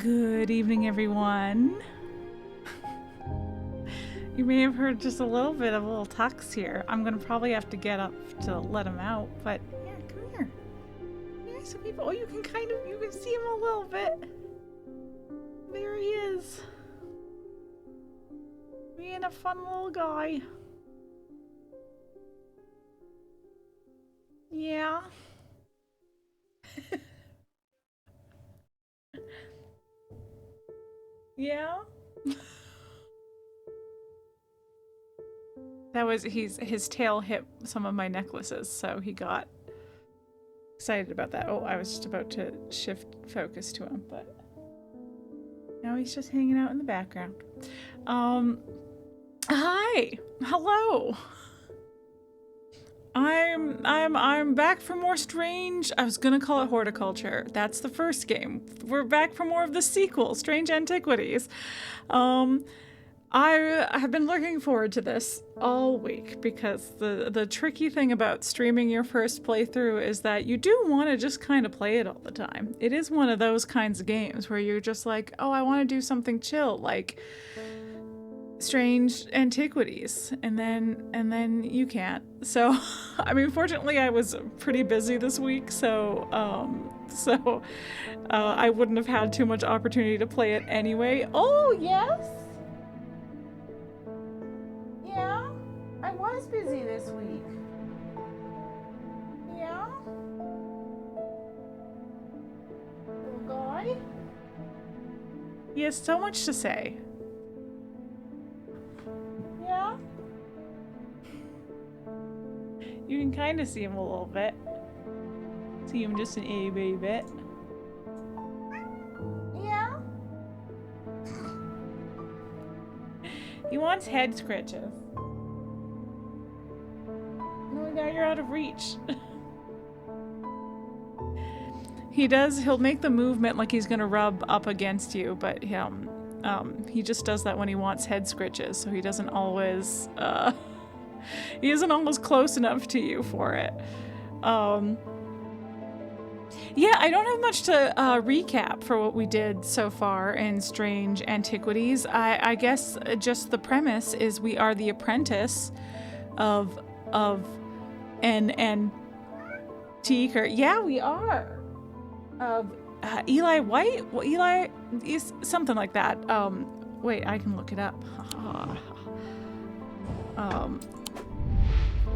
Good evening, everyone. You may have heard just a little bit of little tucks here. I'm gonna probably have to get up to let him out, but yeah, come here. Yeah, so people, oh, you can see him a little bit. There he is. Being a fun little guy. Yeah. Yeah. That was, his tail hit some of my necklaces, so he got excited about that. Oh, I was just about to shift focus to him, but now he's just hanging out in the background. Hi. Hello. I'm back for more strange. I was gonna call it horticulture. That's the first game. We're back for more of the sequel, Strange Antiquities. I have been looking forward to this all week because the tricky thing about streaming your first playthrough is that you do want to just kind of play it all the time. It is one of those kinds of games where you're just like, oh, I want to do something chill, like Strange Antiquities, and then you can't. So, I mean, fortunately, I was pretty busy this week, so I wouldn't have had too much opportunity to play it anyway. Oh yes. Yeah, I was busy this week. Yeah? Little guy? He has so much to say. Yeah? You can kind of see him a little bit. See him just an itty bitty bit. Yeah? He wants head scratches. No, now you're out of reach. He'll make the movement like he's gonna rub up against you, but he just does that when he wants head scritches, so he doesn't always, he isn't almost close enough to you for it. Yeah, I don't have much to recap for what we did so far in Strange Antiquities. I guess just the premise is we are the apprentice of an antiquer. Yeah, we are. Of Eli White? Well, Eli is something like that. Wait, I can look it up.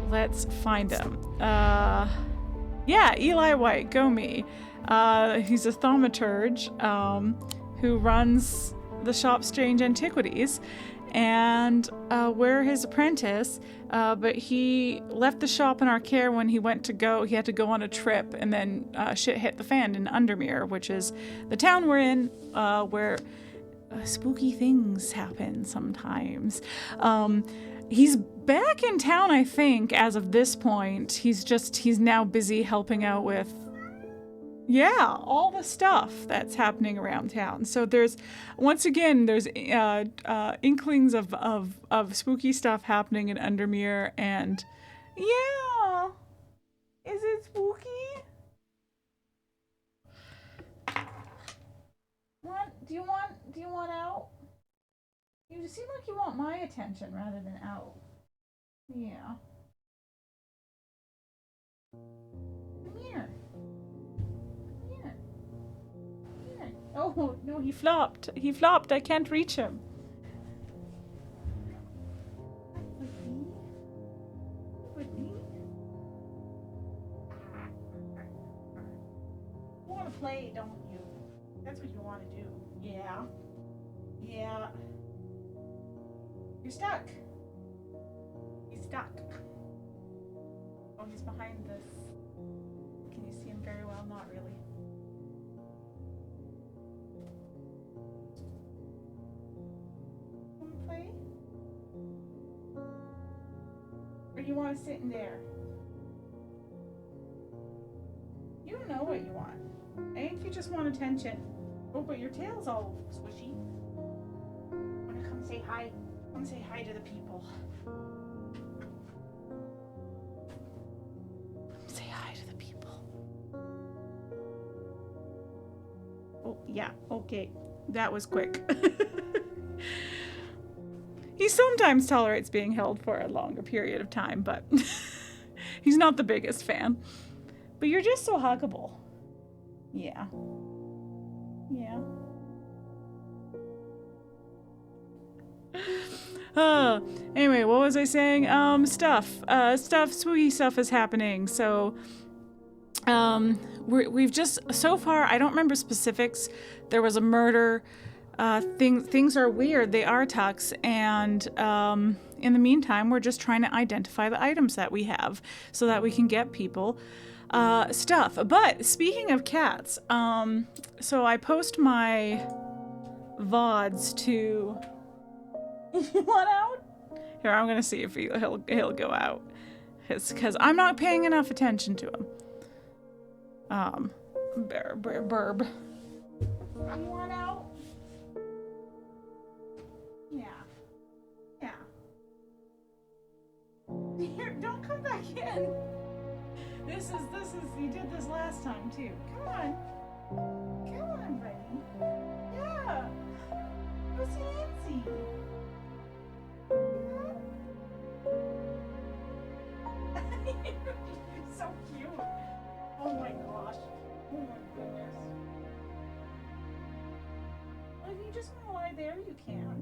Let's find him. Yeah, Eli White, go me. He's a thaumaturge who runs the shop Strange Antiquities, and we're his apprentice, but he left the shop in our care when he had to go on a trip, and then shit hit the fan in Undermere, which is the town we're in, where spooky things happen sometimes. He's back in town, I think, as of this point. He's now busy helping out with, yeah, all the stuff that's happening around town. So there's inklings of spooky stuff happening in Undermere, and yeah, is it spooky? Do you want out? You seem like you want my attention rather than out. Yeah. Come here. Come here. Come here. Oh, no, he flopped. He flopped. I can't reach him. With me? You want to play, don't you? That's what you want to do. Yeah. Yeah. You're stuck. He's stuck. Oh, he's behind this. Can you see him very well? Not really. Want to play? Or you want to sit in there? You know what you want. I think you just want attention. Oh, but your tail's all squishy. Want to come say hi? Come say hi to the people. Come say hi to the people. Oh, yeah, okay. That was quick. He sometimes tolerates being held for a longer period of time, but he's not the biggest fan. But you're just so huggable. Yeah. Yeah. Anyway, what was I saying? Spooky stuff is happening. So, we've just, so far, I don't remember specifics. There was a murder. Things are weird. They are tucks. And, in the meantime, we're just trying to identify the items that we have so that we can get people, stuff. But speaking of cats, so I post my VODs to... You want out? Here, I'm gonna see if he'll go out. Because I'm not paying enough attention to him. Burb. You want out? Yeah. Yeah. Here, don't come back in. This is, you did this last time too. Come on. Come on, buddy. Yeah. What's Nancy? You're so cute. Oh my gosh. Oh my goodness. Well, if you just want to lie there, you can.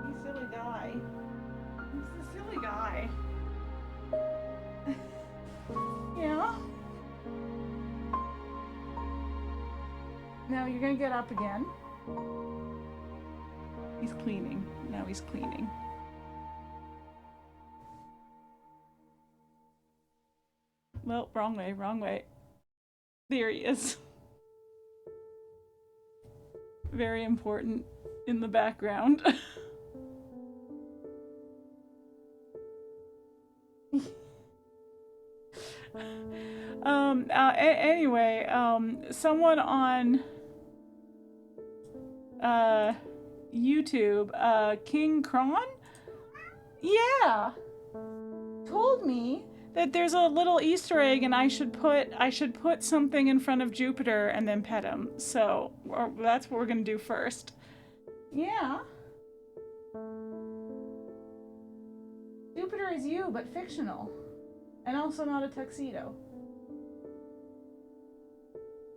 You silly guy. He's a silly guy. Yeah? Now you're gonna get up again. He's cleaning. Now he's cleaning. Well, wrong way, wrong way. There he is. Very important in the background. Anyway, someone on YouTube, King Kron? Yeah. Told me that there's a little Easter egg and I should put something in front of Jupiter and then pet him. So that's what we're gonna do first. Yeah. Jupiter is you, but fictional. And also not a tuxedo.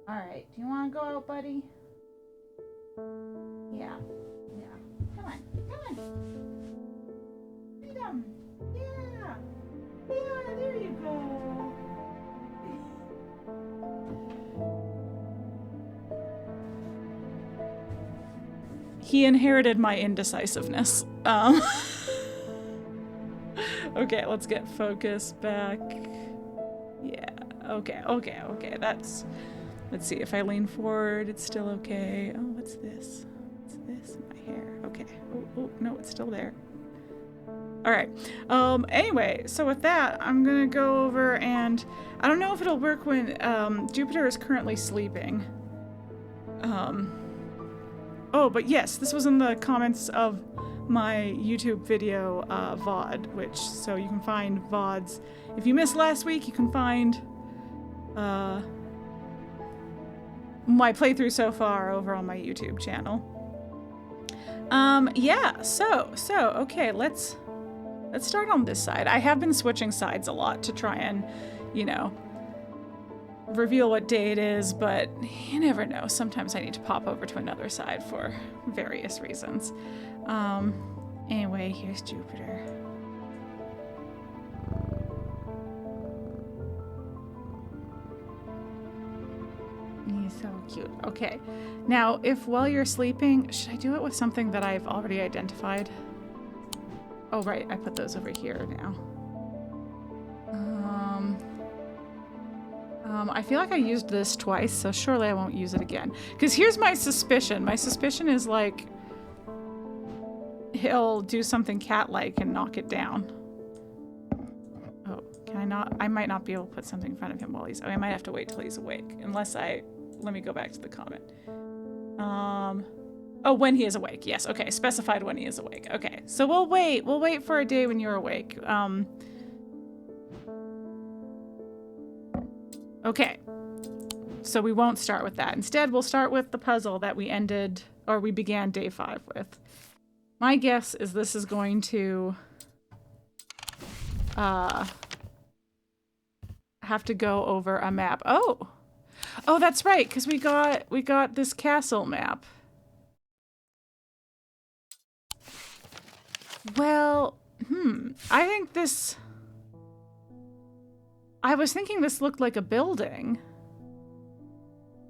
Alright, do you wanna go out, buddy? Yeah. Yeah. Come on. Come on. Freedom. Yeah. Yeah, there you go. He inherited my indecisiveness. Okay, let's get focus back. Yeah, okay. Let's see, if I lean forward, it's still okay. Oh, what's this? What's this in my hair? Okay. Oh, no, it's still there. All right. Anyway, so with that, I'm gonna go over and I don't know if it'll work when Jupiter is currently sleeping. Oh, but yes, this was in the comments of my YouTube video VOD, so you can find VODs. If you missed last week, you can find my playthrough so far over on my YouTube channel. Yeah, so okay, let's start on this side. I have been switching sides a lot to try and, you know, reveal what day it is, but you never know. Sometimes I need to pop over to another side for various reasons. Anyway, here's Jupiter. He's so cute. Okay. Now, if while you're sleeping, should I do it with something that I've already identified? Oh, right. I put those over here now. I feel like I used this twice, so surely I won't use it again. Because here's my suspicion. My suspicion is like he'll do something cat-like and knock it down. Oh, can I not? I might not be able to put something in front of him while he's... Oh, I might have to wait till he's awake. Unless I... Let me go back to the comment. Oh, when he is awake. Yes, okay. Specified when he is awake. Okay, so we'll wait. We'll wait for a day when you're awake. Okay. So we won't start with that. Instead, we'll start with the puzzle that we ended, or we began day 5 with. My guess is this is going to have to go over a map. Oh, that's right, because we got this castle map. Well, I think this. I was thinking this looked like a building,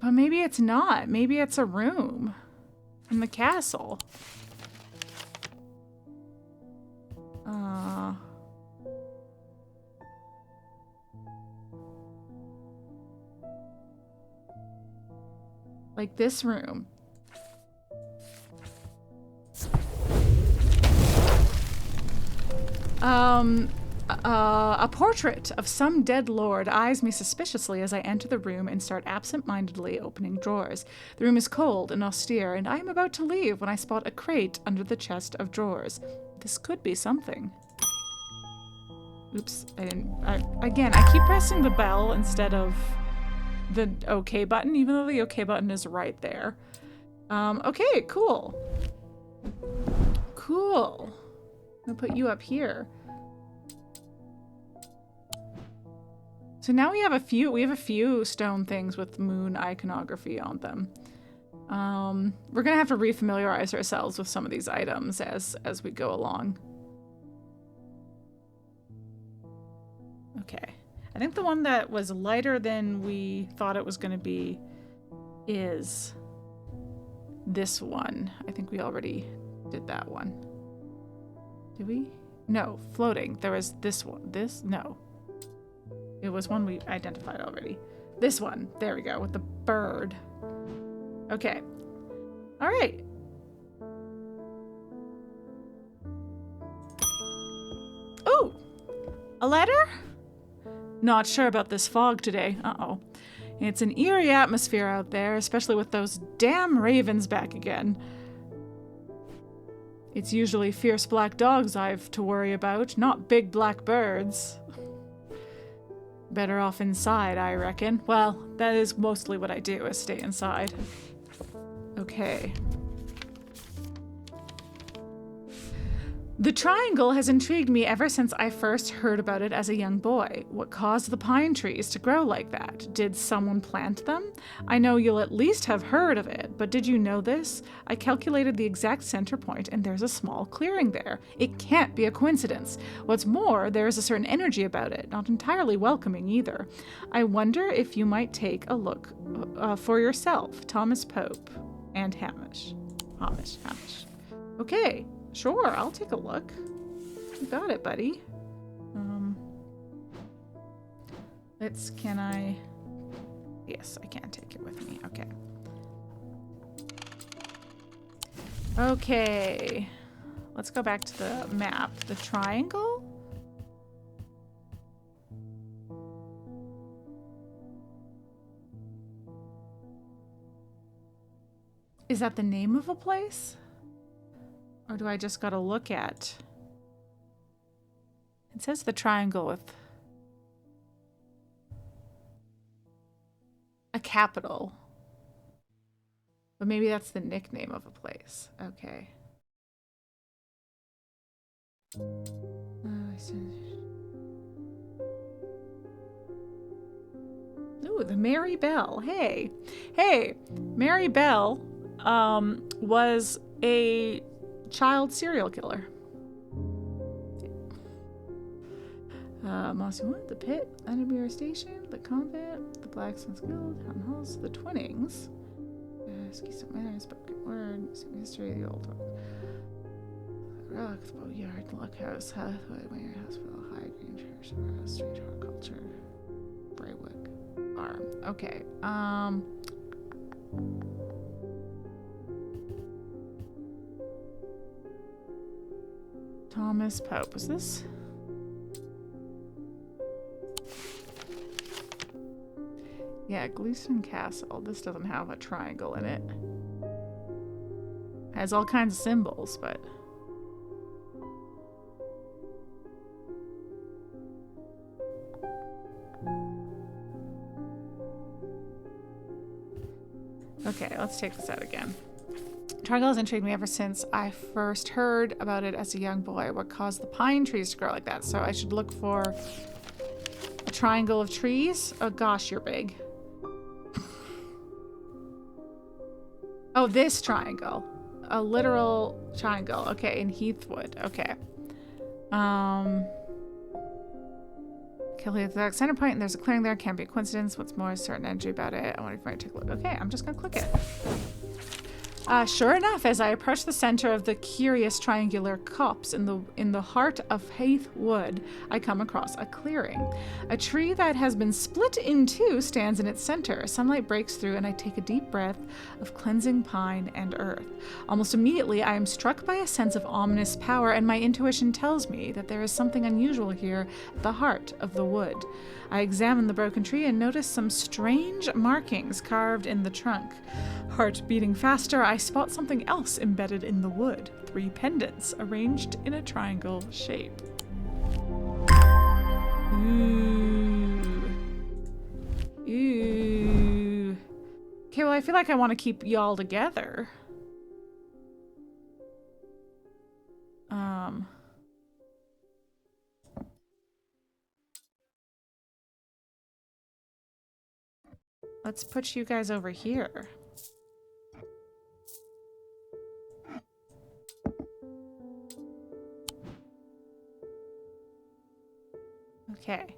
but maybe it's not. Maybe it's a room in the castle. Like this room. A portrait of some dead lord eyes me suspiciously as I enter the room and start absent-mindedly opening drawers. The room is cold and austere, and I am about to leave when I spot a crate under the chest of drawers. This could be something. Oops, again, I keep pressing the bell instead of the OK button, even though the OK button is right there. Okay, cool. Cool. I'm gonna put you up here. So now we have a few stone things with moon iconography on them. We're gonna have to refamiliarize ourselves with some of these items as we go along. Okay. I think the one that was lighter than we thought it was gonna be is this one. I think we already did that one. Did we? No, floating. There was this one. This? No. It was one we identified already. This one. There we go, with the bird. Okay. All right. Ooh! A letter? Not sure about this fog today. Uh-oh. It's an eerie atmosphere out there, especially with those damn ravens back again. It's usually fierce black dogs I've to worry about, not big black birds. Better off inside, I reckon. Well, that is mostly what I do, is stay inside. Okay. The triangle has intrigued me ever since I first heard about it as a young boy. What caused the pine trees to grow like that? Did someone plant them? I know you'll at least have heard of it, but did you know this? I calculated the exact center point and there's a small clearing there. It can't be a coincidence. What's more, there is a certain energy about it, not entirely welcoming either. I wonder if you might take a look for yourself. Thomas Pope and Hamish. Okay. Sure, I'll take a look. You got it, buddy. Can I? Yes, I can take it with me. Okay. Okay. Let's go back to the map. The triangle? Is that the name of a place? Or do I just gotta look at? It says the triangle with a capital. But maybe that's the nickname of a place. Okay. Ooh, the Mary Bell. Hey. Hey, Mary Bell was a child serial killer. Mossy Wood, the Pit, Undermere Station, the Convent, the Blacksmith's Guild, Town Halls, the Twinnings. Ski Manor, spoken word, history of the old world. Relics, boatyard, Luckhouse, Hathaway, Mayor Hospital, High Green Church, Street Horticulture, Braywick Farm. Okay. Thomas Pope. Was this? Yeah, Gleeson Castle. This doesn't have a triangle in it. Has all kinds of symbols, but... Okay, let's take this out again. Triangle has intrigued me ever since I first heard about it as a young boy. What caused the pine trees to grow like that? So I should look for a triangle of trees. Oh gosh, you're big. Oh, this triangle. A literal triangle. Okay, in Heathwood. Okay. Kill the exact center point, and there's a clearing there. Can't be a coincidence. What's more certain energy about it? I wonder if I take a look. Okay, I'm just gonna click it. Sure enough, as I approach the center of the curious triangular copse in the heart of Haith Wood, I come across a clearing. A tree that has been split in two stands in its center. Sunlight breaks through, and I take a deep breath of cleansing pine and earth. Almost immediately, I am struck by a sense of ominous power, and my intuition tells me that there is something unusual here at the heart of the wood. I examine the broken tree and notice some strange markings carved in the trunk. Heart beating faster, I spot something else embedded in the wood. 3 pendants arranged in a triangle shape. Ooh. Ooh. Okay, well, I feel like I want to keep y'all together. Let's put you guys over here. Okay.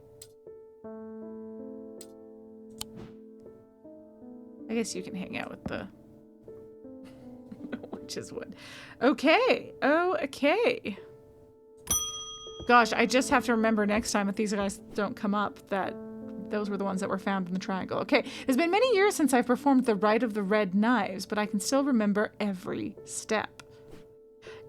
I guess you can hang out with the witch's wood. Okay. Oh, okay. Gosh, I just have to remember next time if these guys don't come up that those were the ones that were found in the triangle. Okay, it's been many years since I've performed the Rite of the Red Knives, but I can still remember every step.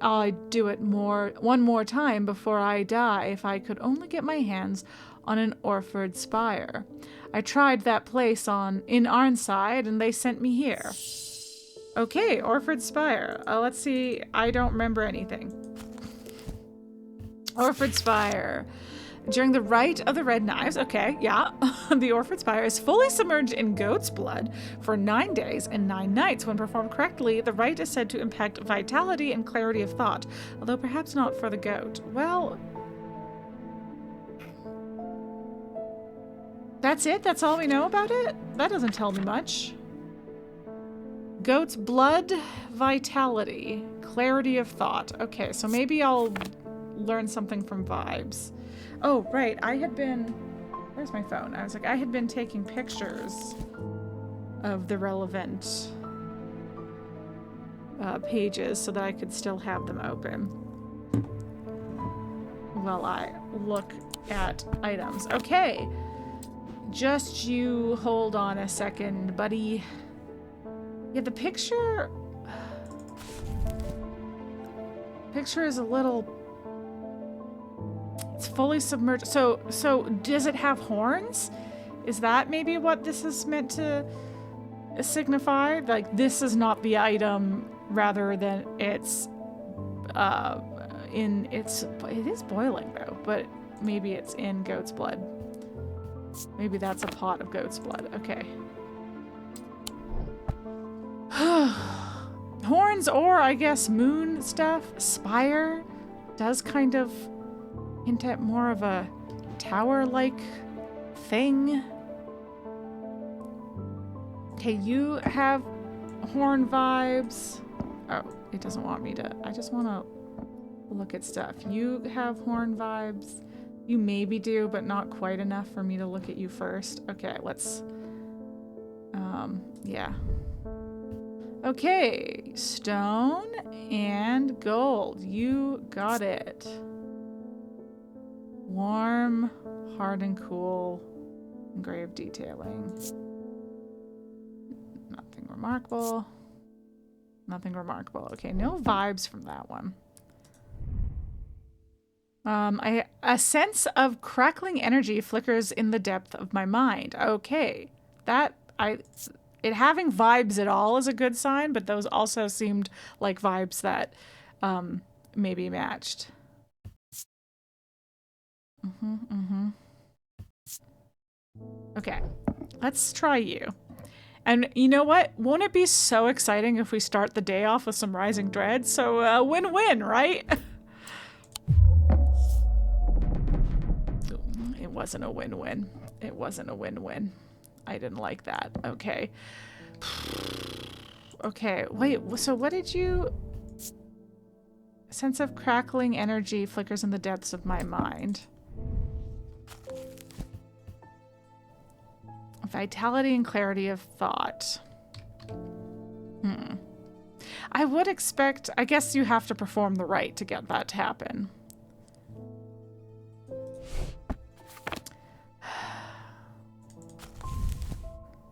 I'd do it one more time before I die if I could only get my hands on an Orford spire. I tried that place in Arnside, and they sent me here. Okay, Orford spire. Let's see. I don't remember anything. Orford spire. During the Rite of the Red Knives, okay, yeah, the Orford Spire is fully submerged in goat's blood for 9 days and 9 nights. When performed correctly, the rite is said to impact vitality and clarity of thought, although perhaps not for the goat. Well, that's it? That's all we know about it? That doesn't tell me much. Goat's blood, vitality, clarity of thought. Okay, so maybe I'll learn something from vibes. Oh, right. I had been... Where's my phone? I was like, I had been taking pictures of the relevant pages so that I could still have them open while I look at items. Okay. Just you hold on a second, buddy. Yeah, the picture... Picture is a little... It's fully submerged. So does it have horns? Is that maybe what this is meant to signify? Like, this is not the item, rather than it's it is boiling though, but maybe it's in goat's blood. Maybe that's a pot of goat's blood. Okay. Horns, or I guess moon stuff. Spire does kind of hint at more of a tower-like thing. Okay, you have horn vibes. Oh, it doesn't want me to. I just want to look at stuff. You have horn vibes. You maybe do, but not quite enough for me to look at you first. Okay, let's... yeah. Okay, stone and gold. You got it. Warm, hard and cool, engraved detailing. Nothing remarkable. Nothing remarkable. Okay, no vibes from that one. A sense of crackling energy flickers in the depth of my mind. Okay, it having vibes at all is a good sign, but those also seemed like vibes that maybe matched. Okay, let's try you. And you know what? Won't it be so exciting if we start the day off with some Rising Dread? So win-win, right? It wasn't a win-win. It wasn't a win-win. I didn't like that. Okay. Okay, wait, so what did you... Sense of crackling energy flickers in the depths of my mind. Vitality and clarity of thought. I would expect... I guess you have to perform the rite to get that to happen.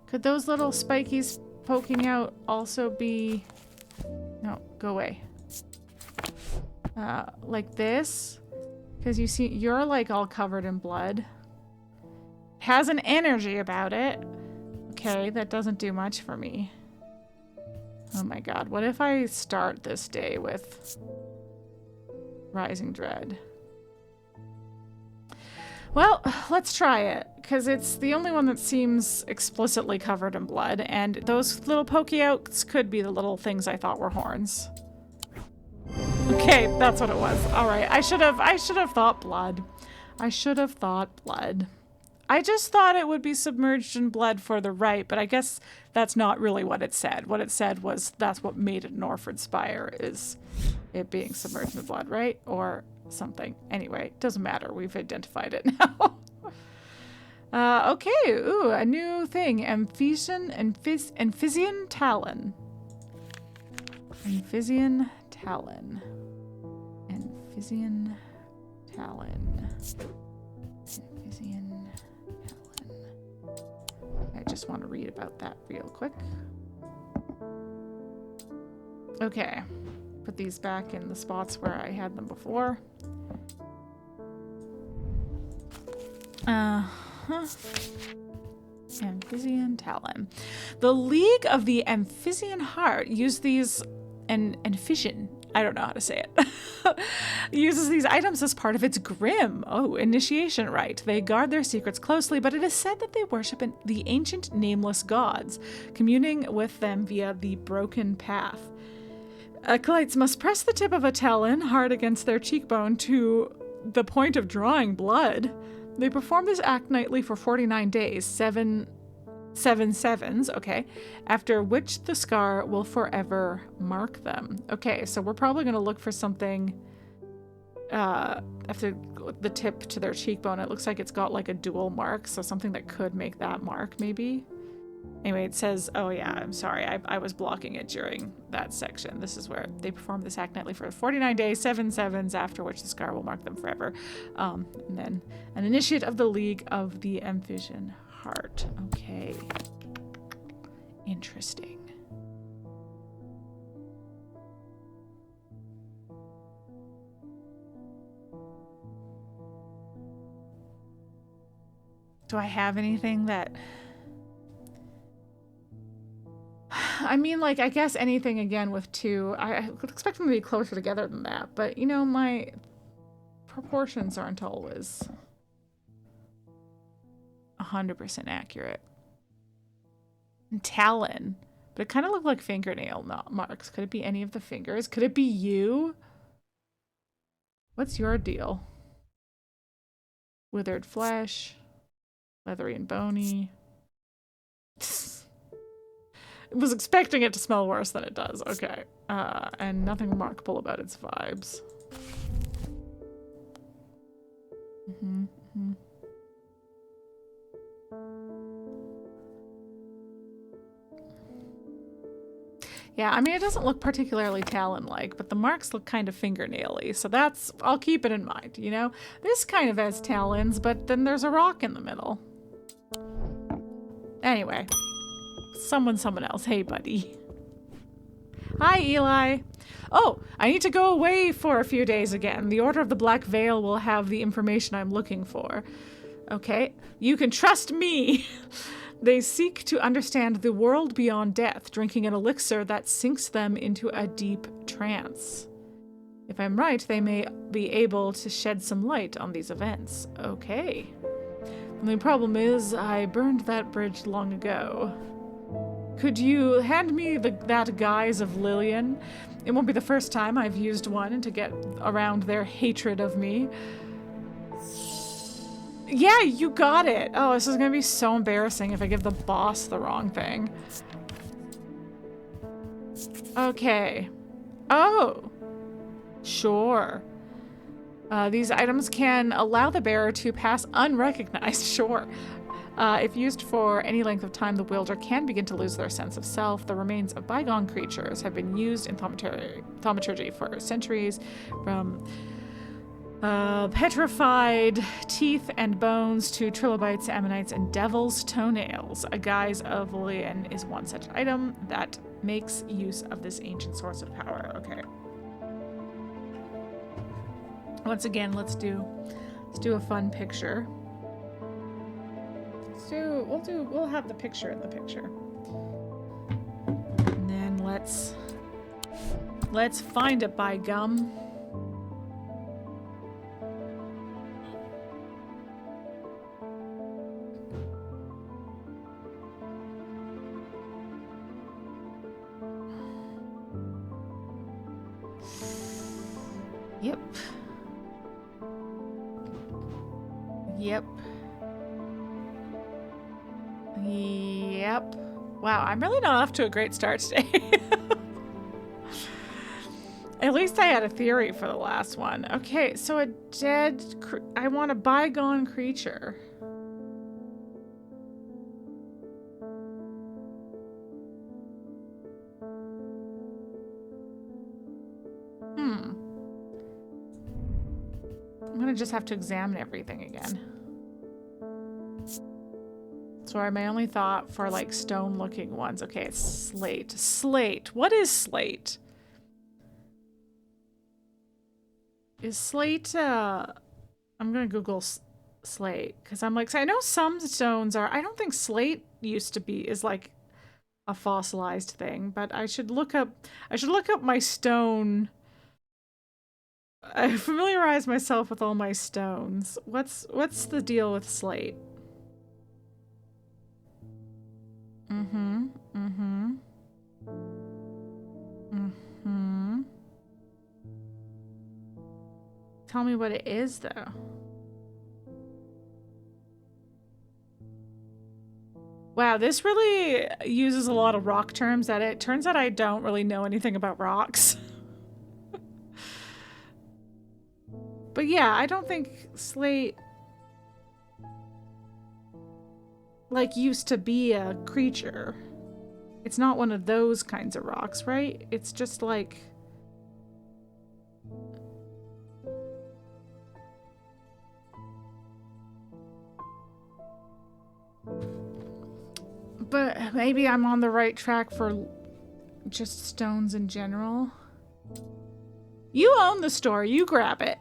Could those little spikies poking out also be... No, go away. Like this? Because you see, you're like all covered in blood. Has an energy about it. Okay, that doesn't do much for me. Oh my god, what if I start this day with Rising Dread? Well, let's try it, because it's the only one that seems explicitly covered in blood, and those little pokey outs could be the little things I thought were horns. Okay, that's what it was. All right, I should have thought blood. I should have thought blood. I just thought it would be submerged in blood for the rite, but I guess that's not really what it said. What it said was that's what made it an Orphan Spire, is it being submerged in blood, right? Or something. Anyway, doesn't matter. We've identified it now. Okay, ooh, a new thing. Amphision Talon. Amphision Talon. Amphision Talon. Amphision Talon. I just want to read about that real quick. Okay. Put these back in the spots where I had them before. Amphision Talon. The League of the Amphision Heart used these Amphision. I don't know how to say it. Uses these items as part of its grim, initiation rite. They guard their secrets closely, but it is said that they worship the ancient nameless gods, communing with them via the broken path. Acolytes must press the tip of a talon hard against their cheekbone to the point of drawing blood. They perform this act nightly for 49 days, 7 sevens, okay, after which the scar will forever mark them. Okay, so we're probably going to look for something after the tip to their cheekbone. It looks like it's got like a dual mark, so something that could make that mark, maybe. Anyway, it says, oh yeah, I'm sorry, I was blocking it during that section. This is where they perform this act nightly for 49 days, 7 sevens, after which the scar will mark them forever. And then an initiate of the League of the Amphision Heart. Okay. Interesting. Do I have anything that... I mean, like, I guess anything again with 2. I would expect them to be closer together than that, but, you know, my proportions aren't always 100% accurate. And Talon. But it kind of looked like fingernail marks. Could it be any of the fingers? Could it be you? What's your deal? Withered flesh. Leathery and bony. I was expecting it to smell worse than it does. Okay. And nothing remarkable about its vibes. Yeah, I mean, it doesn't look particularly talon-like, but the marks look kind of fingernail-y, so that's... I'll keep it in mind, you know? This kind of has talons, but then there's a rock in the middle. Anyway. Someone else. Hey, buddy. Hi, Eli. Oh, I need to go away for a few days again. The Order of the Black Veil will have the information I'm looking for. Okay. You can trust me. They seek to understand the world beyond death, drinking an elixir that sinks them into a deep trance. If I'm right, they may be able to shed some light on these events. Okay. The problem is, I burned that bridge long ago. Could you hand me that guise of Lillian? It won't be the first time I've used one to get around their hatred of me. Yeah, you got it. Oh, this is gonna be so embarrassing if I give the boss the wrong thing. Okay. Oh. Sure. These items can allow the bearer to pass unrecognized. Sure. If used for any length of time, the wielder can begin to lose their sense of self. The remains of bygone creatures have been used in thaumaturgy for centuries, from petrified teeth and bones to trilobites, ammonites, and devil's toenails. A guise of Lillian is one such item that makes use of this ancient source of power. Okay. Once again, let's do a fun picture. We'll have the picture in the picture. And then let's find it, by gum. Yep. Yep. Yep. Wow, I'm really not off to a great start today. At least I had a theory for the last one. Okay, so I want a bygone creature. I'm gonna just have to examine everything again. Sorry, my only thought for like stone looking ones. Okay, it's slate. Slate. What is slate? Is slate, I'm gonna Google slate, because I'm like, so I know some stones are, I don't think slate used to be, is like a fossilized thing, but I should look up my stone. I familiarize myself with all my stones. What's the deal with slate? Tell me what it is, though. Wow, this really uses a lot of rock terms that it turns out I don't really know anything about rocks. But yeah, I don't think slate like used to be a creature. It's not one of those kinds of rocks, right? It's just like but maybe I'm on the right track for just stones in general. You own the store, you grab it.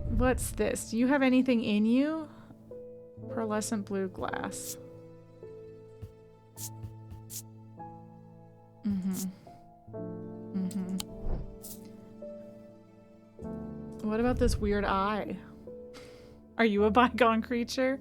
What's this? Do you have anything in you? Pearlescent blue glass. What about this weird eye? Are you a bygone creature?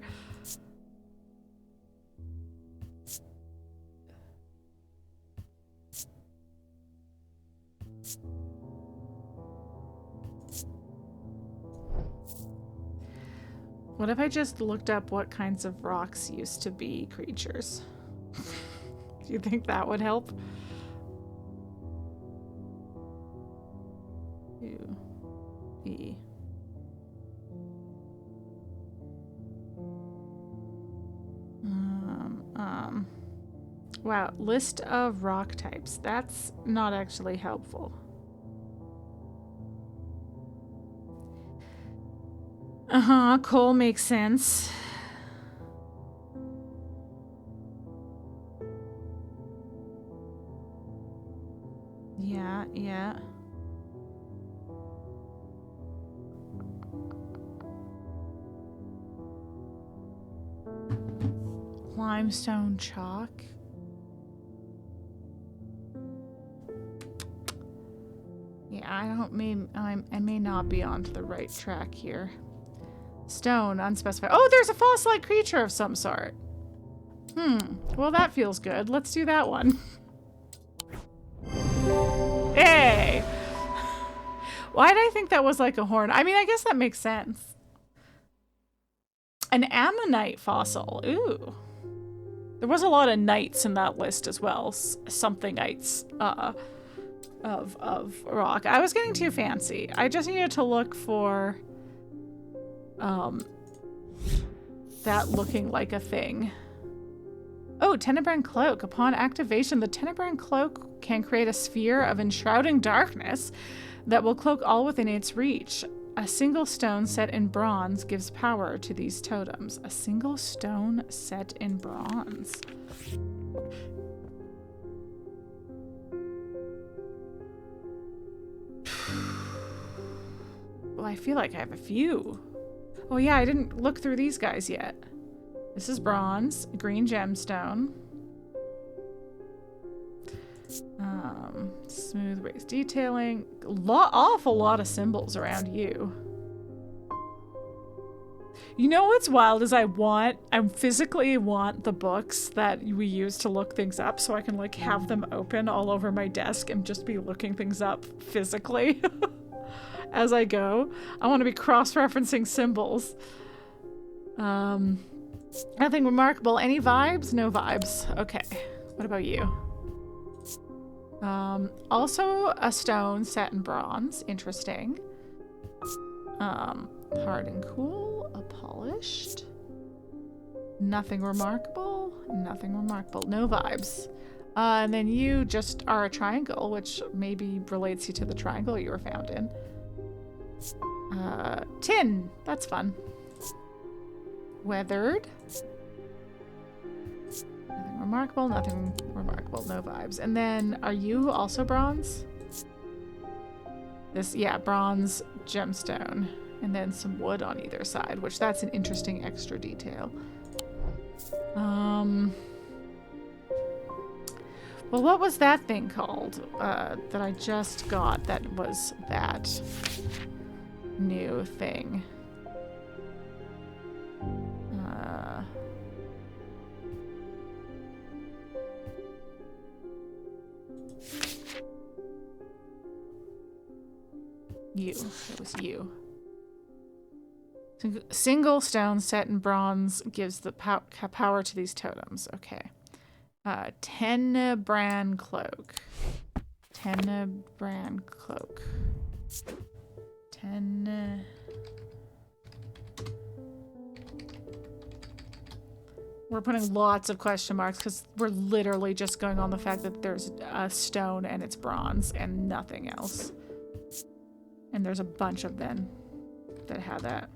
What if I just looked up what kinds of rocks used to be creatures? Do you think that would help? U-E. Wow, list of rock types. That's not actually helpful. Coal makes sense. Yeah. Limestone chalk. Yeah, I may not be onto the right track here. Stone, unspecified. Oh, there's a fossilized creature of some sort. Well, that feels good. Let's do that one. Hey! Why did I think that was like a horn? I mean, I guess that makes sense. An ammonite fossil. Ooh. There was a lot of knights in that list as well. Somethingites of rock. I was getting too fancy. I just needed to look for that looking like a thing. Oh, Tenebrand Cloak. Upon activation, the Tenebrand Cloak can create a sphere of enshrouding darkness that will cloak all within its reach. A single stone set in bronze gives power to these totems. A single stone set in bronze. Well, I feel like I have a few. Oh yeah, I didn't look through these guys yet. This is bronze, green gemstone. Smooth waste detailing. Awful lot of symbols around you. You know what's wild is I physically want the books that we use to look things up so I can like have them open all over my desk and just be looking things up physically as I go. I want to be cross-referencing symbols. Nothing remarkable. Any vibes? No vibes. Okay. What about you? Also a stone set in bronze. Interesting. Hard and cool. A polished. Nothing remarkable. Nothing remarkable. No vibes. And then you just are a triangle, which maybe relates you to the triangle you were found in. Tin. That's fun. Weathered. Nothing remarkable, nothing remarkable, no vibes. And then, are you also bronze? This, yeah, bronze gemstone. And then some wood on either side, which that's an interesting extra detail. Well, what was that thing called that I just got that was that new thing? It was you. Single stone set in bronze gives the power to these totems. Okay. Tenebrand Cloak. Tenebrand Cloak. We're putting lots of question marks because we're literally just going on the fact that there's a stone and it's bronze and nothing else. And there's a bunch of them that have that.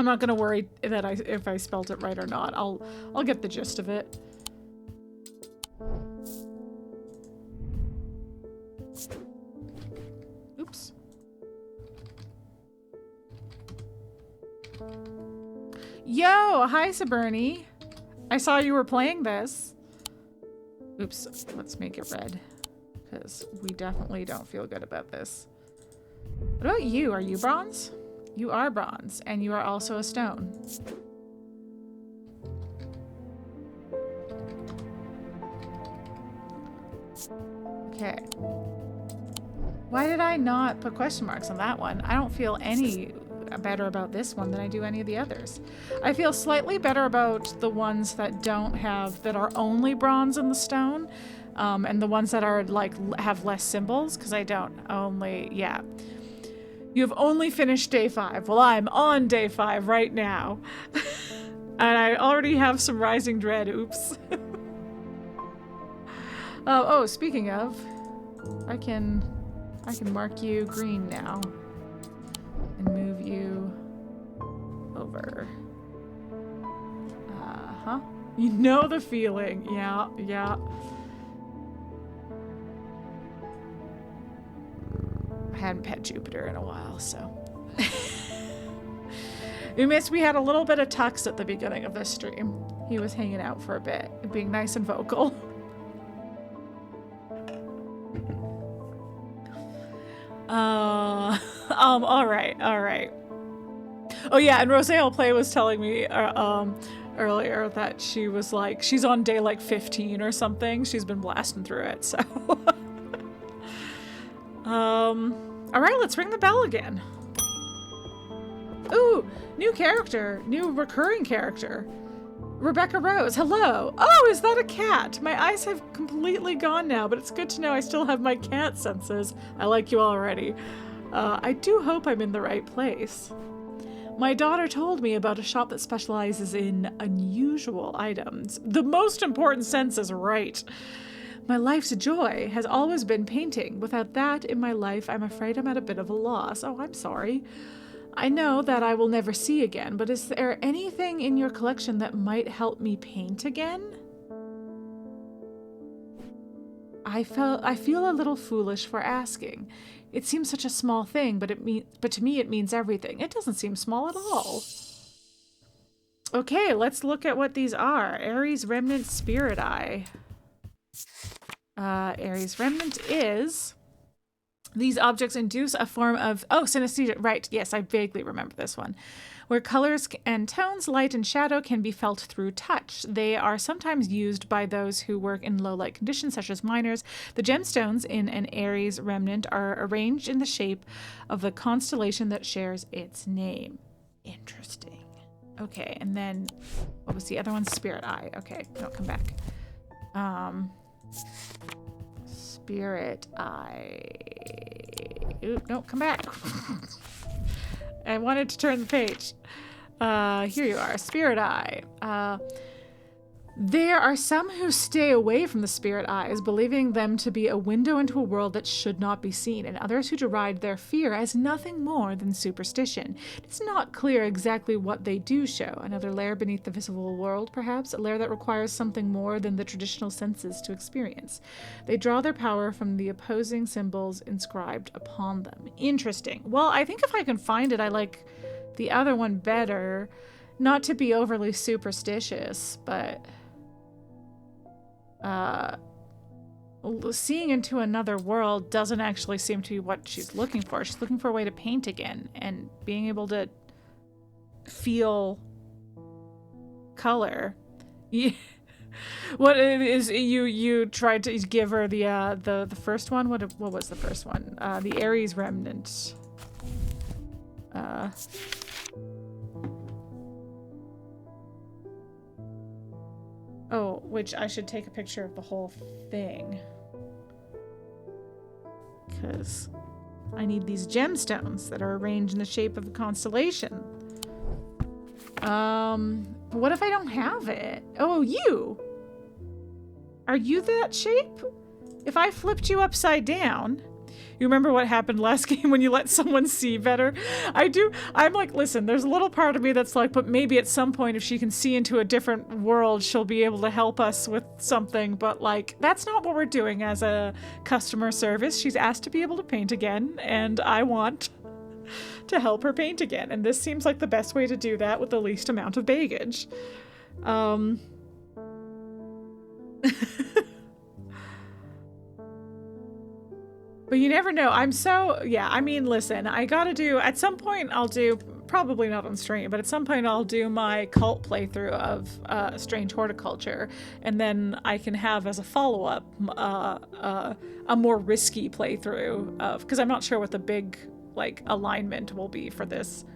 I'm not gonna worry that if I spelled it right or not. I'll get the gist of it. Oops. Yo, hi Saberni. I saw you were playing this. Oops, let's make it red. Because we definitely don't feel good about this. What about you? Are you bronze? You are bronze, and you are also a stone. Okay. Why did I not put question marks on that one? I don't feel any better about this one than I do any of the others. I feel slightly better about the ones that don't have, that are only bronze in the stone, and the ones that are like have less symbols, because I don't only, yeah. You have only finished day 5. Well, I'm on day 5 right now. And I already have some rising dread. Oops. Oh, speaking of, I can mark you green now. And move you over. Uh-huh. You know the feeling. Yeah, yeah. I hadn't pet Jupiter in a while, so. We had a little bit of Tux at the beginning of this stream. He was hanging out for a bit, being nice and vocal. All right. Oh yeah, and Rosale Play was telling me earlier that she was like, she's on day like 15 or something. She's been blasting through it, so. All right, let's ring the bell again. Ooh, new character, new recurring character. Rebecca Rose, hello. Oh, is that a cat? My eyes have completely gone now, but it's good to know I still have my cat senses. I like you already. I do hope I'm in the right place. My daughter told me about a shop that specializes in unusual items. The most important sense is right. My life's joy has always been painting. Without that in my life, I'm afraid I'm at a bit of a loss. Oh, I'm sorry. I know that I will never see again, but is there anything in your collection that might help me paint again? I feel a little foolish for asking. It seems such a small thing, but to me it means everything. It doesn't seem small at all. Okay, let's look at what these are. Ares Remnant Spirit Eye. Ares Remnant is... These objects induce a form of... Oh, synesthesia. Right. Yes, I vaguely remember this one. Where colors and tones, light and shadow, can be felt through touch. They are sometimes used by those who work in low light conditions, such as miners. The gemstones in an Ares remnant are arranged in the shape of the constellation that shares its name. Interesting. Okay, and then... What was the other one? Spirit Eye. Okay, no, come back. Spirit Eye. Ooh, no, come back. I wanted to turn the page. Here you are, Spirit Eye. There are some who stay away from the spirit eyes, believing them to be a window into a world that should not be seen, and others who deride their fear as nothing more than superstition. It's not clear exactly what they do show. Another layer beneath the visible world, perhaps, a layer that requires something more than the traditional senses to experience. They draw their power from the opposing symbols inscribed upon them. Interesting. Well, I think if I can find it, I like the other one better. Not to be overly superstitious, but... seeing into another world doesn't actually seem to be what she's looking for. She's looking for a way to paint again and being able to feel color. What is you tried to give her the first one? What was the first one? The Ares Remnant. Oh, which I should take a picture of the whole thing. Because I need these gemstones that are arranged in the shape of a constellation. What if I don't have it? Oh, you! Are you that shape? If I flipped you upside down... You remember what happened last game when you let someone see better? I'm like, listen, there's a little part of me that's like, but maybe at some point if she can see into a different world, she'll be able to help us with something. But like, that's not what we're doing as a customer service. She's asked to be able to paint again, and I want to help her paint again. And this seems like the best way to do that with the least amount of baggage. But you never know. I mean, listen, I gotta do, at some point I'll do, probably not on stream, but at some point I'll do my cult playthrough of Strange Horticulture, and then I can have as a follow-up a more risky playthrough of, because I'm not sure what the big, like, alignment will be for this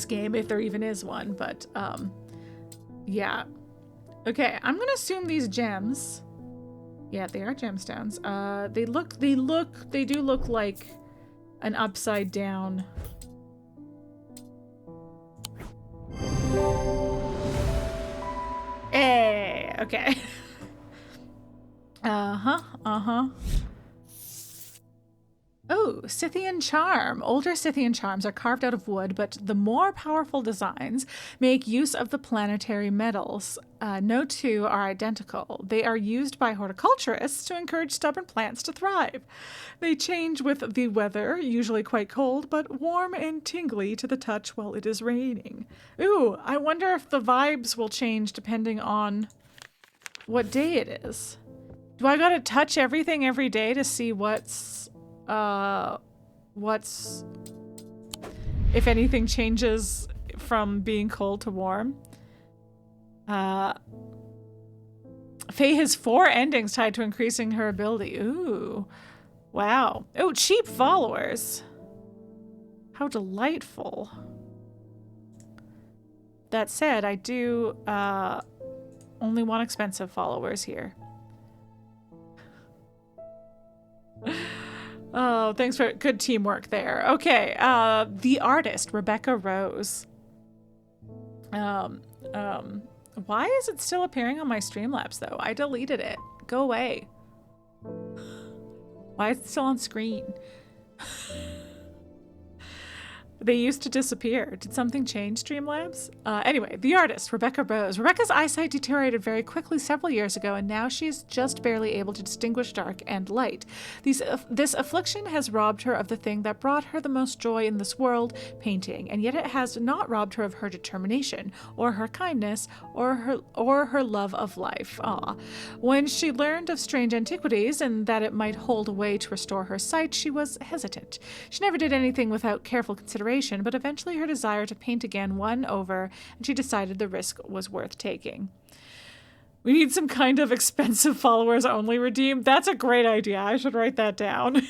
game, if there even is one, but, yeah. Okay, I'm gonna assume these gems... Yeah, they are gemstones. They do look like an upside down. Hey, okay. Oh, Scythian charm. Older Scythian charms are carved out of wood, but the more powerful designs make use of the planetary metals. No two are identical. They are used by horticulturists to encourage stubborn plants to thrive. They change with the weather, usually quite cold, but warm and tingly to the touch while it is raining. Ooh, I wonder if the vibes will change depending on what day it is. Do I gotta touch everything every day to see what's if anything changes from being cold to warm. Faye has 4 endings tied to increasing her ability. Ooh. Wow. Oh, cheap followers. How delightful. That said, I do only want expensive followers here. Oh, thanks for good teamwork there. Okay, the artist, Rebecca Rose. Why is it still appearing on my Streamlabs though? I deleted it. Go away. Why is it still on screen? They used to disappear. Did something change, Streamlabs? Anyway, the artist, Rebecca Rose. Rebecca's eyesight deteriorated very quickly several years ago, and now she's just barely able to distinguish dark and light. This affliction has robbed her of the thing that brought her the most joy in this world, painting, and yet it has not robbed her of her determination, or her kindness, or her love of life. Aw. When she learned of strange antiquities and that it might hold a way to restore her sight, she was hesitant. She never did anything without careful consideration, but eventually her desire to paint again won over, and she decided the risk was worth taking. We need some kind of expensive followers only redeem. That's a great idea. I should write that down.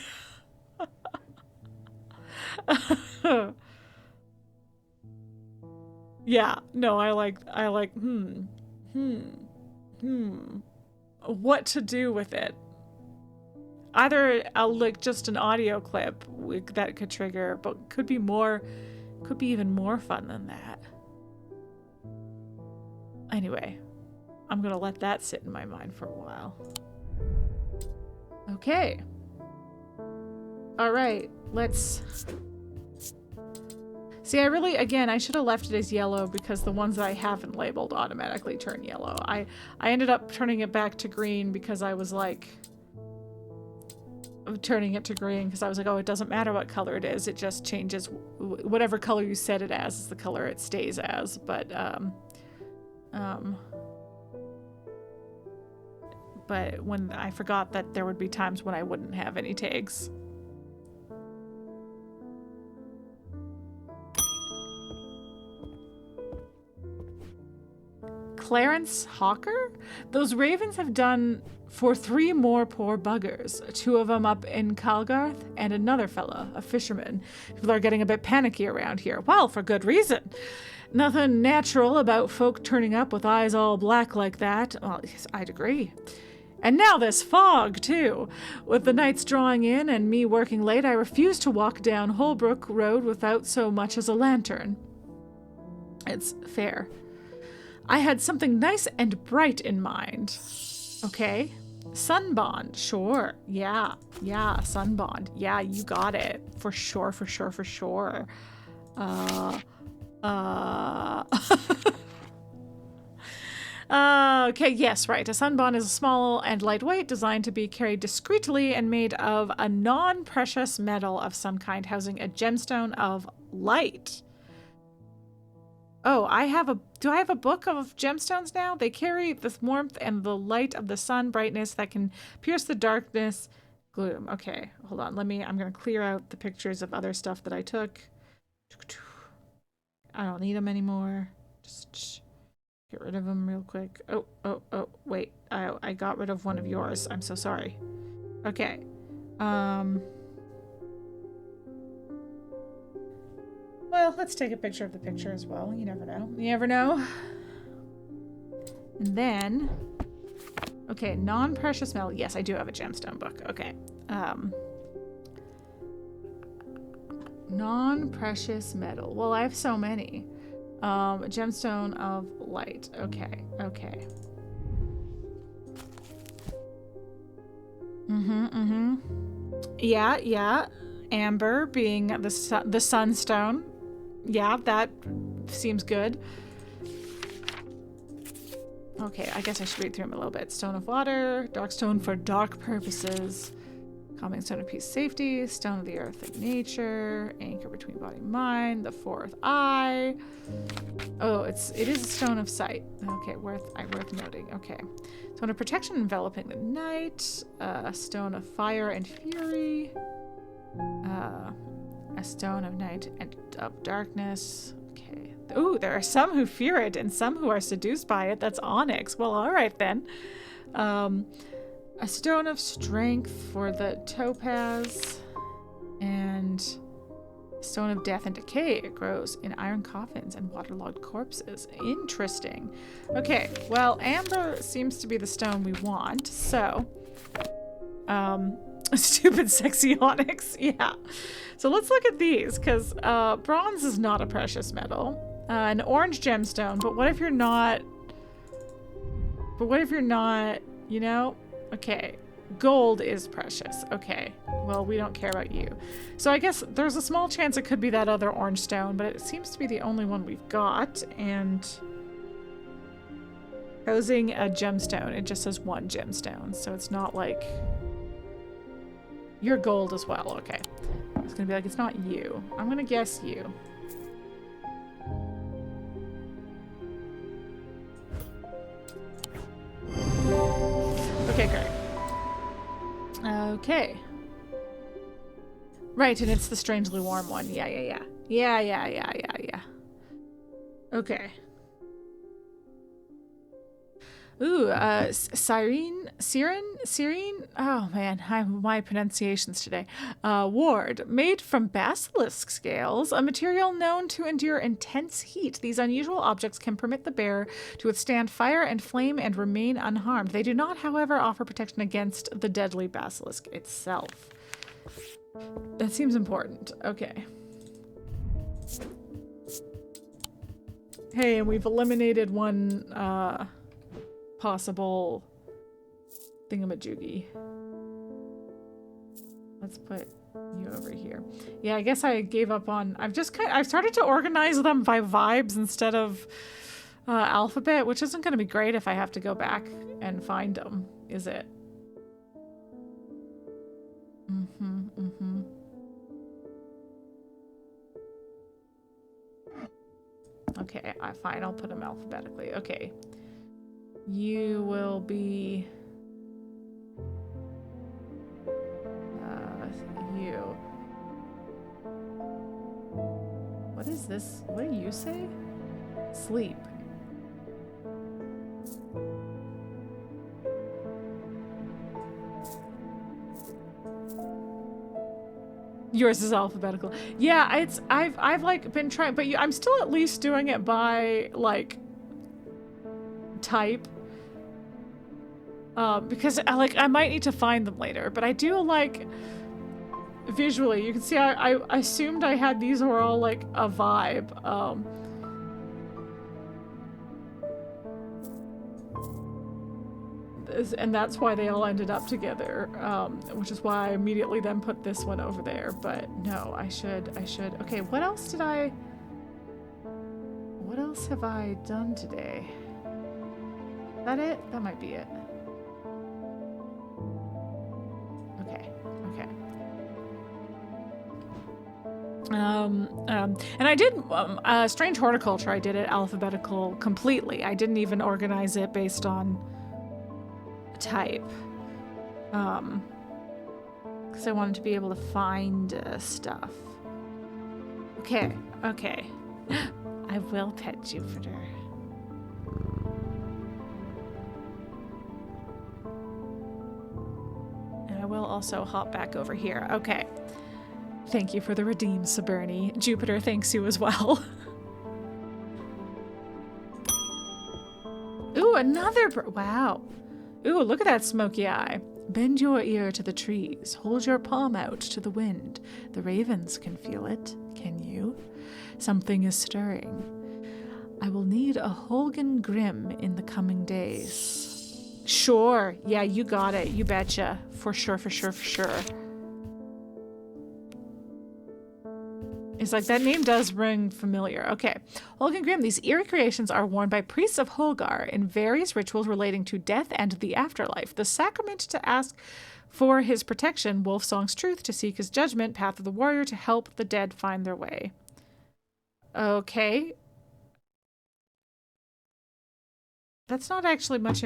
Yeah, no, I like, what to do with it? Either I'll like just an audio clip that could trigger, but could be even more fun than that. Anyway, I'm gonna let that sit in my mind for a while. Okay. All right, let's see. I should have left it as yellow because the ones that I haven't labeled automatically turn yellow. I ended up turning it back to green because I was like, turning it to green because I was like, oh, it doesn't matter what color it is, it just changes. Whatever color you set it as is the color it stays as. But when I forgot that there would be times when I wouldn't have any tags. Clarence Hawker? Those ravens have done for 3 more poor buggers. 2 of them up in Calgarth, and another fella, a fisherman. People are getting a bit panicky around here. Well, for good reason. Nothing natural about folk turning up with eyes all black like that. Well, yes, I'd agree. And now this fog, too. With the nights drawing in and me working late, I refuse to walk down Holbrook Road without so much as a lantern. It's fair. I had something nice and bright in mind. Okay. Sunbond. Sure. Yeah. Yeah. Sunbond. Yeah, you got it. For sure. For sure. For sure. Okay. Yes. Right. A sunbond is small and lightweight, designed to be carried discreetly and made of a non-precious metal of some kind, housing a gemstone of light. Oh, do I have a book of gemstones now? They carry the warmth and the light of the sun, brightness that can pierce the darkness, gloom. Okay, hold on. I'm going to clear out the pictures of other stuff that I took. I don't need them anymore. Just get rid of them real quick. Oh, wait. I got rid of one of yours. I'm so sorry. Okay. Well, let's take a picture of the picture as well. You never know. You never know. And then, okay, non-precious metal. Yes, I do have a gemstone book. Okay. Non-precious metal. Well, I have so many. Gemstone of light. Okay. Okay. Yeah. Amber being the sunstone. Yeah, that seems good. Okay, I guess I should read through them a little bit. Stone of water, dark stone for dark purposes, calming stone of peace, safety, stone of the earth and nature, anchor between body and mind, the 4th eye. Oh, it is a stone of sight. Okay, worth noting. Okay, stone of protection enveloping the night, stone of fire and fury. A stone of night and of darkness. Okay. Ooh, there are some who fear it and some who are seduced by it. That's onyx. Well, all right then. A stone of strength for the topaz. And stone of death and decay. It grows in iron coffins and waterlogged corpses. Interesting. Okay, well, amber seems to be the stone we want, so... stupid sexy onyx, yeah. So let's look at these, because bronze is not a precious metal. An orange gemstone, but what if you're not... But what if you're not, you know? Okay, gold is precious. Okay, well, we don't care about you. So I guess there's a small chance it could be that other orange stone, but it seems to be the only one we've got, and... Posing a gemstone, it just says one gemstone, so it's not like... You're gold as well, okay. It's gonna be like, it's not you. I'm gonna guess you. Okay, great. Okay. Right, and it's the strangely warm one. Yeah. Okay. Ooh, Cyrene? Oh man, my pronunciations today. Ward, made from basilisk scales, a material known to endure intense heat. These unusual objects can permit the bearer to withstand fire and flame and remain unharmed. They do not, however, offer protection against the deadly basilisk itself. That seems important. Okay. Hey, and we've eliminated one, possible thingamajoogie. Let's put you over here. Yeah, I guess I gave up on... I've started to organize them by vibes instead of alphabet, which isn't going to be great if I have to go back and find them, is it? Okay, fine, I'll put them alphabetically. Okay. You will be... you. What is this? What do you say? Sleep. Yours is alphabetical. Yeah, I've like been trying, but I'm still at least doing it by like type. Because I might need to find them later, but I do like visually. You can see I assumed I had these were all like a vibe. And that's why they all ended up together, which is why I immediately then put this one over there. But no, I should. Okay, what else have I done today? Is that it? That might be it. Okay. And I did, Strange Horticulture, I did it alphabetical completely. I didn't even organize it based on type. Because I wanted to be able to find stuff. Okay. I will pet Jupiter. And I will also hop back over here. Okay. Thank you for the redeem, Saberni. Jupiter thanks you as well. Ooh, another wow. Ooh, look at that smoky eye. Bend your ear to the trees. Hold your palm out to the wind. The ravens can feel it. Can you? Something is stirring. I will need a Holgen Grim in the coming days. Sure. Yeah, you got it. You betcha. For sure. It's like, that name does ring familiar. Okay. Holgen Grim. These eerie creations are worn by priests of Holgar in various rituals relating to death and the afterlife. The sacrament to ask for his protection, Wolfsong's truth to seek his judgment, path of the warrior to help the dead find their way. Okay. That's not actually much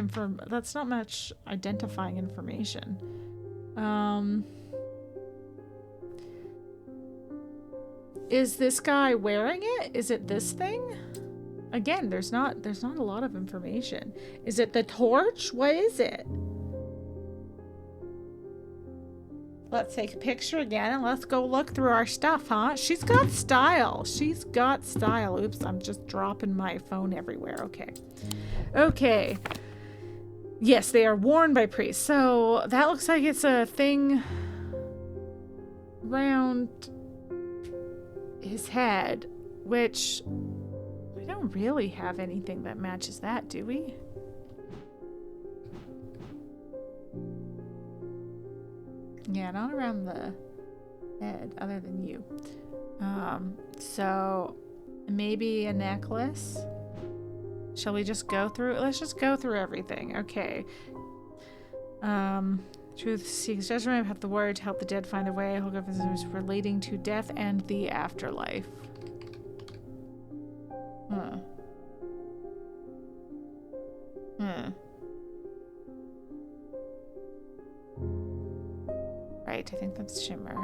that's not much identifying information. Is this guy wearing it? Is it this thing? Again, there's not a lot of information. Is it the torch? What is it? Let's take a picture again and let's go look through our stuff, huh? She's got style. She's got style. Oops, I'm just dropping my phone everywhere. Okay. Okay. Yes, they are worn by priests. So that looks like it's a thing around his head, which we don't really have anything that matches that, do we? Yeah, not around the head, other than you. So maybe a necklace. Shall we just go through? Let's just go through everything. Okay. Truth seeks judgment. Have the word to help the dead find their way. Hold up visitors relating to death and the afterlife. Huh. Hmm. Right, I think that's Shimmer.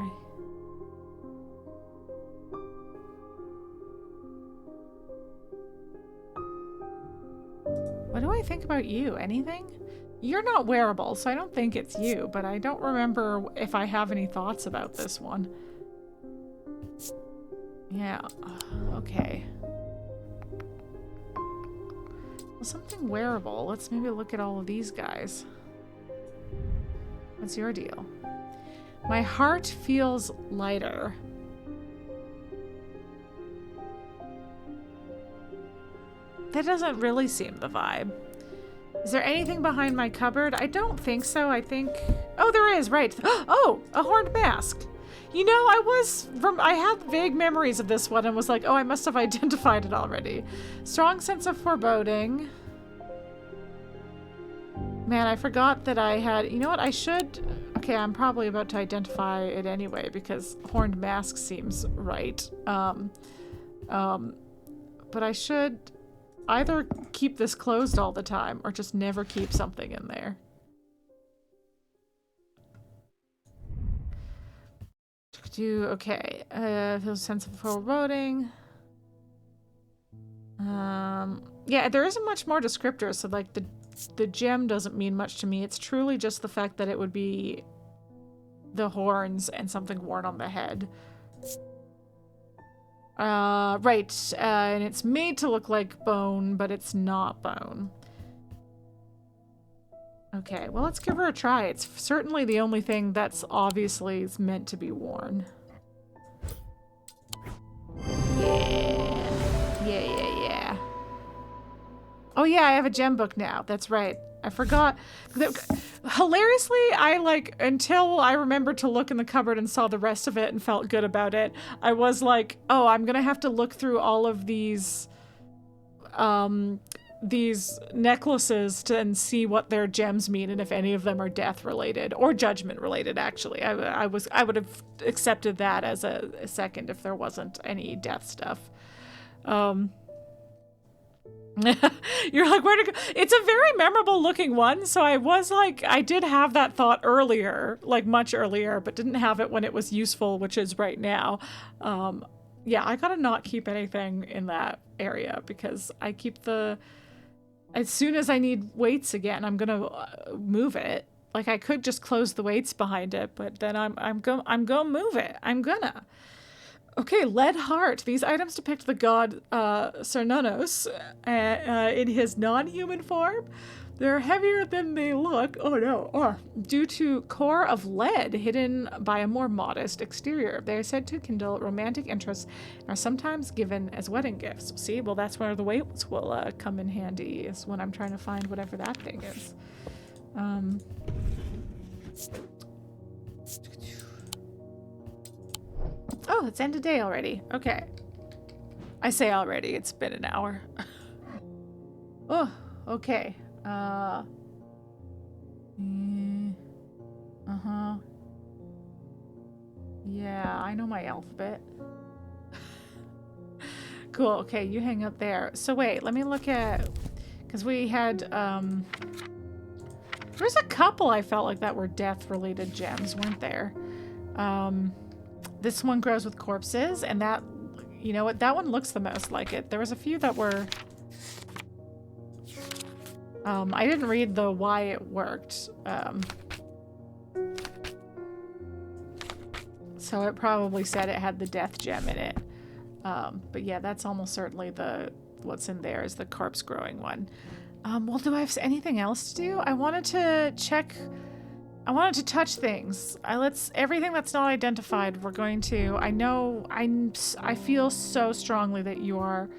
What do I think about you? Anything? You're not wearable, so I don't think it's you, but I don't remember if I have any thoughts about this one. Yeah, okay. Well, something wearable. Let's maybe look at all of these guys. What's your deal? My heart feels lighter. That doesn't really seem the vibe. Is there anything behind my cupboard? I don't think so. I think... Oh, there is, right. Oh, a horned mask. You know, I had vague memories of this one and was like, oh, I must have identified it already. Strong sense of foreboding. Man, I forgot that I had... You know what? I should... Okay, I'm probably about to identify it anyway because horned mask seems right. But I should either keep this closed all the time or just never keep something in there. Okay. Feel a sense of foreboding. Yeah, there isn't much more descriptors, so like the gem doesn't mean much to me. It's truly just the fact that it would be the horns and something worn on the head. Right, and it's made to look like bone, but it's not bone. Okay, well, let's give her a try. It's certainly the only thing that's obviously is meant to be worn. Yeah. Oh yeah, I have a gem book now. That's right. I forgot. Hilariously, until I remembered to look in the cupboard and saw the rest of it and felt good about it, I was like, oh, I'm gonna have to look through all of these necklaces and see what their gems mean and if any of them are death related or judgment related. Actually, I would have accepted that as a second if there wasn't any death stuff. You're like, where to go? It's a very memorable looking one, so I was like, I did have that thought earlier, like much earlier, but didn't have it when it was useful, which is right now. Yeah, I gotta not keep anything in that area because I keep as soon as I need weights again, I'm gonna move it. Like I could just close the weights behind it, but then I'm gonna move it. I'm gonna. Okay, lead heart. These items depict the god Cernunnos in his non-human form. They're heavier than they look. Oh no. Due to core of lead hidden by a more modest exterior. They are said to kindle romantic interest and are sometimes given as wedding gifts. See, well, that's where the weights will come in handy, is when I'm trying to find whatever that thing is. Oh, it's end of day already. Okay. I say already, it's been an hour. Oh, okay. Uh-huh. Yeah, I know my alphabet. Cool, okay, you hang up there. So wait, let me look at... Because we had, there's a couple I felt like that were death-related gems, weren't there? This one grows with corpses, and that You know what? That one looks the most like it. There was a few that were... I didn't read the why it worked. So it probably said it had the death gem in it. But yeah, that's almost certainly what's in there is the corpse growing one. Well, do I have anything else to do? I wanted to check... I wanted to touch things. Everything that's not identified, we're going to... I feel so strongly that you are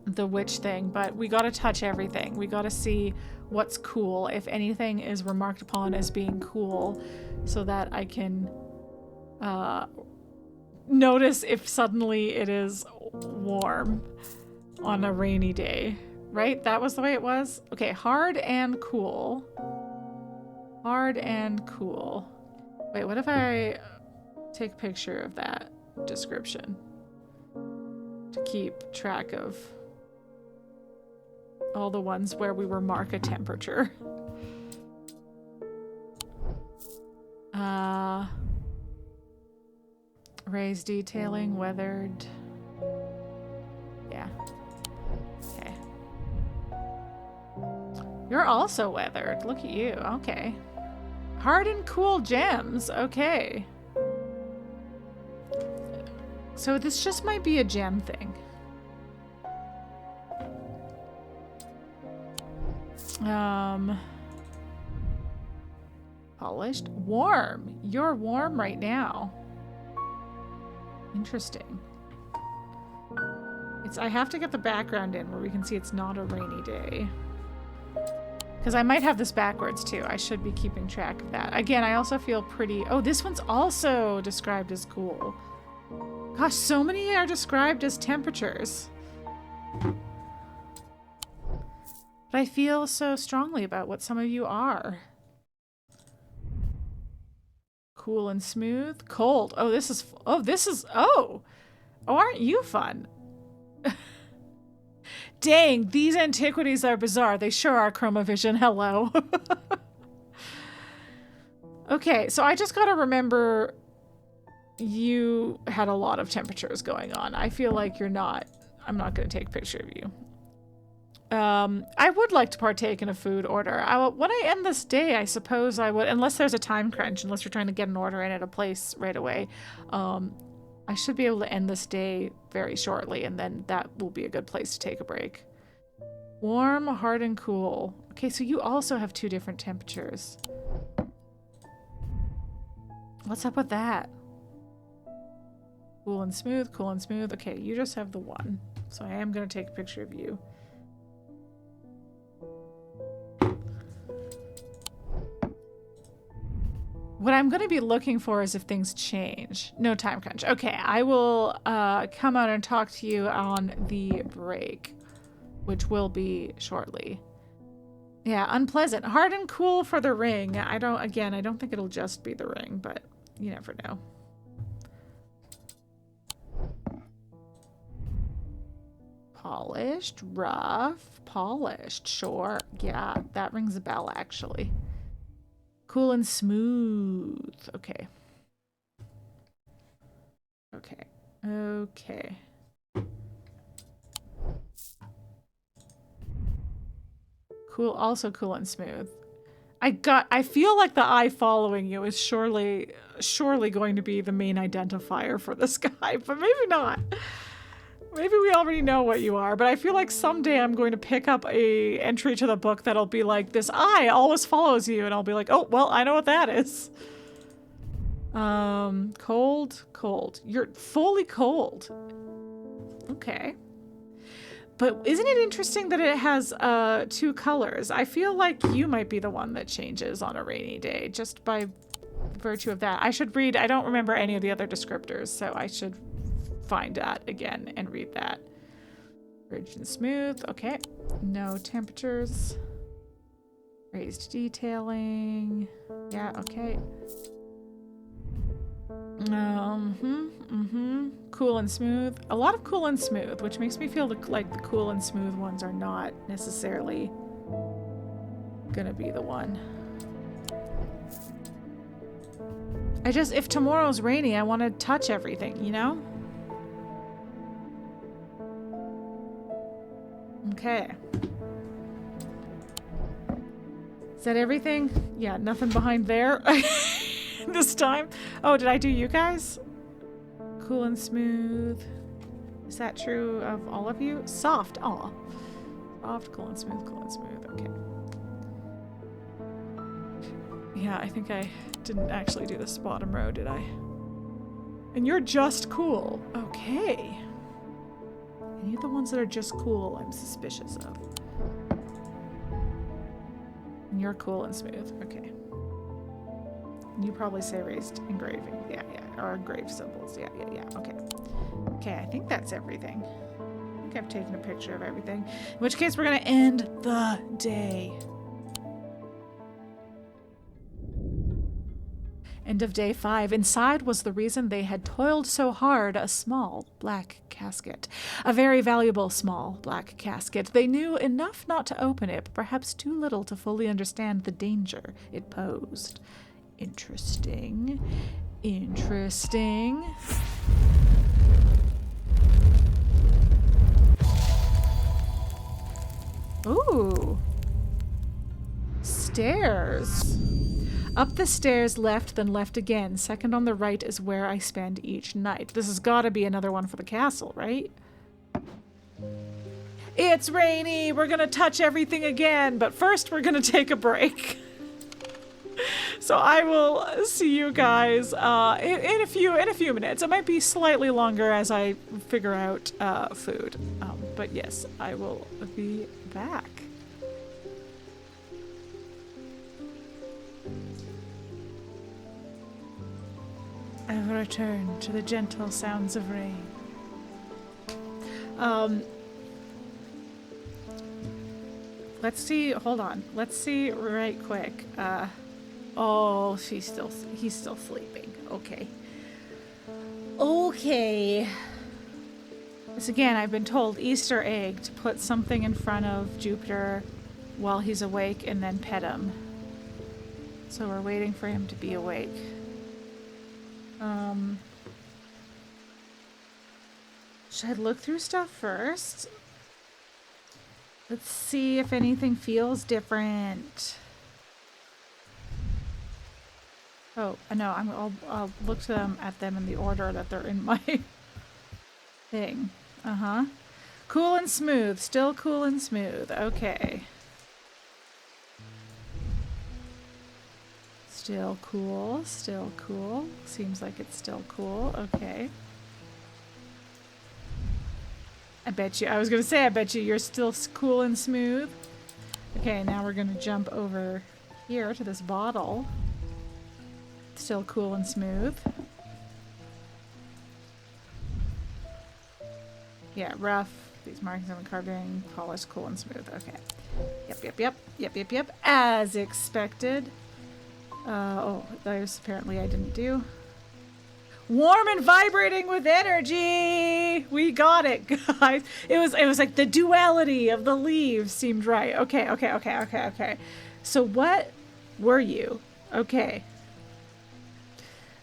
the witch thing, but we gotta touch everything. We gotta see what's cool, if anything is remarked upon as being cool, so that I can notice if suddenly it is warm on a rainy day. Right? That was the way it was? Okay, hard and cool. Hard and cool. Wait, what if I take a picture of that description to keep track of all the ones where we remark a temperature? Raised detailing, weathered. Yeah. Okay. You're also weathered. Look at you. Okay. Hard and cool gems. Okay. So this just might be a gem thing. Polished. Warm. You're warm right now. Interesting. I have to get the background in where we can see it's not a rainy day. Because I might have this backwards too. I should be keeping track of that. Again, I also feel pretty... Oh, this one's also described as cool. Gosh, so many are described as temperatures. But I feel so strongly about what some of you are. Cool and smooth. Cold. Oh, this is... Oh, this is... Oh! Oh, aren't you fun? Dang, these antiquities are bizarre. They sure are, Chromavision. Hello. Okay, so I just gotta remember you had a lot of temperatures going on. I feel like you're not... I'm not gonna take a picture of you. I would like to partake in a food order. When I end this day, I suppose I would, unless there's a time crunch, unless you're trying to get an order in at a place right away. I should be able to end this day very shortly, and then that will be a good place to take a break. Warm, hard, and cool. Okay, so you also have two different temperatures. What's up with that? Cool and smooth, cool and smooth. Okay, you just have the one. So I am going to take a picture of you. What I'm going to be looking for is if things change. No time crunch. Okay, I will come out and talk to you on the break, which will be shortly. Yeah, unpleasant. Hard and cool for the ring. I don't think it'll just be the ring, but you never know. Polished, rough, polished, sure. Yeah, that rings a bell, actually. Cool and smooth. Okay. Okay. Okay. Cool, also cool and smooth. I feel like the eye following you is surely going to be the main identifier for this guy, but maybe not. Maybe we already know what you are, but I feel like someday I'm going to pick up a entry to the book that'll be like, this eye always follows you, and I'll be like, oh, well, I know what that is. Cold, cold. You're fully cold. Okay. But isn't it interesting that it has two colors? I feel like you might be the one that changes on a rainy day, just by virtue of that. I should read, I don't remember any of the other descriptors, so I should find that again and read that. Ridged and smooth. Okay. No temperatures. Raised detailing. Yeah, okay. Cool and smooth. A lot of cool and smooth, which makes me feel like the cool and smooth ones are not necessarily gonna be the one. If tomorrow's rainy, I want to touch everything, you know? Okay. Is that everything? Yeah, nothing behind there this time. Oh, did I do you guys? Cool and smooth. Is that true of all of you? Soft. Aw. Soft, cool and smooth, cool and smooth. Okay. Yeah, I think I didn't actually do this bottom row, did I? And you're just cool. Okay. Any of the ones that are just cool, I'm suspicious of. And you're cool and smooth. Okay. And you probably say raised engraving. Yeah, yeah. Or engraved symbols. Yeah, yeah, yeah. Okay. Okay, I think that's everything. I think I've taken a picture of everything. In which case, we're going to end the day. End of day 5. Inside was the reason they had toiled so hard, a small black casket. A very valuable small black casket. They knew enough not to open it, but perhaps too little to fully understand the danger it posed. Interesting. Interesting. Ooh. Stairs. Up the stairs, left, then left again. Second on the right is where I spend each night. This has got to be another one for the castle, right? It's rainy! We're gonna touch everything again, but first we're gonna take a break. So I will see you guys in a few minutes. It might be slightly longer as I figure out food. But yes, I will be back. I will return to the gentle sounds of rain. Let's see. Hold on. Let's see right quick. Oh, he's still sleeping. Okay. Okay. This again, I've been told Easter egg to put something in front of Jupiter while he's awake and then pet him. So we're waiting for him to be awake. Should I look through stuff first? Let's see if anything feels different. Oh, no, I'll look to them at them in the order that they're in my thing. Uh-huh. Cool and smooth. Still cool and smooth. Okay. Still cool. Still cool. Seems like it's still cool. Okay. I bet you you're still cool and smooth. Okay, now we're gonna jump over here to this bottle. Still cool and smooth. Yeah, rough. These markings on the carving, polished, cool and smooth. Okay. Yep. As expected. Oh, those apparently I didn't do. Warm and vibrating with energy. We got it, guys. It was like the duality of the leaves seemed right. Okay. So what were you? Okay.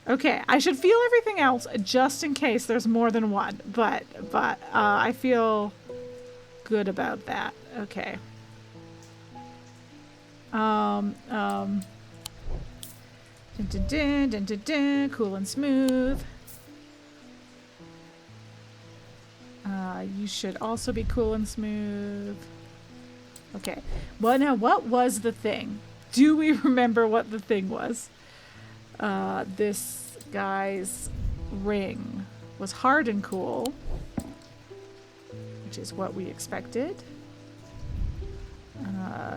I should feel everything else just in case there's more than one, but I feel good about that. Okay. Cool and smooth. You should also be cool and smooth. Okay. Well, now what was the thing? Do we remember what the thing was? This guy's ring was hard and cool, which is what we expected.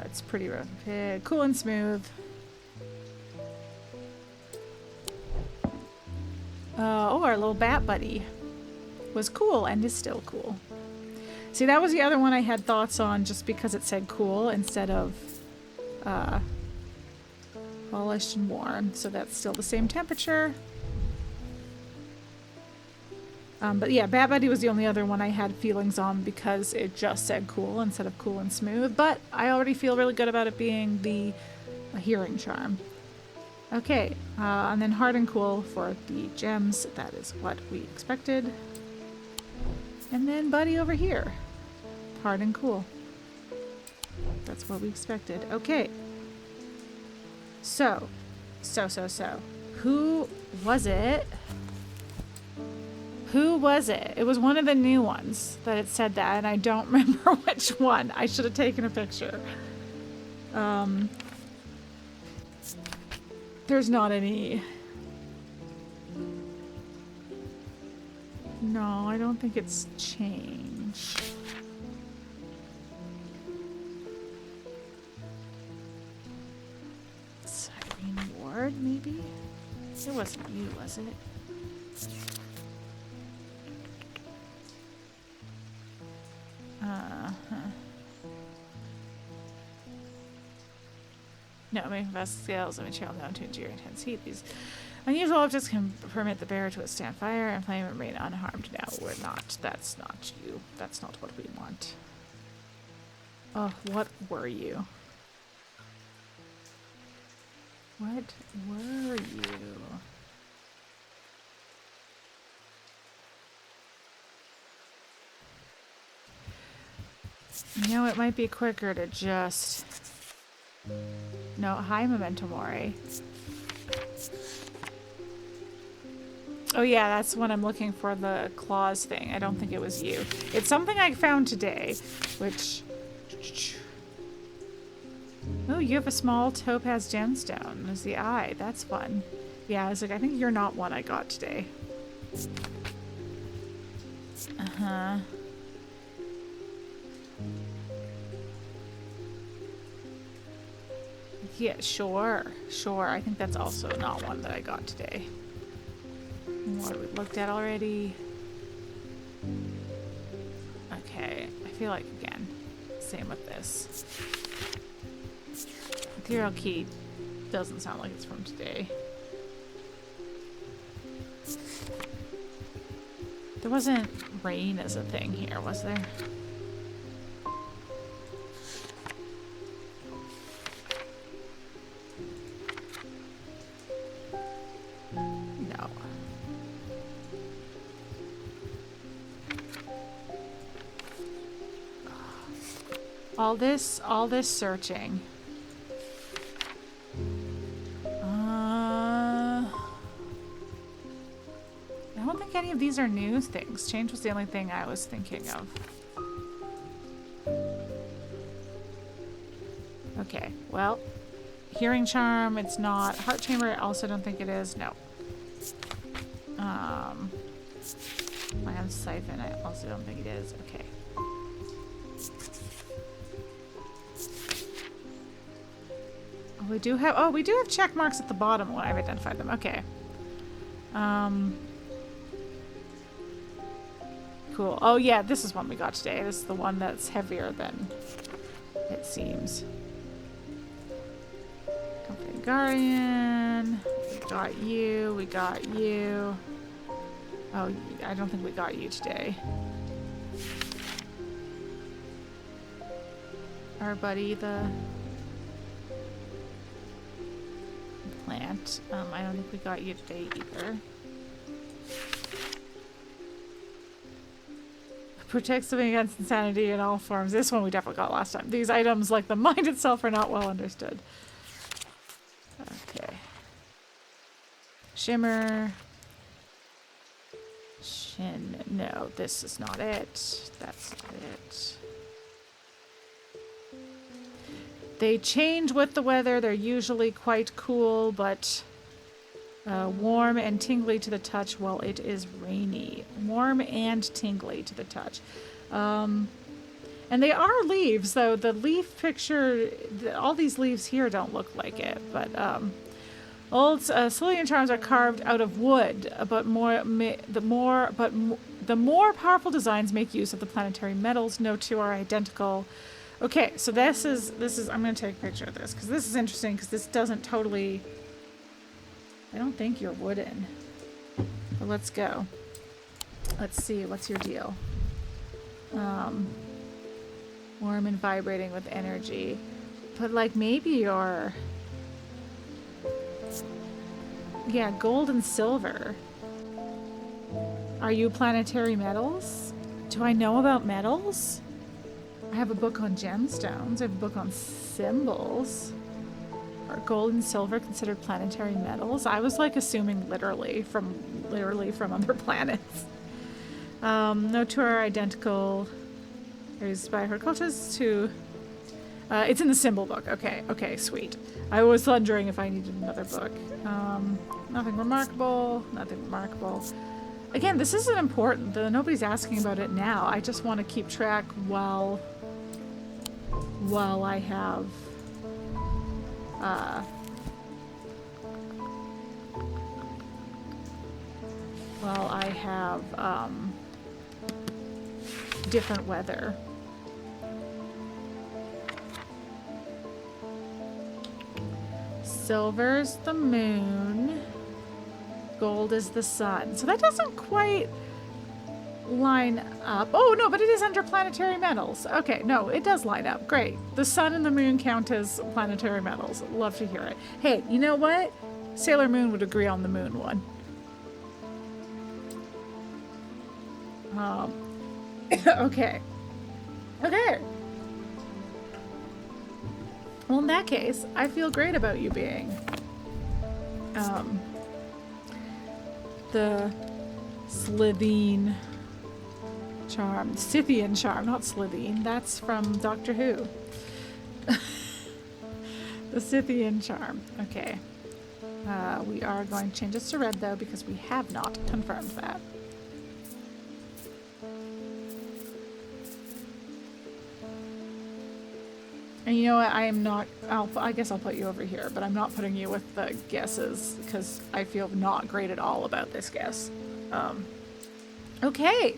It's pretty rough. Cool and smooth. Oh, our little bat buddy was cool and is still cool. See, that was the other one I had thoughts on just because it said cool instead of polished and warm. So that's still the same temperature. But yeah, Bat Buddy was the only other one I had feelings on because it just said cool instead of cool and smooth. But I already feel really good about it being a hearing charm. Okay, and then hard and cool for the gems. That is what we expected. And then Buddy over here. Hard and cool. That's what we expected. Okay. So. Who was it? Who was it? It was one of the new ones that it said that, and I don't remember which one. I should have taken a picture. There's not any. No, I don't think it's changed. Irene Ward, maybe? It wasn't you, was it? No, making vast scales of material down to endure intense heat. These unusual objects can permit the bearer to withstand fire and flame and remain unharmed. No, we're not. That's not you. That's not what we want. Oh, what were you? What were you? You know, it might be quicker to just... No, hi, Memento Mori. Oh yeah, that's when I'm looking for the claws thing. I don't think it was you. It's something I found today, which... Oh, you have a small topaz gemstone. There's the eye. That's fun. Yeah, I was like, I think you're not one I got today. Uh-huh. Yeah, sure. Sure. I think that's also not one that I got today. What we looked at already. Okay. I feel like, again, same with this. Ethereal key doesn't sound like it's from today. There wasn't rain as a thing here, was there? No. All this searching. I don't think any of these are new things. Change was the only thing I was thinking of. Okay, well, hearing charm, it's not. Heart chamber, I also don't think it is. No. Land siphon, I also don't think it is. Okay. Oh, we do have check marks at the bottom when I've identified them. Okay. Cool. Oh yeah, this is one we got today. This is the one that's heavier than it seems. Comforting Guardian. We got you. We got you. Oh, I don't think we got you today. Our buddy, the plant. I don't think we got you today either. Protects living against insanity in all forms. This one we definitely got last time. These items, like the mind itself, are not well understood. Okay. Shimmer. Shin. No, this is not it. That's not it. They change with the weather. They're usually quite cool, but warm and tingly to the touch while it is rainy. Warm and tingly to the touch. And they are leaves, though. The leaf picture, all these leaves here don't look like it, but old Cillian charms are carved out of wood, but the more powerful designs make use of the planetary metals. No two are identical. Okay, so this is I'm going to take a picture of this because this is interesting because this doesn't totally. I don't think you're wooden. But let's go. Let's see. What's your deal? Warm and vibrating with energy. But like maybe you're... Yeah, gold and silver. Are you planetary metals? Do I know about metals? I have a book on gemstones. I have a book on symbols. Are gold and silver considered planetary metals? I was like assuming literally from other planets. No two are identical. There's by horticulturists to... it's in the symbol book. Okay, sweet. I was wondering if I needed another book. Nothing remarkable. Again, this isn't important. Nobody's asking about it now. I just want to keep track while I have... different weather. Silver's the moon. Gold is the sun. So that doesn't quite line up. Oh, no, but it is under planetary metals. Okay, no, it does line up. Great. The sun and the moon count as planetary metals. Love to hear it. Hey, you know what? Sailor Moon would agree on the moon one. Okay. Well, in that case, I feel great about you being the Scythian charm. Scythian charm, not Slytherin. That's from Doctor Who. The Scythian charm. Okay. We are going to change this to red, though, because we have not confirmed that. And you know what? I am not... I guess I'll put you over here, but I'm not putting you with the guesses because I feel not great at all about this guess. Okay.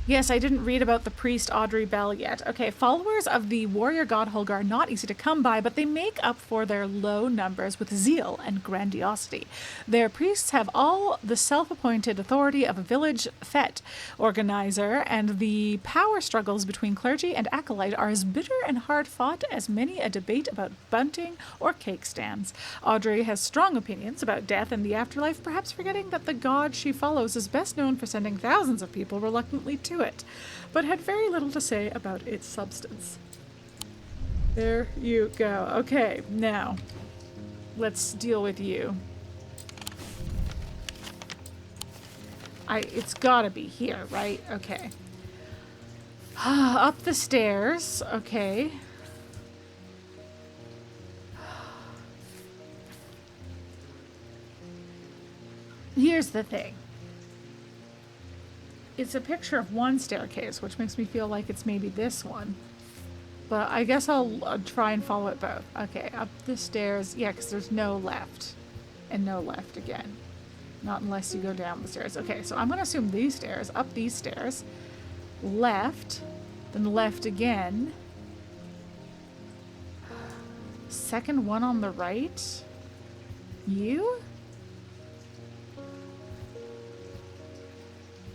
Yes, I didn't read about the priest Audrey Bell yet. Okay, followers of the warrior god Holger are not easy to come by, but they make up for their low numbers with zeal and grandiosity. Their priests have all the self-appointed authority of a village fete organizer, and the power struggles between clergy and acolyte are as bitter and hard-fought as many a debate about bunting or cake stands. Audrey has strong opinions about death and the afterlife, perhaps forgetting that the god she follows is best known for sending thousands of people reluctantly to it, but had very little to say about its substance. There you go. Okay, now let's deal with you. It's gotta be here, right? Okay. Up the stairs. Okay. Here's the thing. It's a picture of one staircase, which makes me feel like it's maybe this one. But I guess I'll try and follow it both. Okay, up the stairs. Yeah, because there's no left. And no left again. Not unless you go down the stairs. Okay, so I'm going to assume these stairs. Up these stairs. Left. Then left again. Second one on the right. You?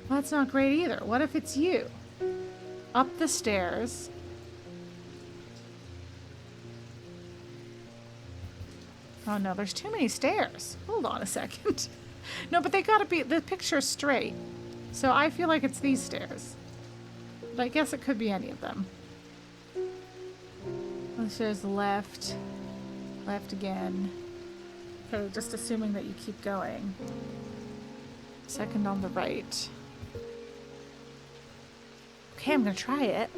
Well, that's not great either. What if it's you? Up the stairs. Oh no, there's too many stairs. Hold on a second. No, but they gotta be, the picture's straight. So I feel like it's these stairs. But I guess it could be any of them. The stairs left. Left again. Okay, just assuming that you keep going. Second on the right. Okay, I'm gonna try it.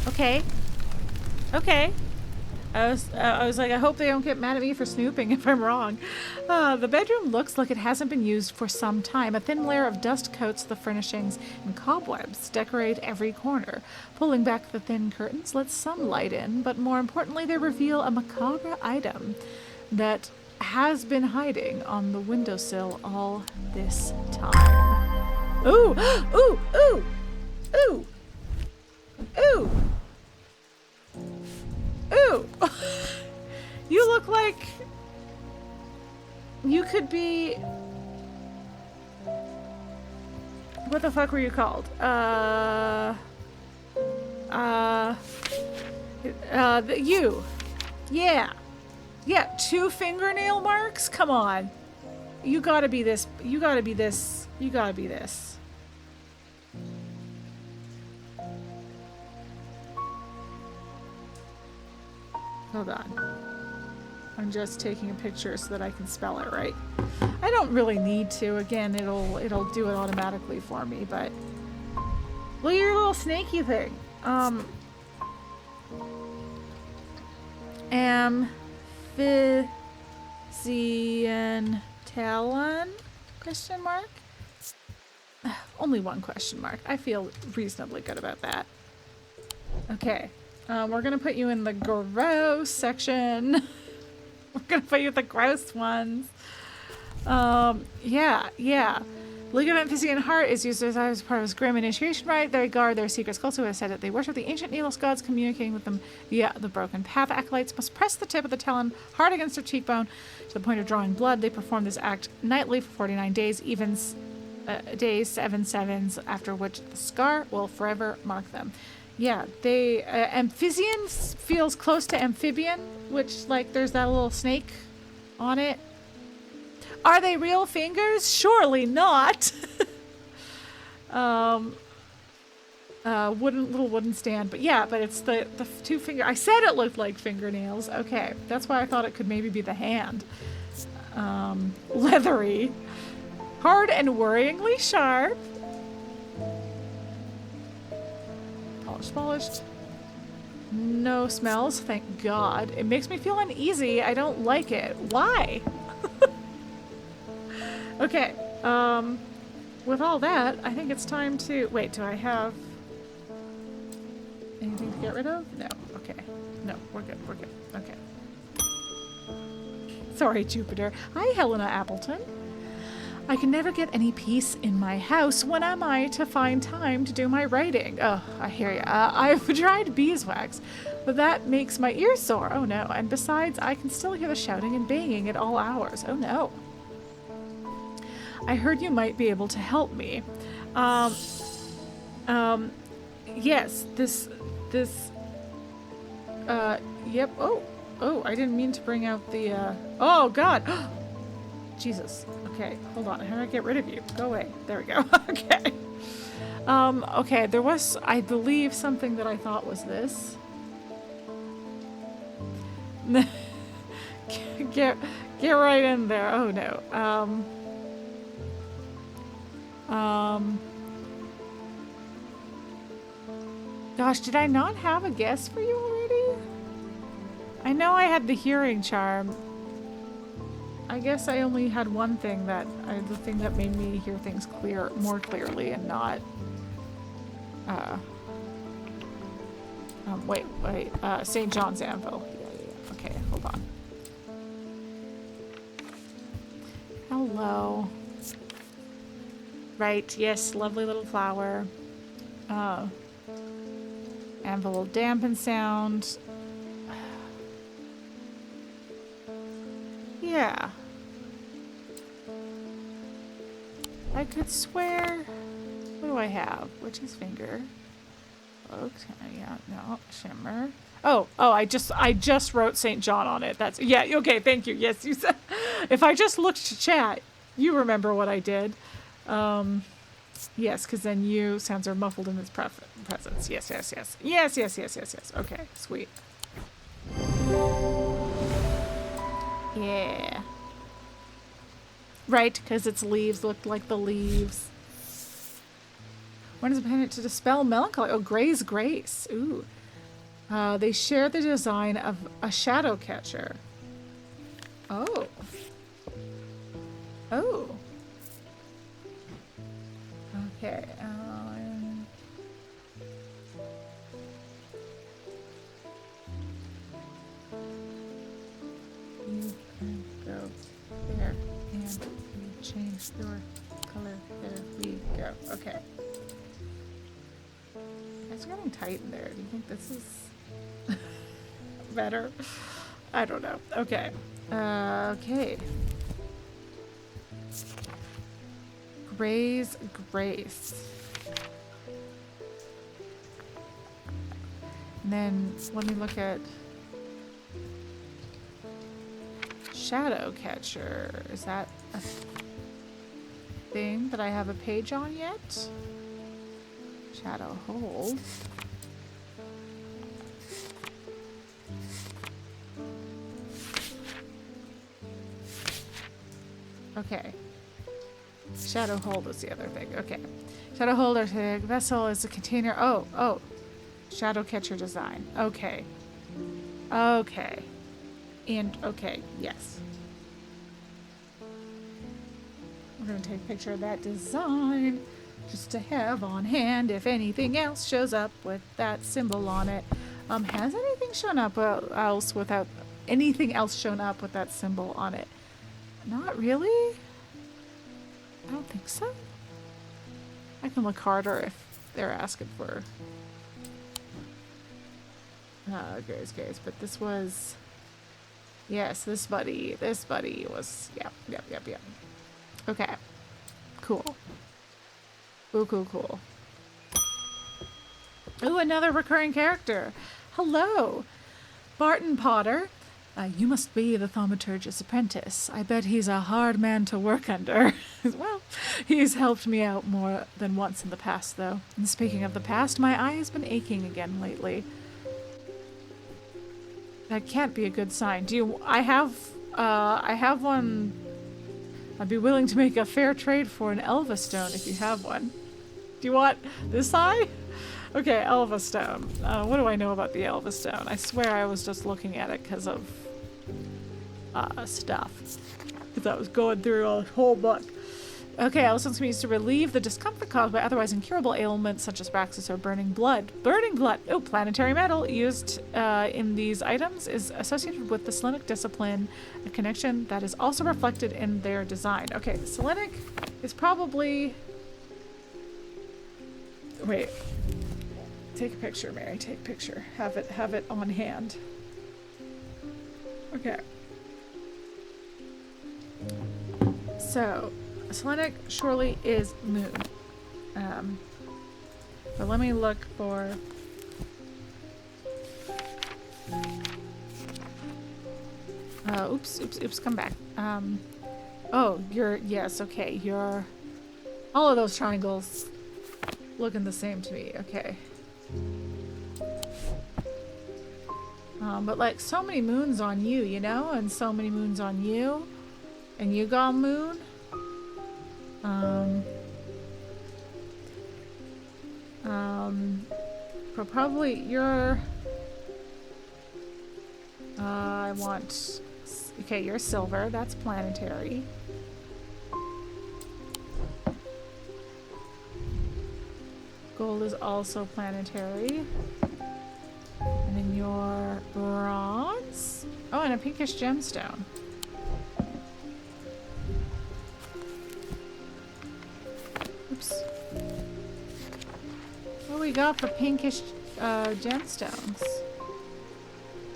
Okay. Okay. I was like, I hope they don't get mad at me for snooping if I'm wrong. The bedroom looks like it hasn't been used for some time. A thin layer of dust coats the furnishings, and cobwebs decorate every corner. Pulling back the thin curtains lets some light in, but more importantly, they reveal a macabre item that has been hiding on the windowsill all this time. Ooh! Ooh! Ooh! Ooh! Ooh! Ooh! You look like you could be... What the fuck were you called? You. Yeah. Yeah, 2 fingernail marks? Come on. You gotta be this. You gotta be this. You gotta be this. Hold on. I'm just taking a picture so that I can spell it right. I don't really need to. Again, it'll do it automatically for me, but look at your little snaky thing. Amphibian talon? Question mark? Only one question mark. I feel reasonably good about that. Okay. We're gonna put you in the gross section. We're gonna put you with the gross ones. Yeah. Ligament, Physian heart is used as part of his grim initiation rite. They guard their secrets closely. Who has said it? They worship the ancient needles gods, communicating with them via the broken path. Acolytes must press the tip of the talon hard against their cheekbone to the point of drawing blood. They perform this act nightly for 49 days, days, 7 sevens, after which the scar will forever mark them. Yeah, they amphibian feels close to amphibian, which like there's that little snake on it. Are they real fingers? Surely not. Little wooden stand, but yeah, but it's the two finger. I said it looked like fingernails. Okay, that's why I thought it could maybe be the hand. Leathery, hard and worryingly sharp. Polished. No smells, thank God. It makes me feel uneasy. I don't like it. Why? Okay, with all that, I think it's time to... Wait, do I have anything to get rid of? No, okay. No, we're good, okay. Sorry, Jupiter. Hi, Helena Appleton. I can never get any peace in my house. When am I to find time to do my writing? Oh, I hear ya. I've tried beeswax, but that makes my ears sore. Oh no, and besides, I can still hear the shouting and banging at all hours. Oh no. I heard you might be able to help me. Yes, yep. Oh, I didn't mean to bring out the, oh God. Jesus. Okay, hold on. How do I get rid of you? Go away. There we go. Okay. Okay, there was, I believe, something that I thought was this. Get right in there. Oh no. Gosh, did I not have a guess for you already? I know I had the hearing charm. I guess I only had one thing the thing that made me hear things more clearly and not, wait, St. John's Anvil. Yeah. Okay, hold on. Hello. Right, yes, lovely little flower. Anvil will dampen sound. Yeah. I could swear. What do I have? Witch's finger. Okay, yeah, no, shimmer. Oh, I just wrote St. John on it. That's, yeah, okay, thank you. Yes, you said, if I just looked to chat, you remember what I did. Yes, because then you sounds are muffled in its presence. Yes. Yes. Okay, sweet. Yeah. Right, because its leaves looked like the leaves. When is a pendant to dispel melancholy? Oh, Gray's Grace. Ooh. They share the design of a shadow catcher. Oh. Oh. Okay. You can go there and you change your color. There we go. Okay. It's getting tight in there. Do you think this is better? I don't know. Okay. Okay. Gray's Grace. And then let me look at Shadow Catcher. Is that a thing that I have a page on yet? Shadow Hold. Okay. Shadow hold is the other thing. Okay. Shadow holder thing. Vessel is a container. Oh. Shadow catcher design. Okay. Okay. And, okay. Yes. We're going to take a picture of that design just to have on hand if anything else shows up with that symbol on it. Has anything shown up else without anything else shown up with that symbol on it? Not really. I don't think so. I can look harder if they're asking for grace, but this was, yes, this buddy was, yep. Okay, cool. Cool. Ooh, another recurring character. Hello, Barton Potter. You must be the thaumaturgist's apprentice. I bet he's a hard man to work under. Well, he's helped me out more than once in the past, though. And speaking of the past, my eye has been aching again lately. That can't be a good sign. I have one. I'd be willing to make a fair trade for an Elva stone if you have one. Do you want this eye? Okay, Elva stone. What do I know about the Elva stone? I swear I was just looking at it because of stuff. Because I was going through a whole book. Okay, Ellison's can be used to relieve the discomfort caused by otherwise incurable ailments such as Braxis or burning blood. Burning blood! Oh, planetary metal used in these items is associated with the Selenic discipline, a connection that is also reflected in their design. Okay, Selenic is probably... Wait. Take a picture, Mary. Take a picture. Have it on hand. Okay. So, Selenic surely is moon. But let me look for... oops, come back. Oh, yes, okay, all of those triangles looking the same to me, okay. But like so many moons on you, you know, and so many moons on you, and you got moon. But probably you're, okay, you're silver, that's planetary. Gold is also planetary. And then your bronze. Oh, and a pinkish gemstone. Oops. What do we got for pinkish gemstones?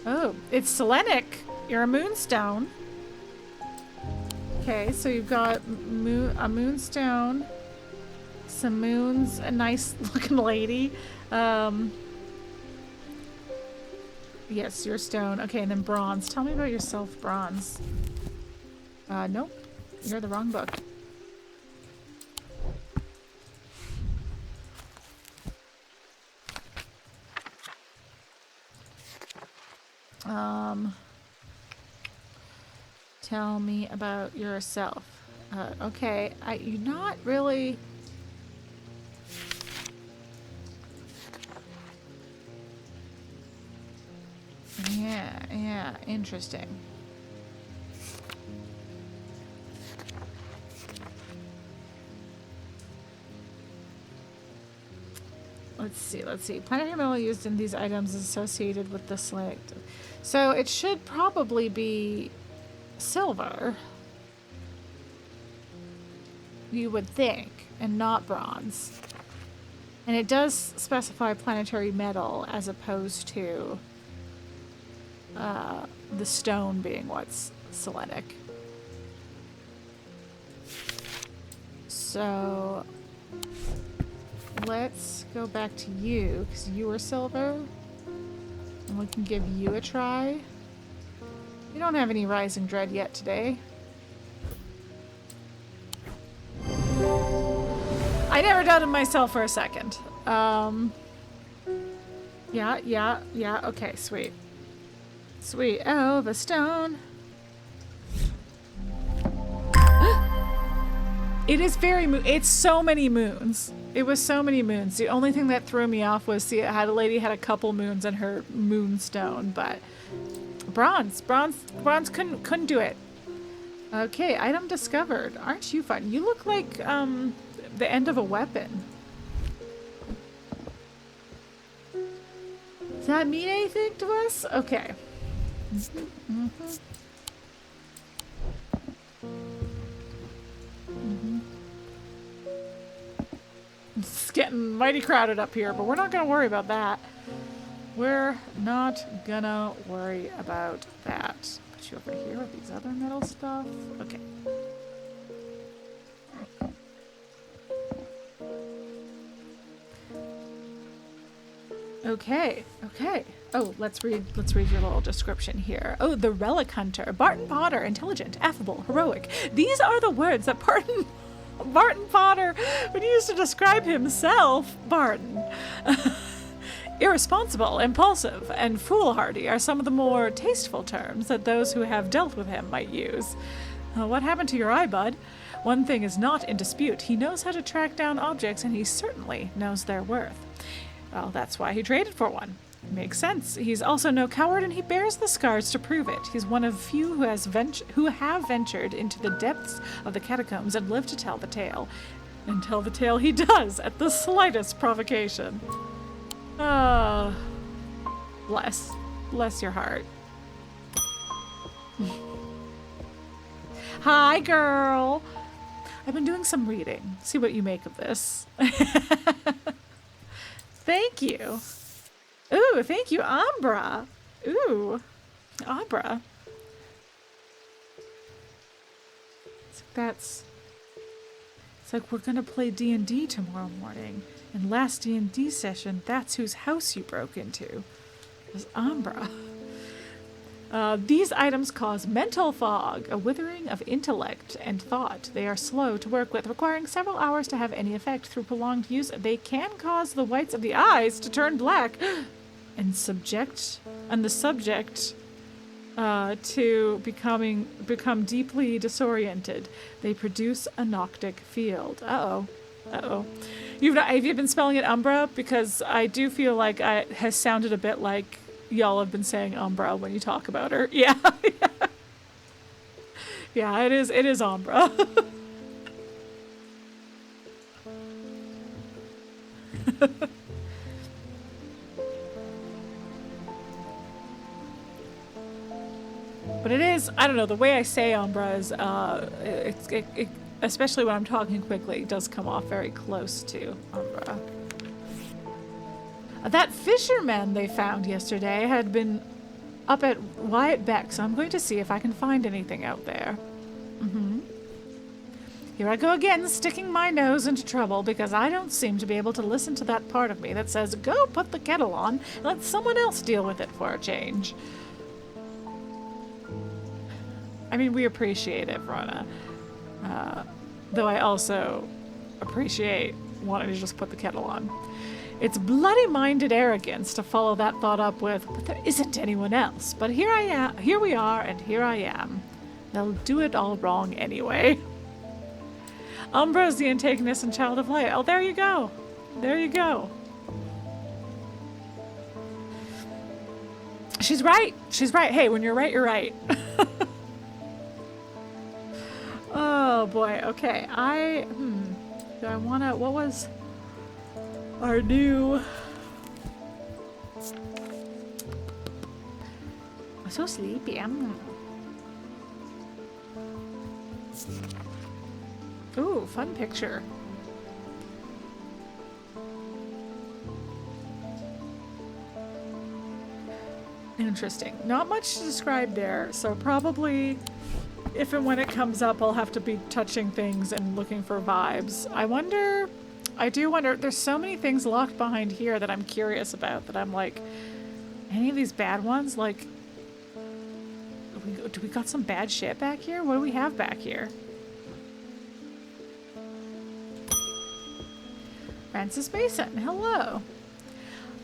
Oh, it's Selenic. You're a moonstone. Okay, so you've got a moonstone, some moons, a nice looking lady. Yes, you're stone. Okay, and then bronze. Tell me about yourself, bronze. Nope. You're the wrong book. Tell me about yourself. Okay, you're not really... Yeah, interesting. Let's see. Planetary metal used in these items is associated with the select. So it should probably be silver. You would think, and not bronze. And it does specify planetary metal as opposed to the stone being what's Selenic. So let's go back to you, because you were silver. And we can give you a try. You don't have any Rising Dread yet today. I never doubted myself for a second. Yeah, okay, sweet. Sweet Elva stone. It is very it's so many moons. It was so many moons. The only thing that threw me off was a lady had a couple moons in her moonstone, but bronze couldn't do it. Okay, item discovered. Aren't you fun? You look like the end of a weapon. Does that mean anything to us? Okay. It's getting mighty crowded up here, but we're not gonna worry about that. We're not gonna worry about that. Put you over here with these other metal stuff. Okay. Okay, okay. Oh, let's read your little description here. Oh, the relic hunter. Barton Potter, intelligent, affable, heroic. These are the words that Barton Potter would use to describe himself. Barton. Irresponsible, impulsive, and foolhardy are some of the more tasteful terms that those who have dealt with him might use. What happened to your eye, bud? One thing is not in dispute. He knows how to track down objects, and he certainly knows their worth. Well, that's why he traded for one. Makes sense. He's also no coward, and he bears the scars to prove it. He's one of few who have ventured into the depths of the catacombs and lived to tell the tale. And tell the tale he does at the slightest provocation. Bless your heart. Hi, girl. I've been doing some reading. See what you make of this. Thank you. Ooh, thank you, Umbra. Ooh, Umbra. It's like we're gonna play D&D tomorrow morning. And last D&D session, that's whose house you broke into. It was Umbra. These items cause mental fog, a withering of intellect and thought. They are slow to work with, requiring several hours to have any effect. Through prolonged use, they can cause the whites of the eyes to turn black and the subject to become deeply disoriented. They produce a noctic field. Uh-oh. Have you been spelling it Umbra? Because I do feel like it has sounded a bit like y'all have been saying Umbra when you talk about her. Yeah. Yeah, it is Umbra. But it is, I don't know, the way I say Umbra is, it especially when I'm talking quickly, it does come off very close to Umbra. That fisherman they found yesterday had been up at Wyatt Beck, so I'm going to see if I can find anything out there. Here I go again, sticking my nose into trouble because I don't seem to be able to listen to that part of me that says, go put the kettle on and let someone else deal with it for a change. I mean, we appreciate it, Verona. Though I also appreciate wanting to just put the kettle on. It's bloody-minded arrogance to follow that thought up with, but there isn't anyone else. But here we are, and here I am. They'll do it all wrong anyway. Umbra's the antagonist and child of light. Oh, there you go. There you go. She's right. She's right. Hey, when you're right, you're right. Oh, boy. Okay. Do I want to... What was... our new... I'm so sleepy. Ooh, fun picture. Interesting. Not much to describe there, so probably if and when it comes up, I'll have to be touching things and looking for vibes. I do wonder, there's so many things locked behind here that I'm curious about, that I'm like, any of these bad ones, like, do we got some bad shit back here? What do we have back here? Francis Mason, hello.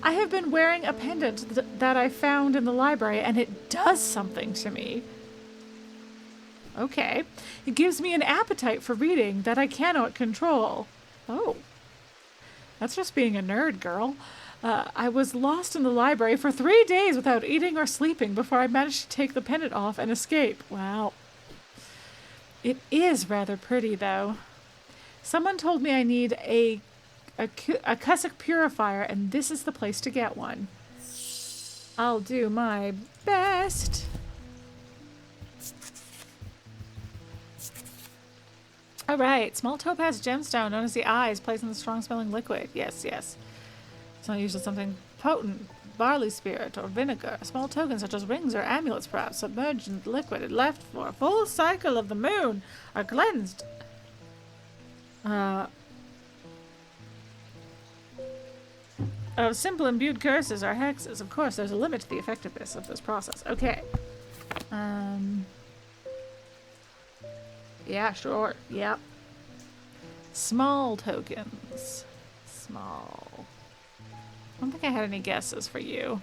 I have been wearing a pendant that I found in the library, and it does something to me. Okay. It gives me an appetite for reading that I cannot control. Oh. That's just being a nerd, girl. I was lost in the library for 3 days without eating or sleeping before I managed to take the pendant off and escape. Wow. It is rather pretty, though. Someone told me I need a Cussack purifier, and this is the place to get one. I'll do my best. All right, small topaz gemstone known as the eyes, placed in the strong-smelling liquid. Yes, yes. It's not usually something potent, barley spirit or vinegar. A small token such as rings or amulets, perhaps, submerged in the liquid it left for a full cycle of the moon, are cleansed. Of simple imbued curses are hexes. Of course, there's a limit to the effectiveness of this process. Okay. Yeah, sure. Yep. Small tokens. Small. I don't think I had any guesses for you.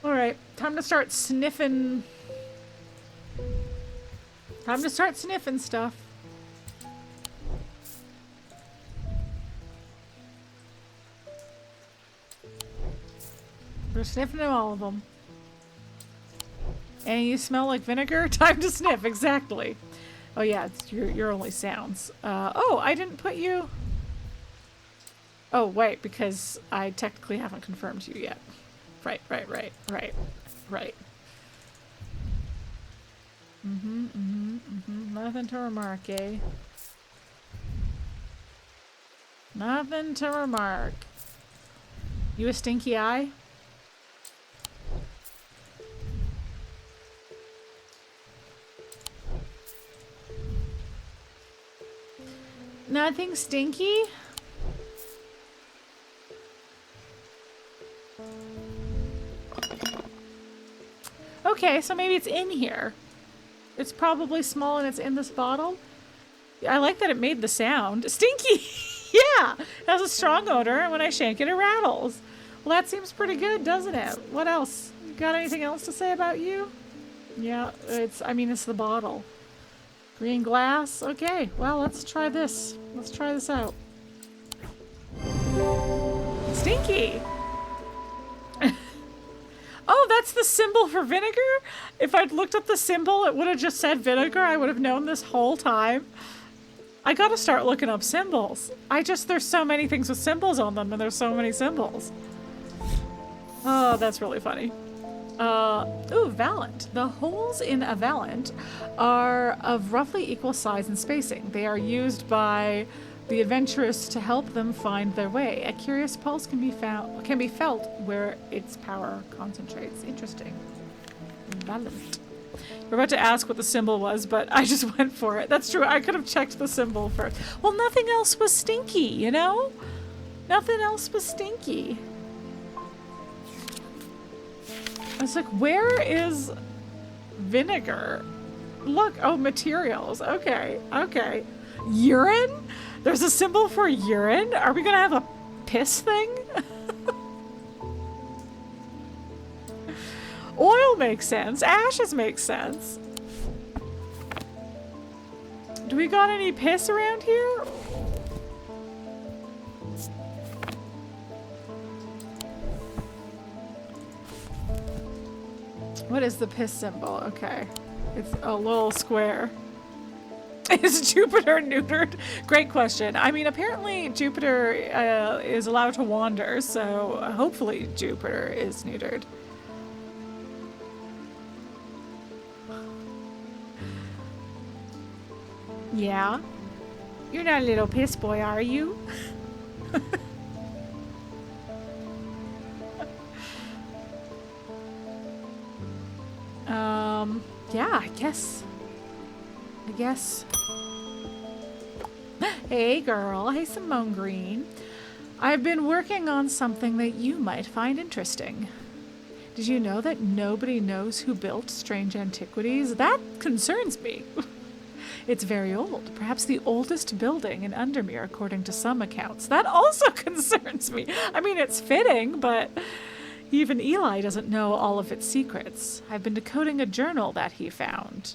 Alright, time to start sniffing. Time to start sniffing stuff. We're sniffing all of them. And you smell like vinegar? Time to sniff, exactly. Oh yeah, it's your only sounds. Oh, I didn't put you... Oh, wait, because I technically haven't confirmed you yet. Right. Nothing to remark, eh? Nothing to remark. You a stinky eye? Nothing stinky? Okay, so maybe it's in here. It's probably small and it's in this bottle. I like that it made the sound. Stinky! Yeah! It has a strong odor, and when I shake it, it rattles. Well, that seems pretty good, doesn't it? What else? Got anything else to say about you? Yeah, it's the bottle. Green glass? Okay, well, let's try this. Let's try this out. Stinky! Oh, that's the symbol for vinegar? If I'd looked at the symbol, it would have just said vinegar. I would have known this whole time. I gotta start looking up symbols. There's so many things with symbols on them, and there's so many symbols. Oh, that's really funny. Ooh, Valant. The holes in a Valant are of roughly equal size and spacing. They are used by the adventurous to help them find their way. A curious pulse can be felt where its power concentrates. Interesting. Valant. We're about to ask what the symbol was, but I just went for it. That's true. I could have checked the symbol first. Well, nothing else was stinky, you know? Nothing else was stinky. I was like, where is vinegar? Look, oh, materials. Okay, okay. Urine? There's a symbol for urine? Are we gonna have a piss thing? Oil makes sense. Ashes make sense. Do we got any piss around here? What is the piss symbol? Okay. It's a little square. Is Jupiter neutered? Great question. I mean, apparently Jupiter is allowed to wander, so hopefully Jupiter is neutered. Yeah? You're not a little piss boy, are you? Yeah, I guess. Hey girl, hey Simone Green. I've been working on something that you might find interesting. Did you know that nobody knows who built Strange Antiquities? That concerns me. It's very old, perhaps the oldest building in Undermere according to some accounts. That also concerns me. I mean, it's fitting, but Even Eli doesn't know all of its secrets. I've been decoding a journal that he found.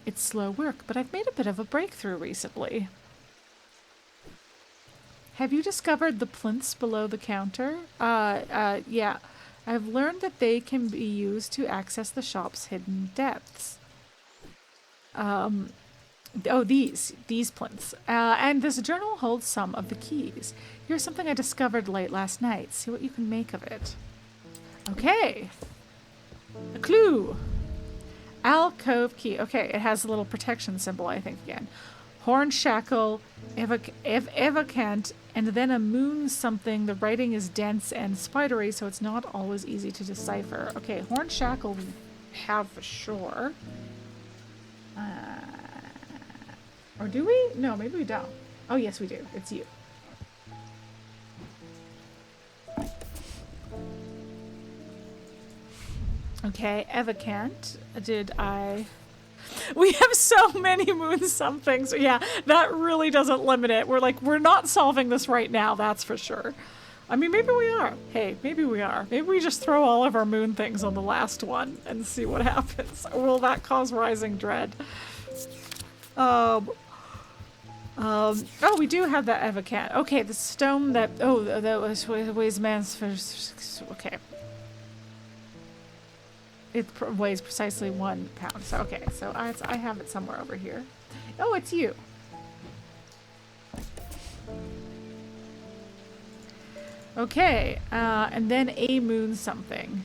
It's slow work, but I've made a bit of a breakthrough recently. Have you discovered the plinths below the counter? Yeah. I've learned that they can be used to access the shop's hidden depths. Oh, these plinths. And this journal holds some of the keys. Here's something I discovered late last night. See what you can make of it. Okay. A clue. Alcove key. Okay, it has a little protection symbol, I think, again. Horn shackle, evocant, and then a moon something. The writing is dense and spidery, so it's not always easy to decipher. Okay, horn shackle we have for sure. Or do we? No, maybe we don't. Oh, yes, we do. It's you. Okay, evocant. Did I... We have so many moon somethings. Yeah, that really doesn't limit it. We're not solving this right now, that's for sure. I mean, maybe we are. Hey, maybe we are. Maybe we just throw all of our moon things on the last one and see what happens. Or will that cause rising dread? Oh, we do have that evocant. Okay, the stone that... Oh, that was weighs man's first... Okay. It weighs precisely 1 pound. So, okay, so I have it somewhere over here. Oh, it's you. Okay, and then a moon something.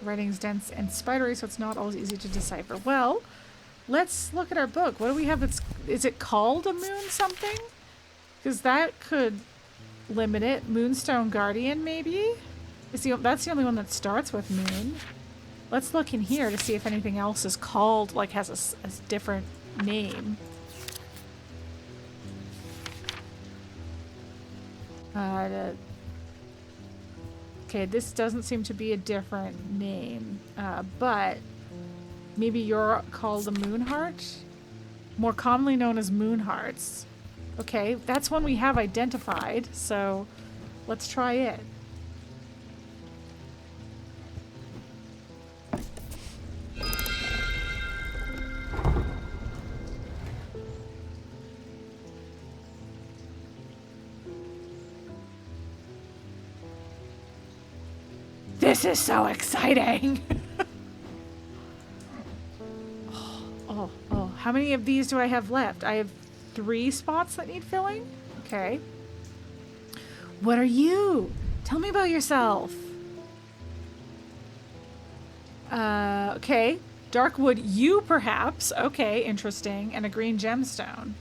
Writing's dense and spidery, so it's not always easy to decipher. Well, let's look at our book. What do we have that's... Is it called a moon something? Because that could limit it. Moonstone Guardian, maybe? That's the only one that starts with moon. Let's look in here to see if anything else is called, like has a different name. Okay, this doesn't seem to be a different name, but maybe you're called a Moonheart? More commonly known as Moonhearts. Okay, that's one we have identified, so let's try it. This is so exciting! Oh, how many of these do I have left? I have 3 spots that need filling? Okay. What are you? Tell me about yourself. Okay. Darkwood, you perhaps. Okay, interesting. And a green gemstone.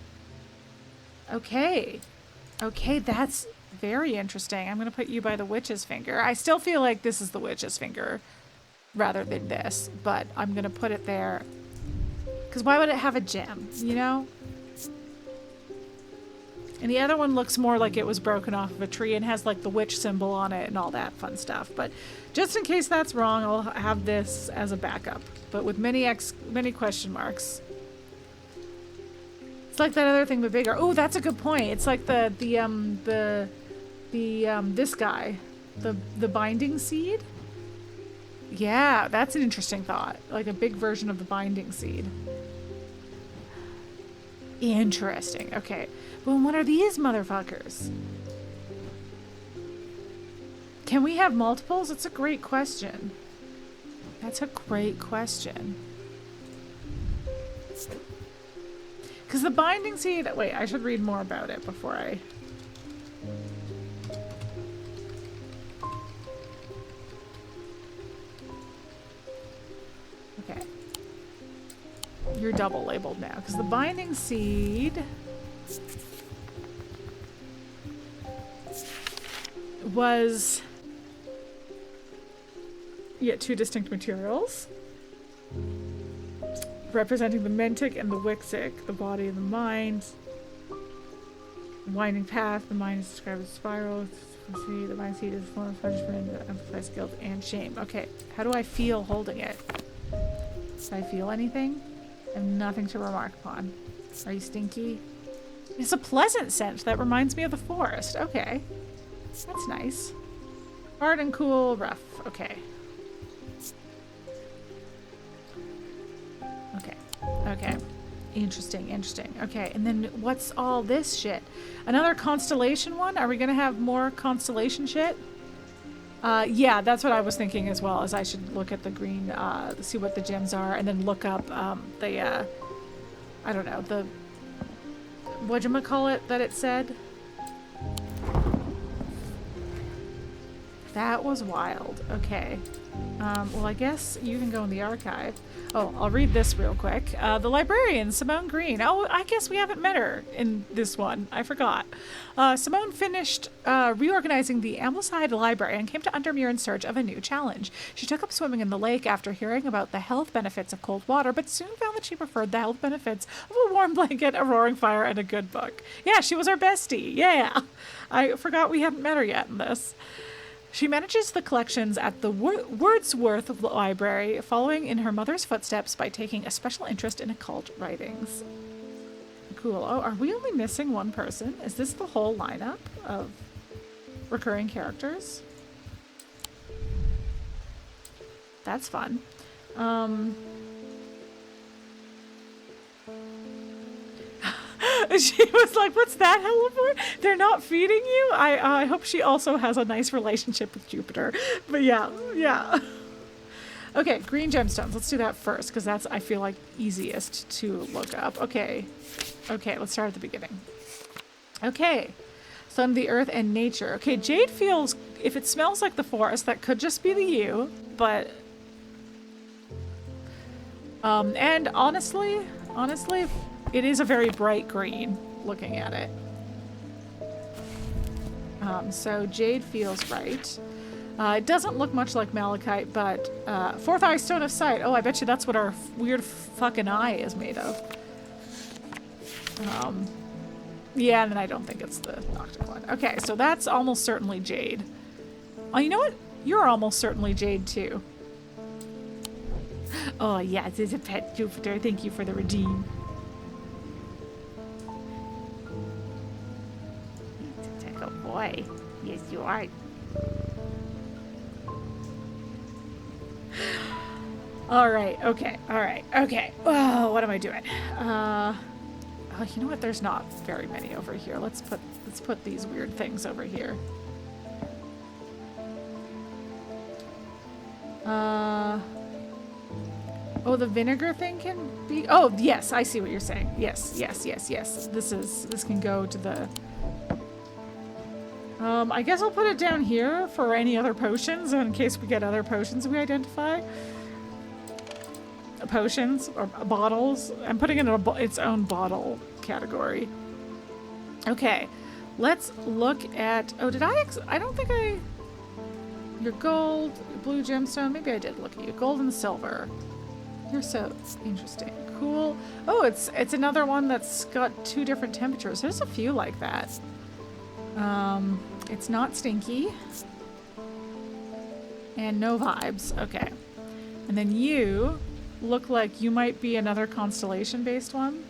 Okay. Okay, that's very interesting. I'm going to put you by the witch's finger. I still feel like this is the witch's finger rather than this, but I'm going to put it there. Because why would it have a gem, you know? And the other one looks more like it was broken off of a tree and has like the witch symbol on it and all that fun stuff. But just in case that's wrong, I'll have this as a backup, but with many question marks. It's like that other thing, but bigger. Oh, that's a good point. It's like this guy, the binding seed. Yeah, that's an interesting thought. Like a big version of the binding seed. Interesting. Okay. Well, what are these motherfuckers? Can we have multiples? That's a great question. That's a great question. Because the binding seed... Wait, I should read more about it before I... Okay. You're double labeled now. Because the binding seed... was... Yeah, 2 distinct materials. Representing the Mentic and the Wixic, the body and the mind. The winding path, the mind is described as a spiral. The mind seed is a form of punishment that amplifies guilt and shame. Okay, how do I feel holding it? Do I feel anything? I have nothing to remark upon. Are you stinky? It's a pleasant scent that reminds me of the forest. Okay. That's nice. Hard and cool, rough. Okay. Okay. Okay. Interesting, interesting. Okay, and then what's all this shit? Another constellation one? Are we gonna have more constellation shit? Yeah, that's what I was thinking as well, is I should look at the green, see what the gems are, and then look up, I don't know, the, whatchamacallit that it said? That was wild. Okay. Well, I guess you can go in the archive. Oh, I'll read this real quick. The librarian, Simone Green. Oh, I guess we haven't met her in this one. I forgot. Simone finished reorganizing the Ambleside Library and came to Undermere in search of a new challenge. She took up swimming in the lake after hearing about the health benefits of cold water, but soon found that she preferred the health benefits of a warm blanket, a roaring fire, and a good book. Yeah, she was our bestie. Yeah. I forgot we hadn't met her yet in this. She manages the collections at the Wordsworth Library, following in her mother's footsteps by taking a special interest in occult writings. Cool. Oh, are we only missing one person? Is this the whole lineup of recurring characters? That's fun. She was like, what's that hella for? They're not feeding you? I hope she also has a nice relationship with Jupiter. But yeah. Okay, green gemstones. Let's do that first, because that's, I feel like, easiest to look up. Okay, let's start at the beginning. Okay, Sun, the Earth, and Nature. Okay, jade feels, if it smells like the forest, that could just be the yew, but... and honestly, it is a very bright green, looking at it. So jade feels right. It doesn't look much like malachite, but fourth eye stone of sight. Oh, I bet you that's what our weird fucking eye is made of. Yeah, and then I don't think it's the Noctic one. Okay, so that's almost certainly jade. Oh, you know what? You're almost certainly jade too. Oh yeah, this is a pet Jupiter. Thank you for the redeem. Oh boy. Yes, you are. Alright, okay, alright, okay. Oh, what am I doing? Oh, you know what? There's not very many over here. Let's put these weird things over here. Oh, the vinegar thing can be... Oh, yes, I see what you're saying. Yes. This can go to the... I guess I'll put it down here for any other potions, in case we get other potions we identify. Potions, or bottles. I'm putting it in its own bottle category. Okay, let's look at... Oh, did I don't think I... Your gold, blue gemstone, maybe I did look at you. Gold and silver. You're so interesting. Cool. Oh, it's another one that's got 2 different temperatures. There's a few like that. It's not stinky. And no vibes. Okay. And then you look like you might be another constellation-based one.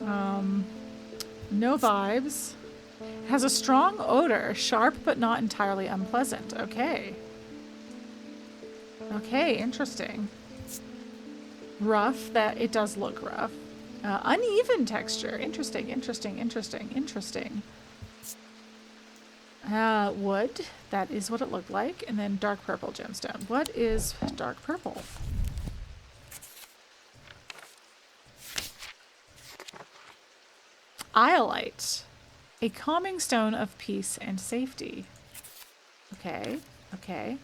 No vibes. It has a strong odor. Sharp, but not entirely unpleasant. Okay. Okay, interesting. Rough. That it does look rough. Uneven texture. Interesting. Wood. That is what it looked like. And then dark purple gemstone. What is dark purple? Iolite. A calming stone of peace and safety. Okay. And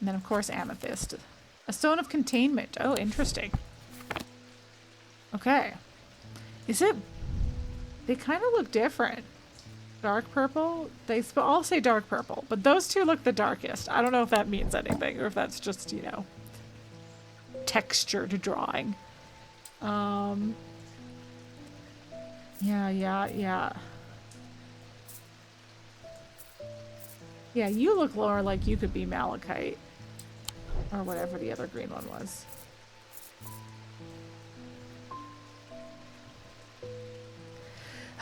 then, of course, amethyst. A stone of containment. Oh, interesting. Okay. Is it... They kind of look different. Dark purple? They all say dark purple, but those two look the darkest. I don't know if that means anything, or if that's just, you know, textured drawing. Yeah. Yeah, you look more like you could be malachite. Or whatever the other green one was.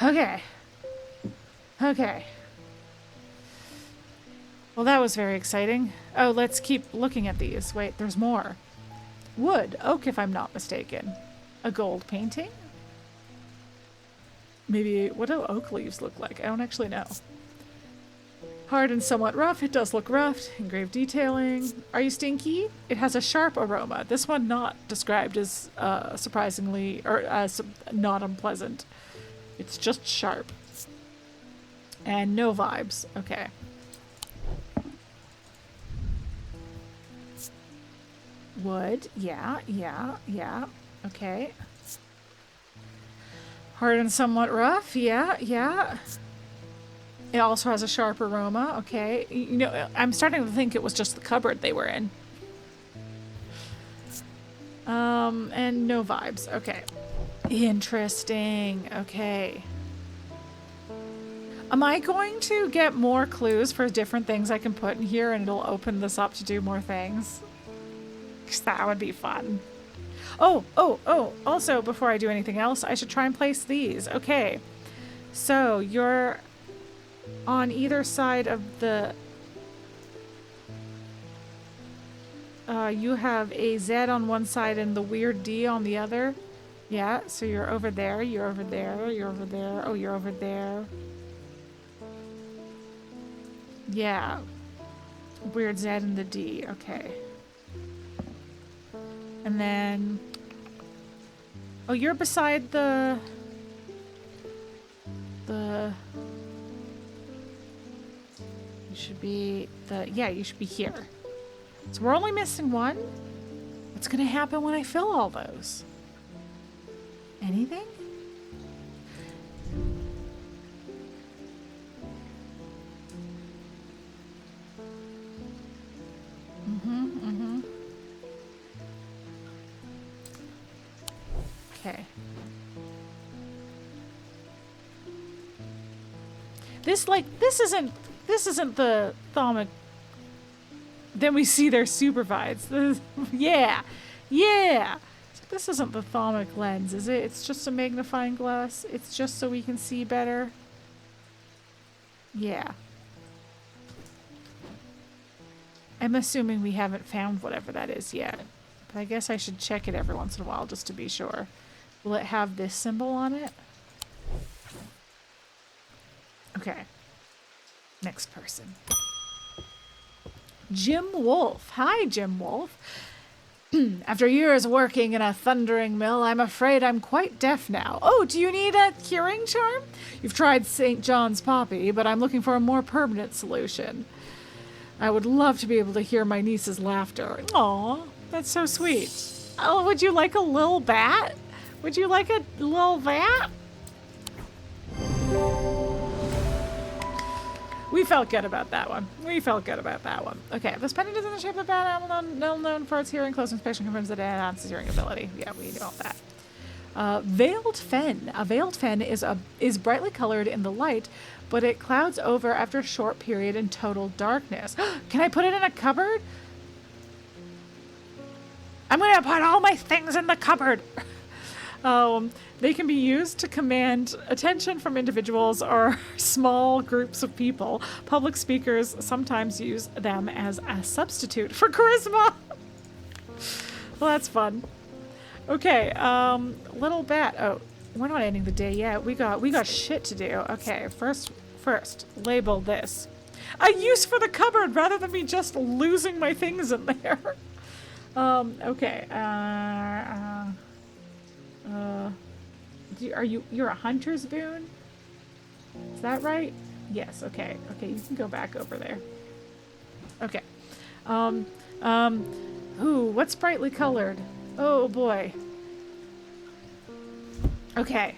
Okay. Well, that was very exciting. Oh, let's keep looking at these. Wait, there's more. Wood, oak if I'm not mistaken. A gold painting? Maybe, what do oak leaves look like? I don't actually know. Hard and somewhat rough. It does look rough. Engraved detailing. Are you stinky? It has a sharp aroma. This one not described as surprisingly, or as not unpleasant. It's just sharp. And no vibes. Okay. Wood. Yeah, yeah, yeah. Okay. Hard and somewhat rough. Yeah, yeah. It also has a sharp aroma. Okay. You know, I'm starting to think it was just the cupboard they were in. And no vibes. Okay. Interesting. Okay. Am I going to get more clues for different things I can put in here and it'll open this up to do more things? Because that would be fun. Oh, also, before I do anything else, I should try and place these. Okay. So, you're on either side of the... you have a Z on one side and the weird D on the other. Yeah, so you're over there, you're over there, you're over there. Oh, you're over there. Yeah. Weird Z and the D. Okay. And then... Oh, you're beside the... You should be yeah, you should be here. So we're only missing one. What's gonna happen when I fill all those? Anything? Okay. This isn't the thaumic. Then we see their supervides. Yeah. Yeah. So this isn't the thaumic lens, is it? It's just a magnifying glass. It's just so we can see better. Yeah. I'm assuming we haven't found whatever that is yet. But I guess I should check it every once in a while just to be sure. Will it have this symbol on it? Okay. Next person. Jim Wolf. Hi, Jim Wolf. After years working in a thundering mill, I'm afraid I'm quite deaf now. Oh, do you need a hearing charm? You've tried St. John's Poppy, but I'm looking for a more permanent solution. I would love to be able to hear my niece's laughter. Aw, that's so sweet. Oh, would you like a little bat? Would you like a little bat? We felt good about that one. Okay, this pendant is in the shape of a bat animal known for its hearing. Close inspection confirms that it enhances hearing ability. Yeah, we know that. Veiled fen. A veiled fen is brightly colored in the light, but it clouds over after a short period in total darkness. Can I put it in a cupboard? I'm gonna put all my things in the cupboard. They can be used to command attention from individuals or small groups of people. Public speakers sometimes use them as a substitute for charisma. Well, that's fun. Okay, little bat. Oh, we're not ending the day yet. We got shit to do. Okay, first, label this. A use for the cupboard rather than me just losing my things in there. Okay. You're a hunter's boon? Is that right? Yes, okay. Okay, you can go back over there. Okay. Ooh, what's brightly colored? Oh boy. Okay.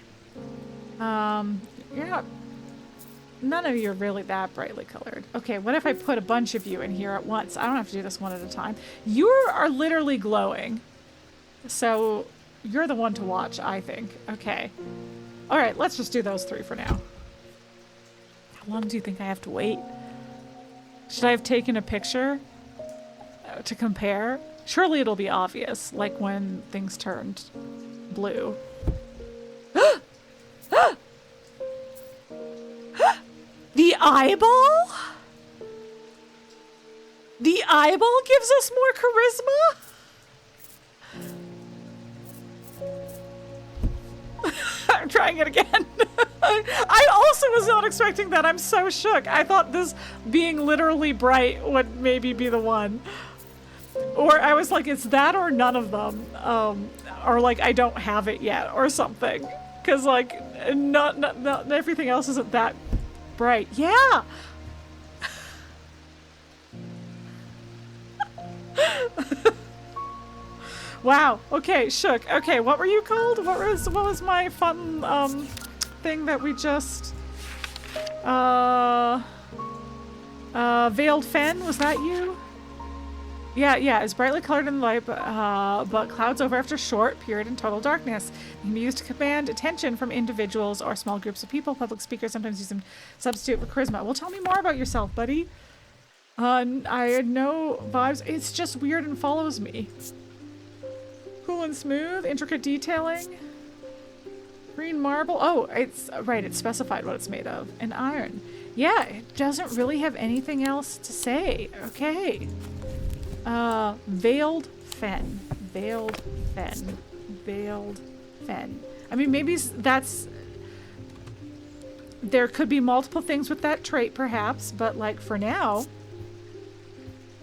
You're not... None of you are really that brightly colored. Okay, what if I put a bunch of you in here at once? I don't have to do this one at a time. You are literally glowing. So... You're the one to watch, I think. Okay. All right, let's just do those three for now. How long do you think I have to wait? Should I have taken a picture to compare? Surely it'll be obvious, like when things turned blue. The eyeball? The eyeball gives us more charisma? trying it again. I also was not expecting that. I'm so shook. I thought this being literally bright would maybe be the one. Or I was like, it's that or none of them. Or like, I don't have it yet or something. Because like, not everything else isn't that bright. Yeah! Wow. Okay, shook. Okay, what were you called? What was my fun thing that we just Veiled Fen, was that you? Yeah, it's brightly colored in the light, but clouds over after a short period in total darkness. It can be used to command attention from individuals or small groups of people. Public speakers sometimes use them to substitute for charisma. Well, tell me more about yourself, buddy. I had no vibes. It's just weird and follows me. Cool and smooth, intricate detailing. Green marble. Oh, it's right. It's specified what it's made of. And iron. Yeah, it doesn't really have anything else to say. Okay. Veiled Fen. Veiled Fen. Veiled Fen. I mean, maybe that's... There could be multiple things with that trait, perhaps, but like for now...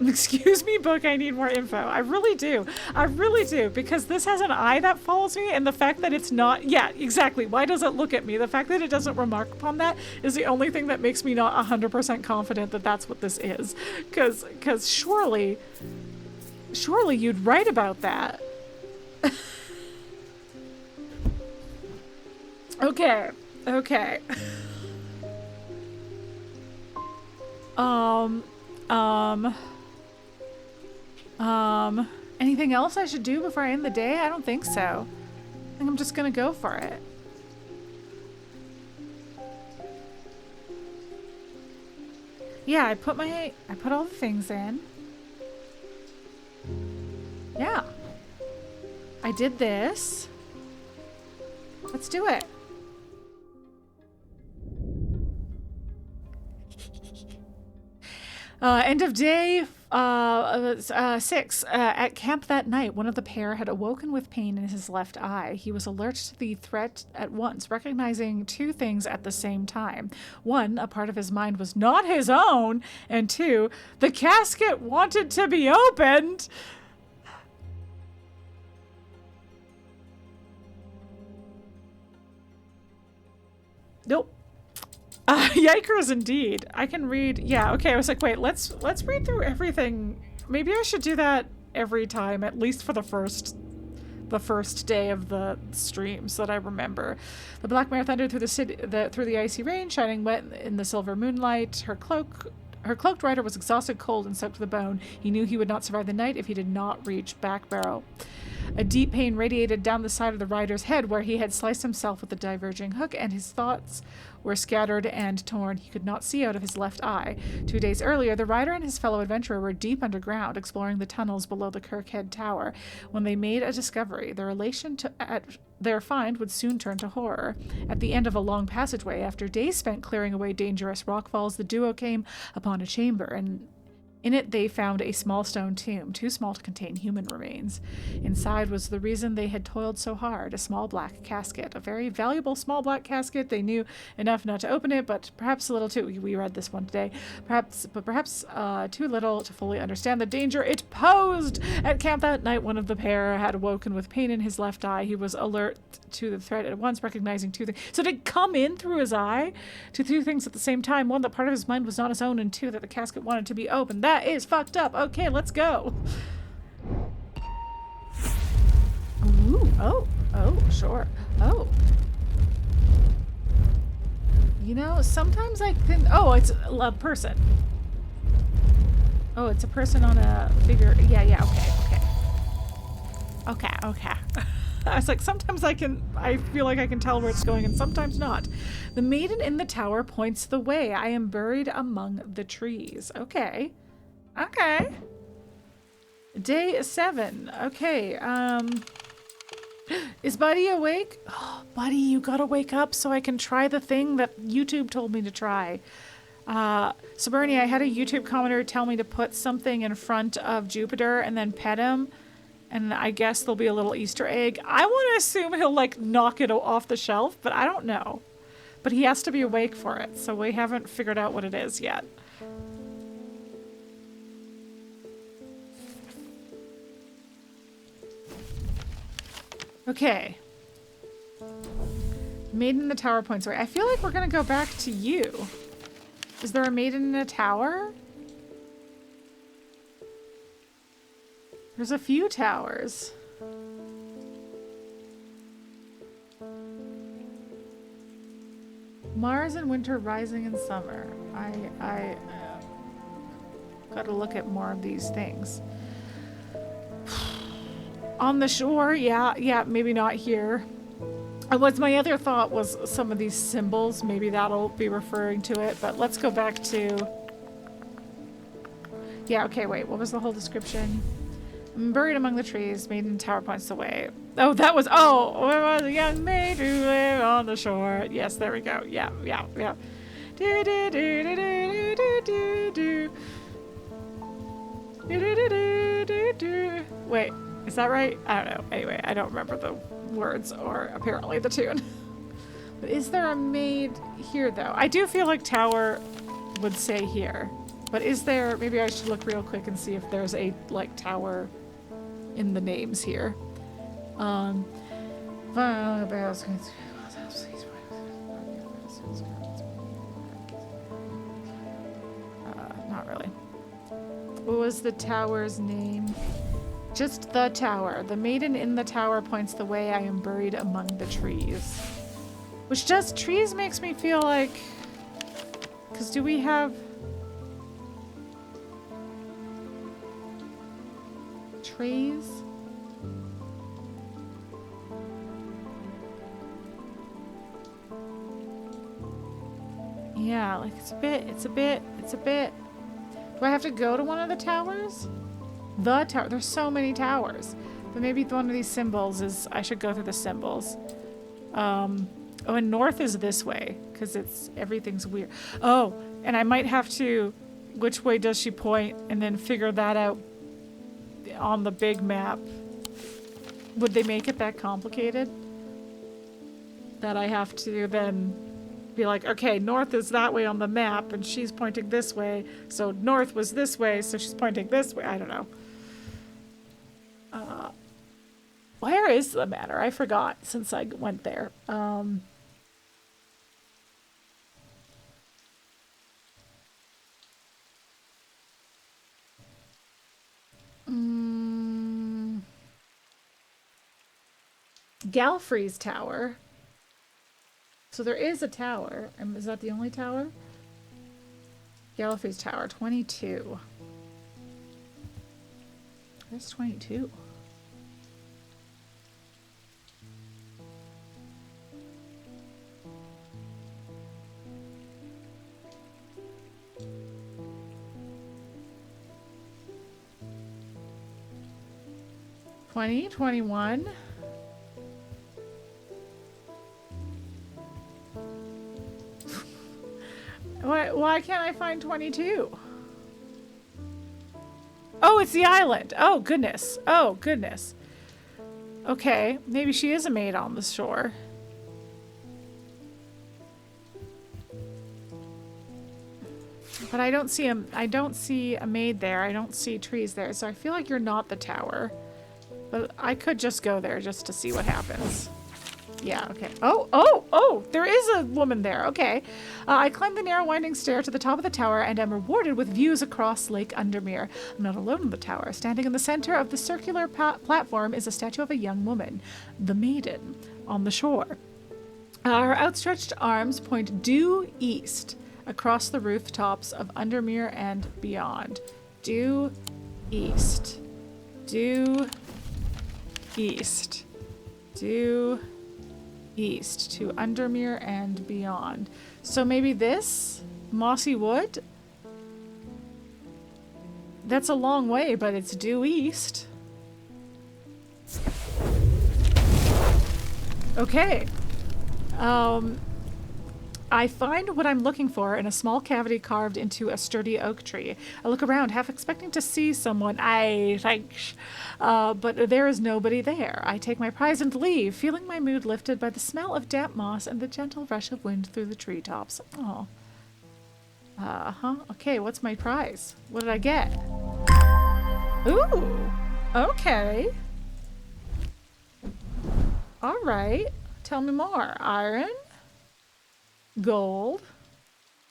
Excuse me, book, I need more info. I really do. I really do, because this has an eye that follows me, and the fact that it's not... Yeah, exactly. Why does it look at me? The fact that it doesn't remark upon that is the only thing that makes me not 100% confident that that's what this is. Because surely you'd write about that. Okay. Anything else I should do before I end the day? I don't think so. I think I'm just gonna go for it. Yeah, I put all the things in. Yeah. I did this. Let's do it. End of day 6. At camp that night, one of the pair had awoken with pain in his left eye. He was alert to the threat at once, recognizing two things at the same time. One, a part of his mind was not his own, and two, the casket wanted to be opened. Nope. Yikers indeed. I can read. Yeah, okay. I was like, wait, let's read through everything. Maybe I should do that every time, at least for the first day of the stream, so that I remember. The black mare thundered through the city, through the icy rain, shining wet in the silver moonlight. Her cloaked rider was exhausted, cold, and soaked to the bone. He knew he would not survive the night if he did not reach Back Barrow. A deep pain radiated down the side of the rider's head where he had sliced himself with a diverging hook, and his thoughts were scattered and torn. He could not see out of his left eye. 2 days earlier, the rider and his fellow adventurer were deep underground, exploring the tunnels below the Kirkhead Tower, when they made a discovery. The relation to their find would soon turn to horror. At the end of a long passageway, after days spent clearing away dangerous rockfalls, the duo came upon a chamber, and in it they found a small stone tomb, too small to contain human remains. Inside was the reason they had toiled so hard, a small black casket. A very valuable small black casket. They knew enough not to open it, but perhaps a little too... We read this one today. Perhaps too little to fully understand the danger it posed. At camp that night, one of the pair had awoken with pain in his left eye. He was alert to the threat at once, recognizing two things. So did it come in through his eye? To two things at the same time. One, that part of his mind was not his own, and two, that the casket wanted to be opened. That is fucked up. Okay, let's go. Ooh, oh, sure. Oh. You know, sometimes I can... Oh, it's a person. Oh, it's a person on a figure. Yeah, okay. I was like, sometimes I feel like I can tell where it's going, and sometimes not. The maiden in the tower points the way. I am buried among the trees. Okay. Day 7. Okay, is Buddy awake? Oh, Buddy, you gotta wake up so I can try the thing that YouTube told me to try. So Bernie, I had a YouTube commenter tell me to put something in front of Jupiter and then pet him. And I guess there'll be a little Easter egg. I want to assume he'll like knock it off the shelf, but I don't know. But he has to be awake for it, so we haven't figured out what it is yet. Okay. Maiden in the tower points away. I feel like we're gonna go back to you. Is there a maiden in a tower? There's a few towers. Mars in winter, rising in summer. I gotta look at more of these things. On the shore, yeah, maybe not here. And what's my other thought was some of these symbols. Maybe that'll be referring to it, but let's go back to... Yeah, okay, wait, what was the whole description? Buried among the trees, maiden tower points away. Oh, that was, oh, where was a young maid who lived on the shore? Yes, there we go. Yeah. Do, do, do, do, do, do, do, do. Do, do, do, do, do, do. Wait, is that right? I don't know. Anyway, I don't remember the words or apparently the tune. But is there a maid here, though? I do feel like tower would say here. But is there, maybe I should look real quick and see if there's a, like, tower in the names here. Not really. What was the tower's name? Just the tower. The maiden in the tower points the way. I am buried among the trees. Which just, trees makes me feel like, because do we have... trees? Yeah, like it's a bit. Do I have to go to one of the towers? The tower, there's so many towers. But maybe one of these symbols is, I should go through the symbols. Oh, and north is this way, because everything's weird. Oh, and I might have to, which way does she point, and then figure that out on the big map. Would they make it that complicated? That I have to then be like, okay, north is that way on the map, and she's pointing this way, so north was this way, so she's pointing this way. I don't know. Where is the manor? I forgot since I went there. Galfrey's Tower. So there is a tower. Is that the only tower? Galfrey's Tower, 22. Where's 22? $20, $21. Why can't I find 22? Oh, it's the island. Oh, goodness. Oh, goodness. Okay, maybe she is a maid on the shore. But I don't see a maid there. I don't see trees there. So I feel like you're not the tower. But I could just go there just to see what happens. Yeah, okay. Oh, there is a woman there. Okay. I climb the narrow winding stair to the top of the tower and am rewarded with views across Lake Undermere. I'm not alone in the tower. Standing in the center of the circular platform is a statue of a young woman, the maiden, on the shore. Her outstretched arms point due east across the rooftops of Undermere and beyond. Due east. Due east. Due east to Undermere and beyond. So maybe this? Mossy Wood? That's a long way, but it's due east. Okay. I find what I'm looking for in a small cavity carved into a sturdy oak tree. I look around, half expecting to see someone, but there is nobody there. I take my prize and leave, feeling my mood lifted by the smell of damp moss and the gentle rush of wind through the treetops. Oh. Okay, what's my prize? What did I get? Ooh. Okay. All right. Tell me more. Iron. Gold,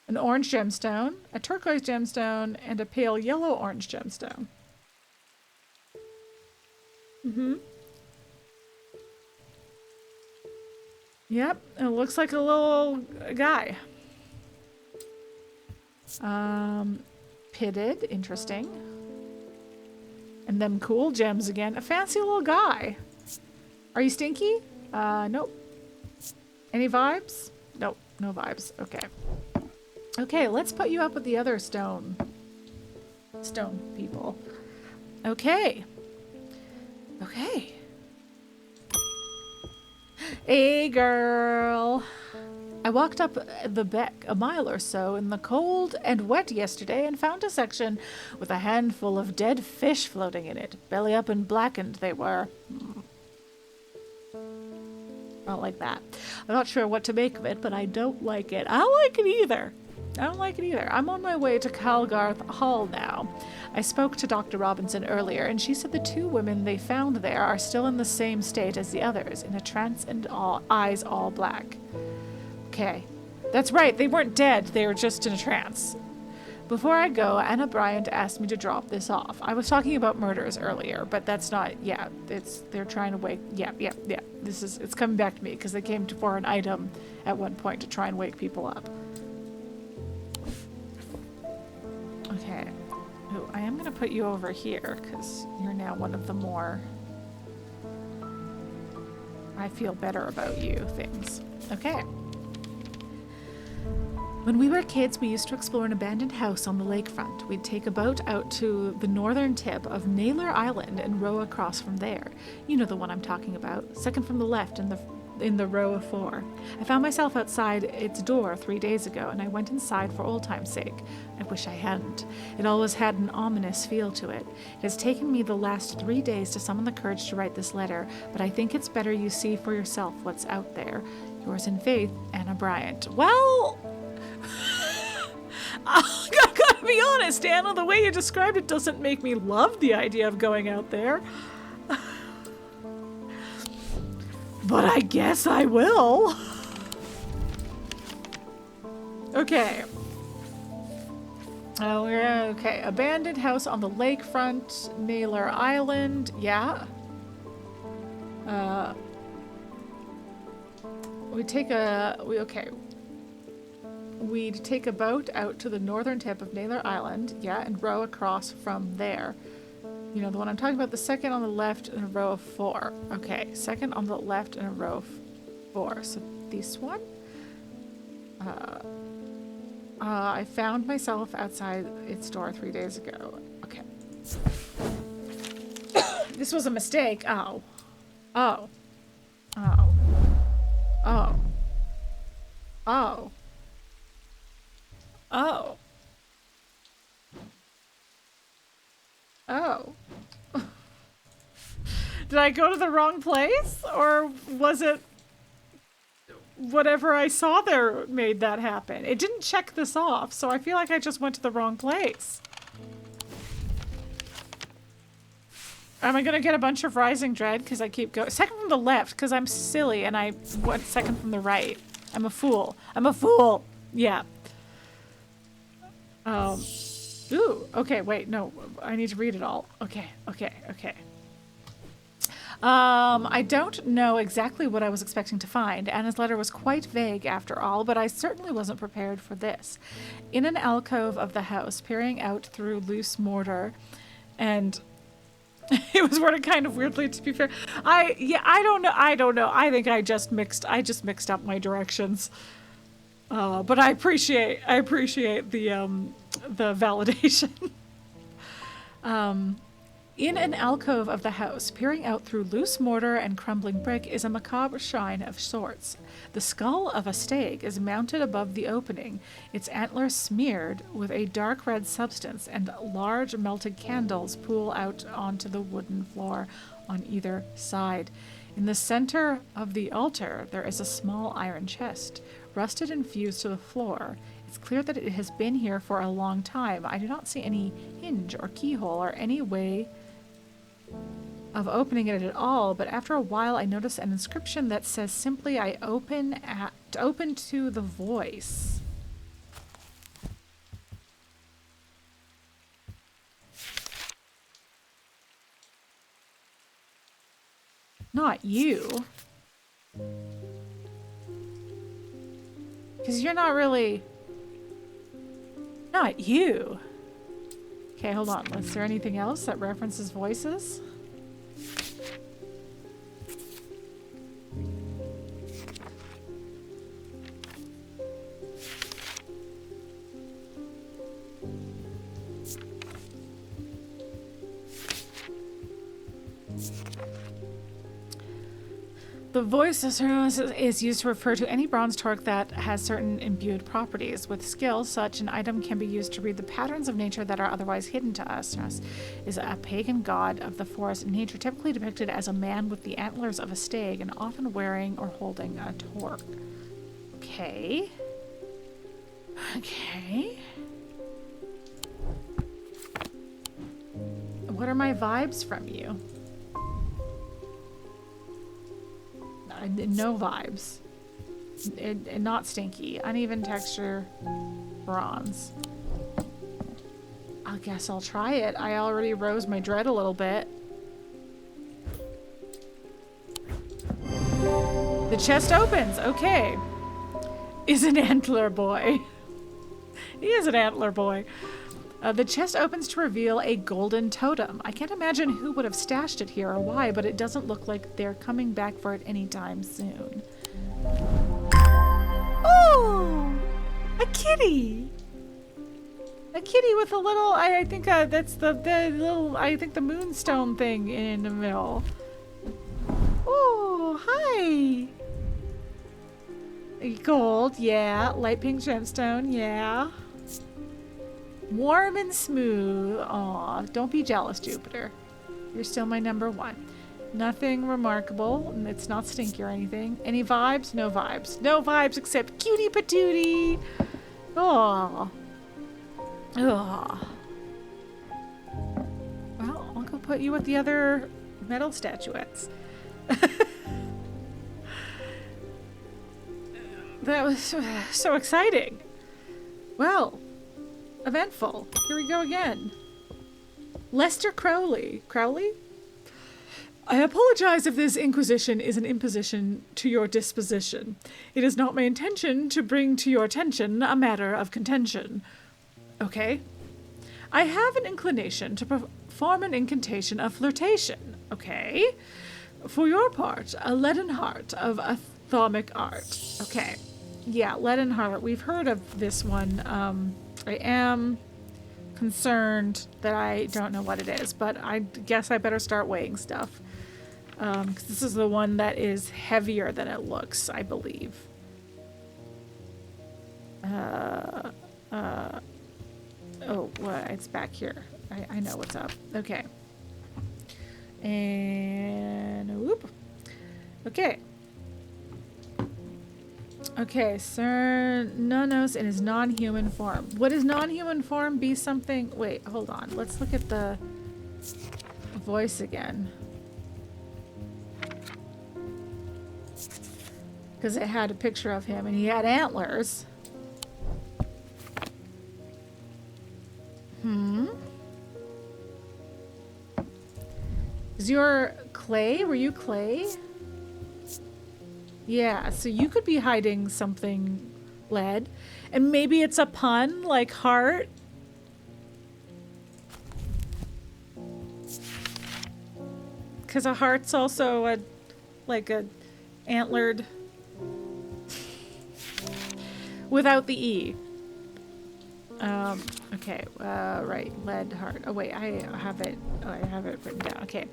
an orange gemstone, a turquoise gemstone, and a pale yellow orange gemstone. Yep, it looks like a little guy. Pitted, interesting. And them cool gems again. A fancy little guy. Are you stinky? Nope. Any vibes? Nope. No vibes. Okay. Okay, let's put you up with the other stone people. Okay. Okay. Hey, girl. I walked up the beck a mile or so in the cold and wet yesterday and found a section with a handful of dead fish floating in it. Belly up and blackened they were. I don't like that. I'm not sure what to make of it, but I don't like it. I don't like it either. I don't like it either. I'm on my way to Calgarth Hall now. I spoke to Dr. Robinson earlier, and she said the 2 women they found there are still in the same state as the others, in a trance and eyes all black. Okay. That's right, they weren't dead, they were just in a trance. Before I go, Anna Bryant asked me to drop this off. I was talking about murders earlier, but that's not, they're trying to wake, it's coming back to me, because they came for an item at one point to try and wake people up. Okay. Ooh, I am going to put you over here, because you're now one of the more I feel better about you things. Okay. When we were kids, we used to explore an abandoned house on the lakefront. We'd take a boat out to the northern tip of Naylor Island and row across from there. You know the one I'm talking about, second from the left in the row of 4. I found myself outside its door 3 days ago, and I went inside for old time's sake. I wish I hadn't. It always had an ominous feel to it. It has taken me the last 3 days to summon the courage to write this letter, but I think it's better you see for yourself what's out there. Yours in faith, Anna Bryant. Well... I gotta be honest, Anna, the way you described it doesn't make me love the idea of going out there. But I guess I will. Okay. Oh, okay. Abandoned house on the lakefront, Naylor Island. Yeah. We'd take a boat out to the northern tip of Naylor Island, and row across from there. You know, the one I'm talking about, the second on the left in a row of 4. Okay, second on the left in a row of 4. So this one? I found myself outside its door 3 days ago. Okay. This was a mistake. Oh. Oh. Oh. Oh. Oh. Oh. Oh. Did I go to the wrong place? Or was it whatever I saw there made that happen? It didn't check this off, so I feel like I just went to the wrong place. Am I gonna get a bunch of Rising Dread because I keep going? Second from the left because I'm silly and I went second from the right. I'm a fool. I'm a fool. Yeah. Ooh, okay, wait, no, I need to read it all. Okay. I don't know exactly what I was expecting to find. Anna's letter was quite vague after all, but I certainly wasn't prepared for this. In an alcove of the house, peering out through loose mortar, and it was worded kind of weirdly, to be fair. I don't know. I think I just mixed up my directions. But I appreciate the validation. In an alcove of the house, peering out through loose mortar and crumbling brick, is a macabre shrine of sorts. The skull of a stag is mounted above the opening, its antlers smeared with a dark red substance, and large melted candles pool out onto the wooden floor on either side. In the center of the altar, there is a small iron chest, rusted and fused to the floor. It's clear that it has been here for a long time. I do not see any hinge or keyhole or any way of opening it at all, but after a while I notice an inscription that says simply, I open to the voice. Not you. Because you're not really... Not you. Okay, hold on. Is there anything else that references voices? The voice is used to refer to any bronze torque that has certain imbued properties. With skill, such an item can be used to read the patterns of nature that are otherwise hidden to us. Is a pagan god of the forest and nature, typically depicted as a man with the antlers of a stag and often wearing or holding a torque. Okay. Okay. What are my vibes from you? No vibes. Not stinky. Uneven texture. Bronze. I guess I'll try it. I already rose my dread a little bit. The chest opens. Okay. Is an antler boy. He is an antler boy. The chest opens to reveal a golden totem. I can't imagine who would have stashed it here or why, but it doesn't look like they're coming back for it anytime soon. Oh! A kitty! A kitty with a little, I think that's the little, I think the moonstone thing in the middle. Oh, hi! Gold, yeah. Light pink gemstone, yeah. Warm and smooth. Aw, don't be jealous, Jupiter. You're still my number one. Nothing remarkable. It's not stinky or anything. Any vibes? No vibes. No vibes except cutie patootie. Aw. Aw. Well, I'll go put you with the other metal statuettes. That was so exciting. Well, eventful. Here we go again. Lester Crowley. Crowley? I apologize if this inquisition is an imposition to your disposition. It is not my intention to bring to your attention a matter of contention. Okay? I have an inclination to perform an incantation of flirtation. Okay? For your part, a leaden heart of athomic art. Okay. Yeah, leaden heart. We've heard of this one. I am concerned that I don't know what it is, but I guess I better start weighing stuff. 'Cause this is the one that is heavier than it looks, I believe. Oh, what? It's back here. I know what's up. Okay. And whoop. Okay. Okay, Sir Nonos in his non-human form. Would his non-human form be something? Wait, hold on. Let's look at the voice again. Because it had a picture of him and he had antlers. Is your clay? Were you clay? Yeah, so you could be hiding something, lead. And maybe it's a pun, like heart. Because a heart's also a antlered without the E. Okay, right, lead heart. Oh wait, I have it written down. Okay.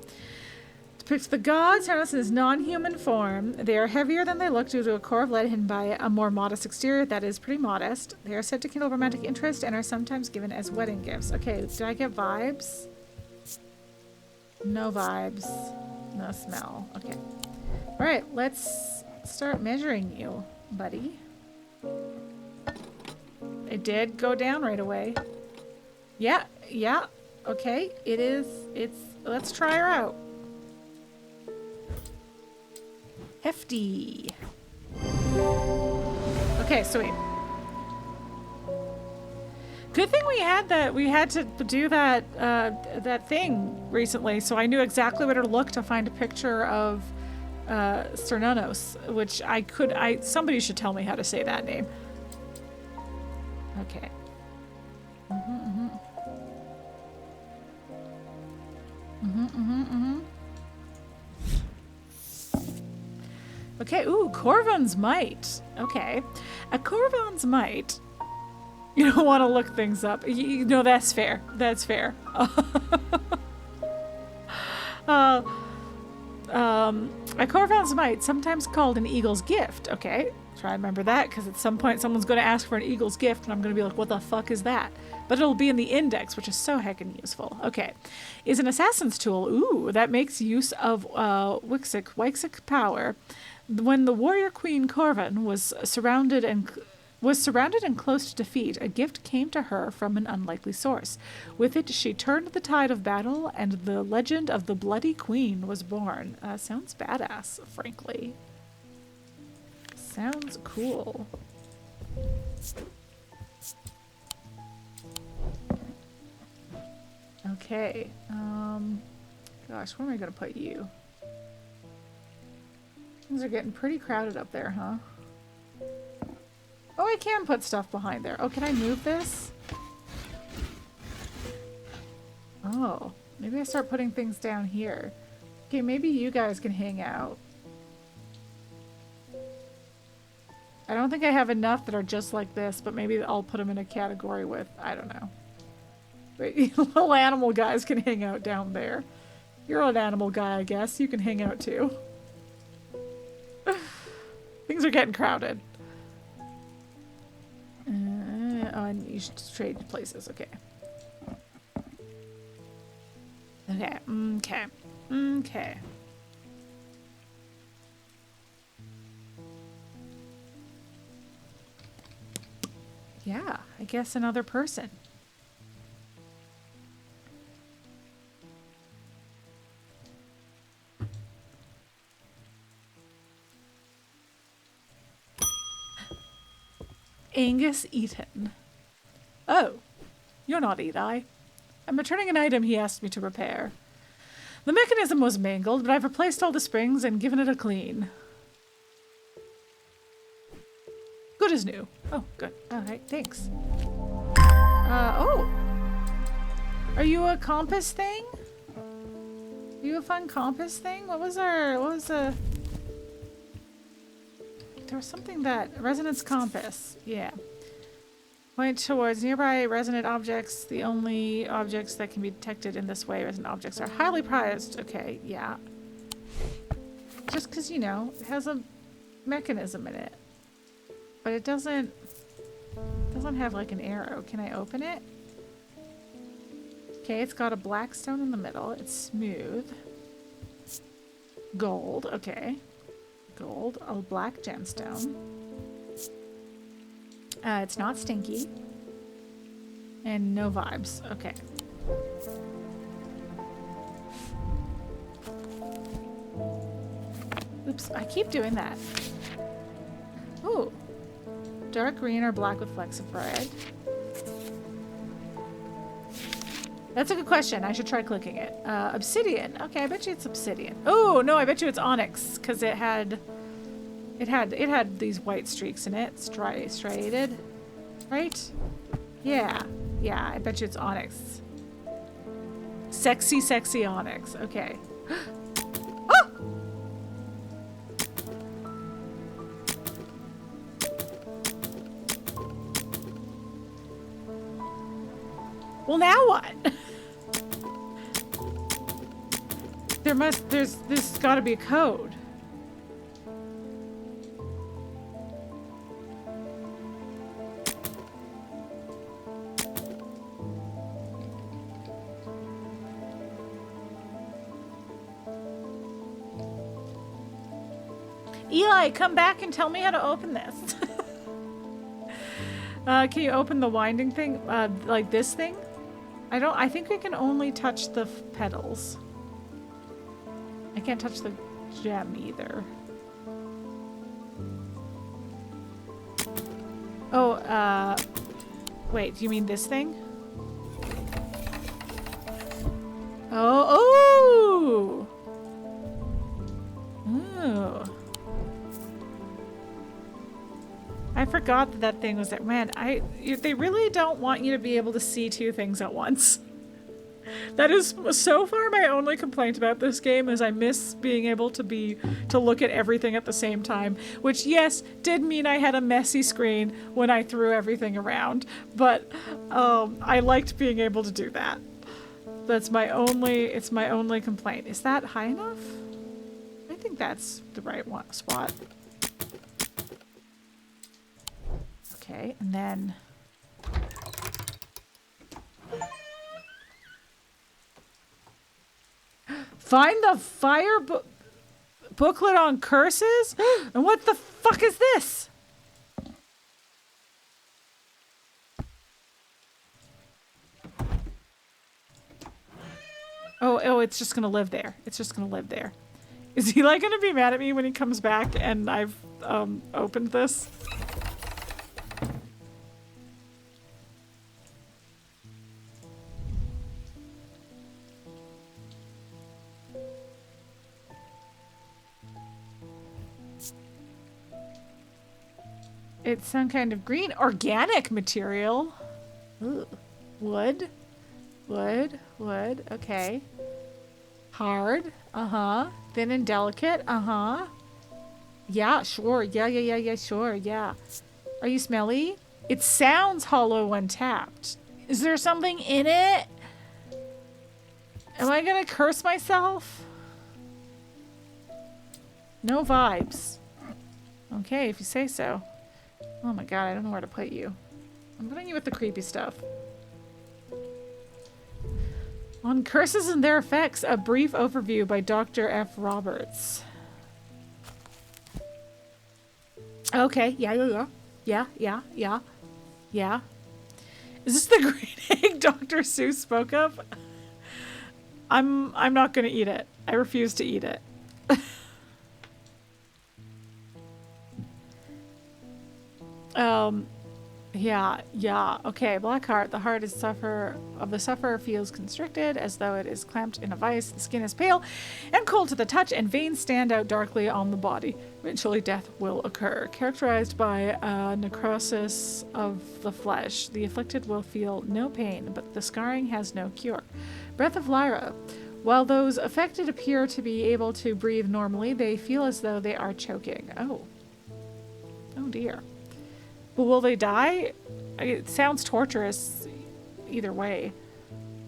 Depicts the gods harnessed in his non-human form. They are heavier than they look due to a core of lead hidden by a more modest exterior that is pretty modest. They are said to kindle romantic interest and are sometimes given as wedding gifts. Okay, do I get vibes? No vibes. No smell. Okay. Alright, let's start measuring you, buddy. It did go down right away. Yeah, yeah. Okay, let's try her out. Hefty. Okay, sweet. Good thing we had to do that that thing recently, so I knew exactly where to look to find a picture of Cernunos, which somebody should tell me how to say that name. Okay. Okay, ooh, Corvan's Might. Okay. A Corvan's Might. You don't want to look things up. No, that's fair. That's fair. A Corvan's Might, sometimes called an eagle's gift. Okay, try to remember that, because at some point someone's going to ask for an eagle's gift, and I'm going to be like, what the fuck is that? But it'll be in the index, which is so heckin' useful. Okay. Is an assassin's tool. Ooh, that makes use of Wyxic power. When the warrior queen Corvan was surrounded and close to defeat, a gift came to her from an unlikely source. With it, she turned the tide of battle, and the legend of the Bloody Queen was born. Sounds badass, frankly. Sounds cool. Okay. Gosh, where am I gonna put you? Things are getting pretty crowded up there, huh? Oh, I can put stuff behind there. Oh, can I move this? Oh, maybe I start putting things down here. Okay, maybe you guys can hang out. I don't think I have enough that are just like this, but maybe I'll put them in a category with, I don't know. Wait, little animal guys can hang out down there. You're an animal guy, I guess. You can hang out too. Things are getting crowded. Oh, and you should trade places. Okay. Okay. Okay. Okay. Yeah, I guess another person. Angus Eaton. Oh, you're not Eli. I'm returning an item he asked me to repair. The mechanism was mangled, but I've replaced all the springs and given it a clean. Good as new. Oh, good. Alright, thanks. Oh. Are you a compass thing? Are you a fun compass thing? What was the... There was something that... Resonance compass. Yeah. Point towards nearby resonant objects. The only objects that can be detected in this way, resonant objects, are highly prized. Okay, yeah. Just because, you know, it has a mechanism in it. But it doesn't have like an arrow. Can I open it? Okay, it's got a black stone in the middle. It's smooth. Gold. Okay. Gold. A black gemstone. It's not stinky. And no vibes. Okay. Oops, I keep doing that. Ooh. Dark green or black with flecks of red. That's a good question. I should try clicking it. Obsidian. Okay, I bet you it's obsidian. Oh, no, I bet you it's onyx, because it had these white streaks in it. Striated. Right? Yeah. Yeah, I bet you it's onyx. Sexy, sexy onyx. Okay. Oh! Well, now what? There's gotta be a code. Eli, come back and tell me how to open this. Can you open the winding thing? Like this thing? I think we can only touch the petals. I can't touch the gem either. Oh, wait, do you mean this thing? Oh, oh! Ooh. I forgot that that thing was there. Man, they really don't want you to be able to see two things at once. That is so far my only complaint about this game is I miss being able to look at everything at the same time, which yes, did mean I had a messy screen when I threw everything around, but I liked being able to do that. It's my only complaint. Is that high enough? I think that's the right spot. Okay, and then find the fire booklet on curses? And what the fuck is this? Oh, it's just gonna live there. It's just gonna live there. Is he like gonna be mad at me when he comes back and I've opened this? It's some kind of green organic material. Ooh. Wood. Wood. Wood. Okay. Hard. Uh-huh. Thin and delicate. Uh-huh. Yeah, sure. Yeah, sure. Yeah. Are you smelly? It sounds hollow when tapped. Is there something in it? Am I gonna curse myself? No vibes. Okay, if you say so. Oh my god, I don't know where to put you. I'm putting you with the creepy stuff. On curses and their effects, a brief overview by Dr. F. Roberts. Okay, yeah. Is this the green egg Dr. Seuss spoke of? I'm not gonna eat it. I refuse to eat it. Yeah. Okay, black heart. The heart is the sufferer feels constricted as though it is clamped in a vice. The skin is pale and cold to the touch, and veins stand out darkly on the body. Eventually, death will occur. Characterized by necrosis of the flesh, the afflicted will feel no pain, but the scarring has no cure. Breath of Lyra. While those affected appear to be able to breathe normally, they feel as though they are choking. Oh dear. But will they die? It sounds torturous either way.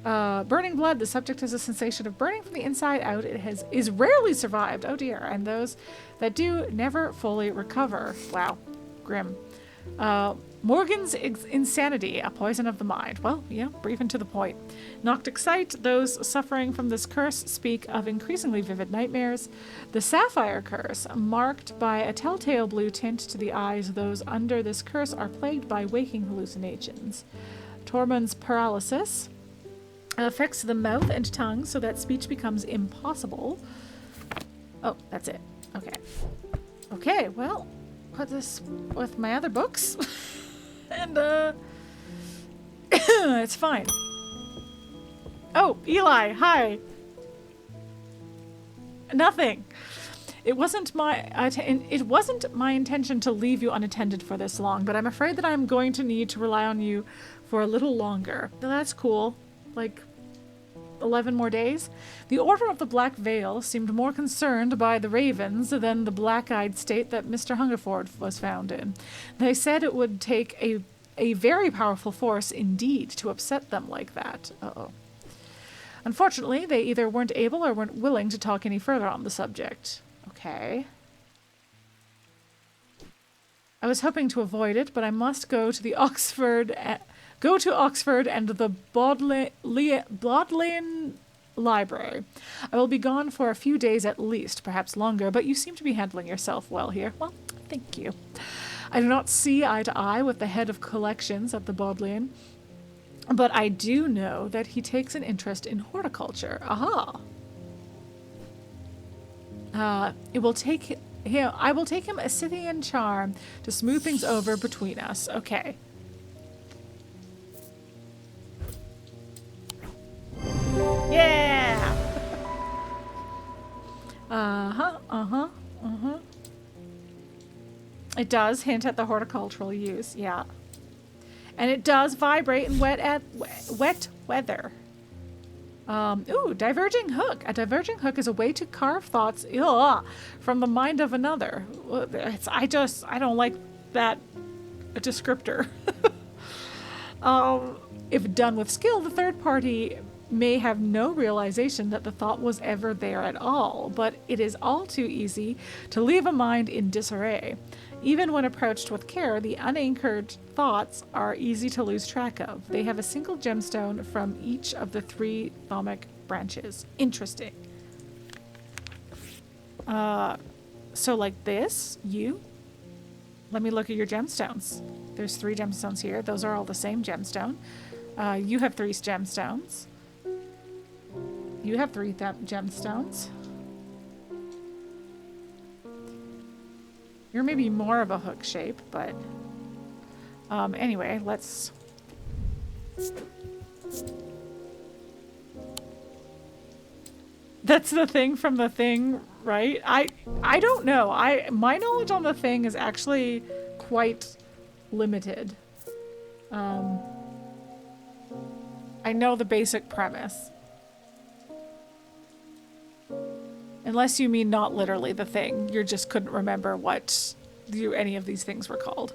Burning blood. The subject has a sensation of burning from the inside out. It is rarely survived. Oh dear. And those that do never fully recover. Wow. Grim. Morgan's insanity, a poison of the mind. Well, yeah, brief and to the point. Noctic sight. Those suffering from this curse speak of increasingly vivid nightmares. The sapphire curse, marked by a telltale blue tint to the eyes. Those under this curse are plagued by waking hallucinations. Tormund's paralysis affects the mouth and tongue so that speech becomes impossible. Oh, that's it. Okay, well, put this with my other books. And, it's fine. Oh, Eli, hi. Nothing. It wasn't my intention to leave you unattended for this long, but I'm afraid that I'm going to need to rely on you for a little longer. Now, that's cool. Like 11 more days. The Order of the Black Veil seemed more concerned by the ravens than the black-eyed state that Mr. Hungerford was found in. They said it would take a a very powerful force indeed to upset them like that. Uh-oh. Unfortunately, they either weren't able or weren't willing to talk any further on the subject. Okay. I was hoping to avoid it, but I must go to the Oxford and the Bodleian Library. I will be gone for a few days at least, perhaps longer, but you seem to be handling yourself well here. Well, thank you. I do not see eye to eye with the head of collections at the Bodleian, but I do know that he takes an interest in horticulture. Aha! I will take him a Scythian charm to smooth things over between us. Okay. Yeah! It does hint at the horticultural use, yeah. And it does vibrate in wet weather. Ooh, diverging hook. A diverging hook is a way to carve thoughts from the mind of another. I don't like that descriptor. If done with skill, the third party may have no realization that the thought was ever there at all, but it is all too easy to leave a mind in disarray. Even when approached with care, the unanchored thoughts are easy to lose track of. They have a single gemstone from each of the 3 thaumic branches. Interesting. So like this, let me look at your gemstones. There's 3 gemstones here. Those are all the same gemstone. You have 3 gemstones. You have 3 gemstones. You're maybe more of a hook shape, but anyway, let's... That's the thing from the thing, right? I don't know. My knowledge on the thing is actually quite limited. I know the basic premise. Unless you mean not literally the thing. You just couldn't remember what any of these things were called.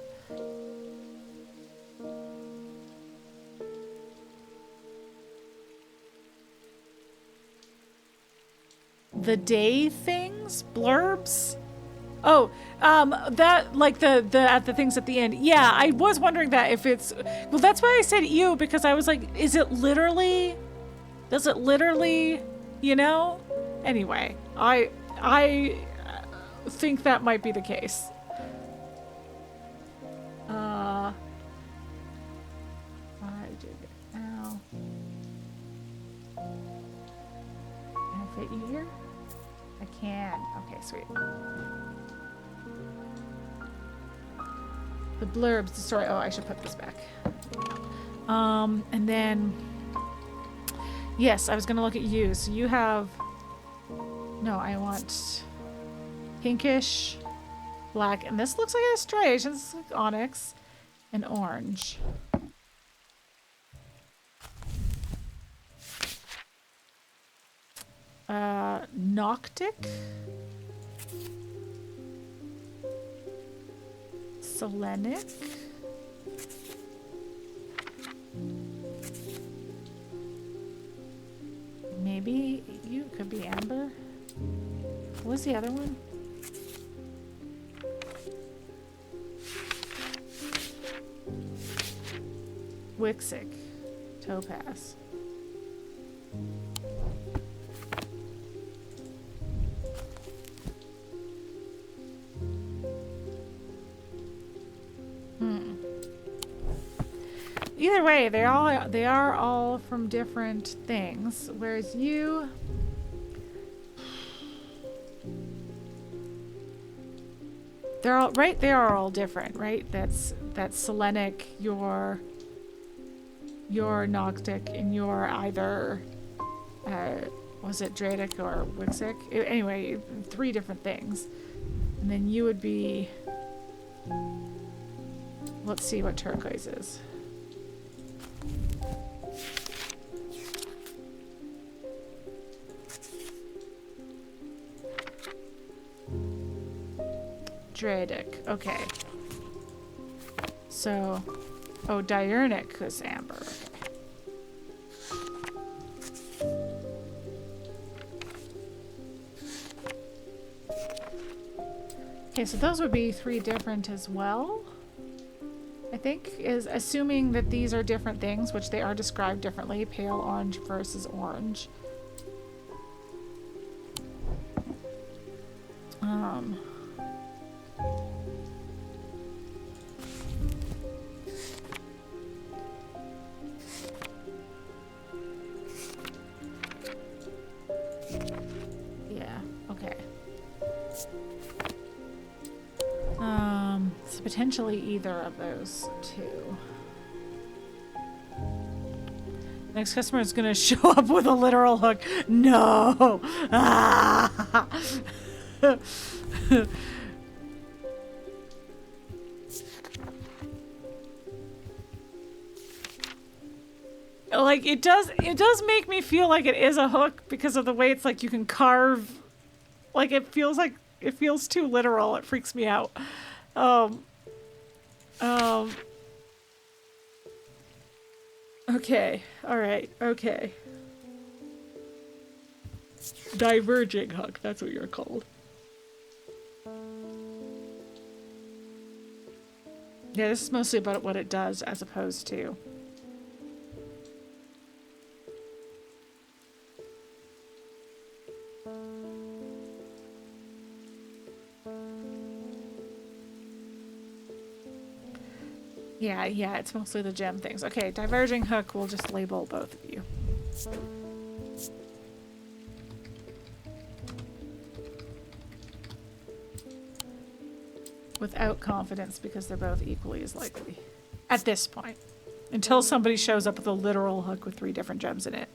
The day things? Blurbs? Oh, that, like the things at the end. Yeah, I was wondering that if it's... Well, that's why I said ew, because I was like, is it literally... Does it literally, you know? Anyway, I think that might be the case. I did it now. Can I fit you here? I can. Okay, sweet. The blurbs, the story. Oh, I should put this back. And then, yes, I was gonna look at you. So you have. No, I want pinkish, black, and this looks like a striation. This looks like onyx and orange. Noctic, Selenic, maybe you could be amber. What was the other one? Wixic, topaz. Either way, they are all from different things. Whereas you, they're all right. They are all different, right? That's Selenic, your Noctic, and your either was it Dradic or Wixic? Anyway, 3 different things. And then you would be. Let's see what turquoise is. Dradic. Okay. So Oh, Diurnicus amber. Okay, so those would be 3 different as well. I think is assuming that these are different things, which they are described differently. Pale orange versus orange. Yeah, okay. So potentially either of those 2. Next customer is gonna show up with a literal hook. No! Ah! Like, it does make me feel like it is a hook because of the way it's like you can carve. Like, it feels too literal. It freaks me out. Okay. All right. Okay. Diverging hook. That's what you're called. Yeah, this is mostly about what it does as opposed to... Yeah, it's mostly the gem things. Okay, diverging hook, we'll just label both of you. Without confidence, because they're both equally as likely. At this point. Until somebody shows up with a literal hook with 3 different gems in it.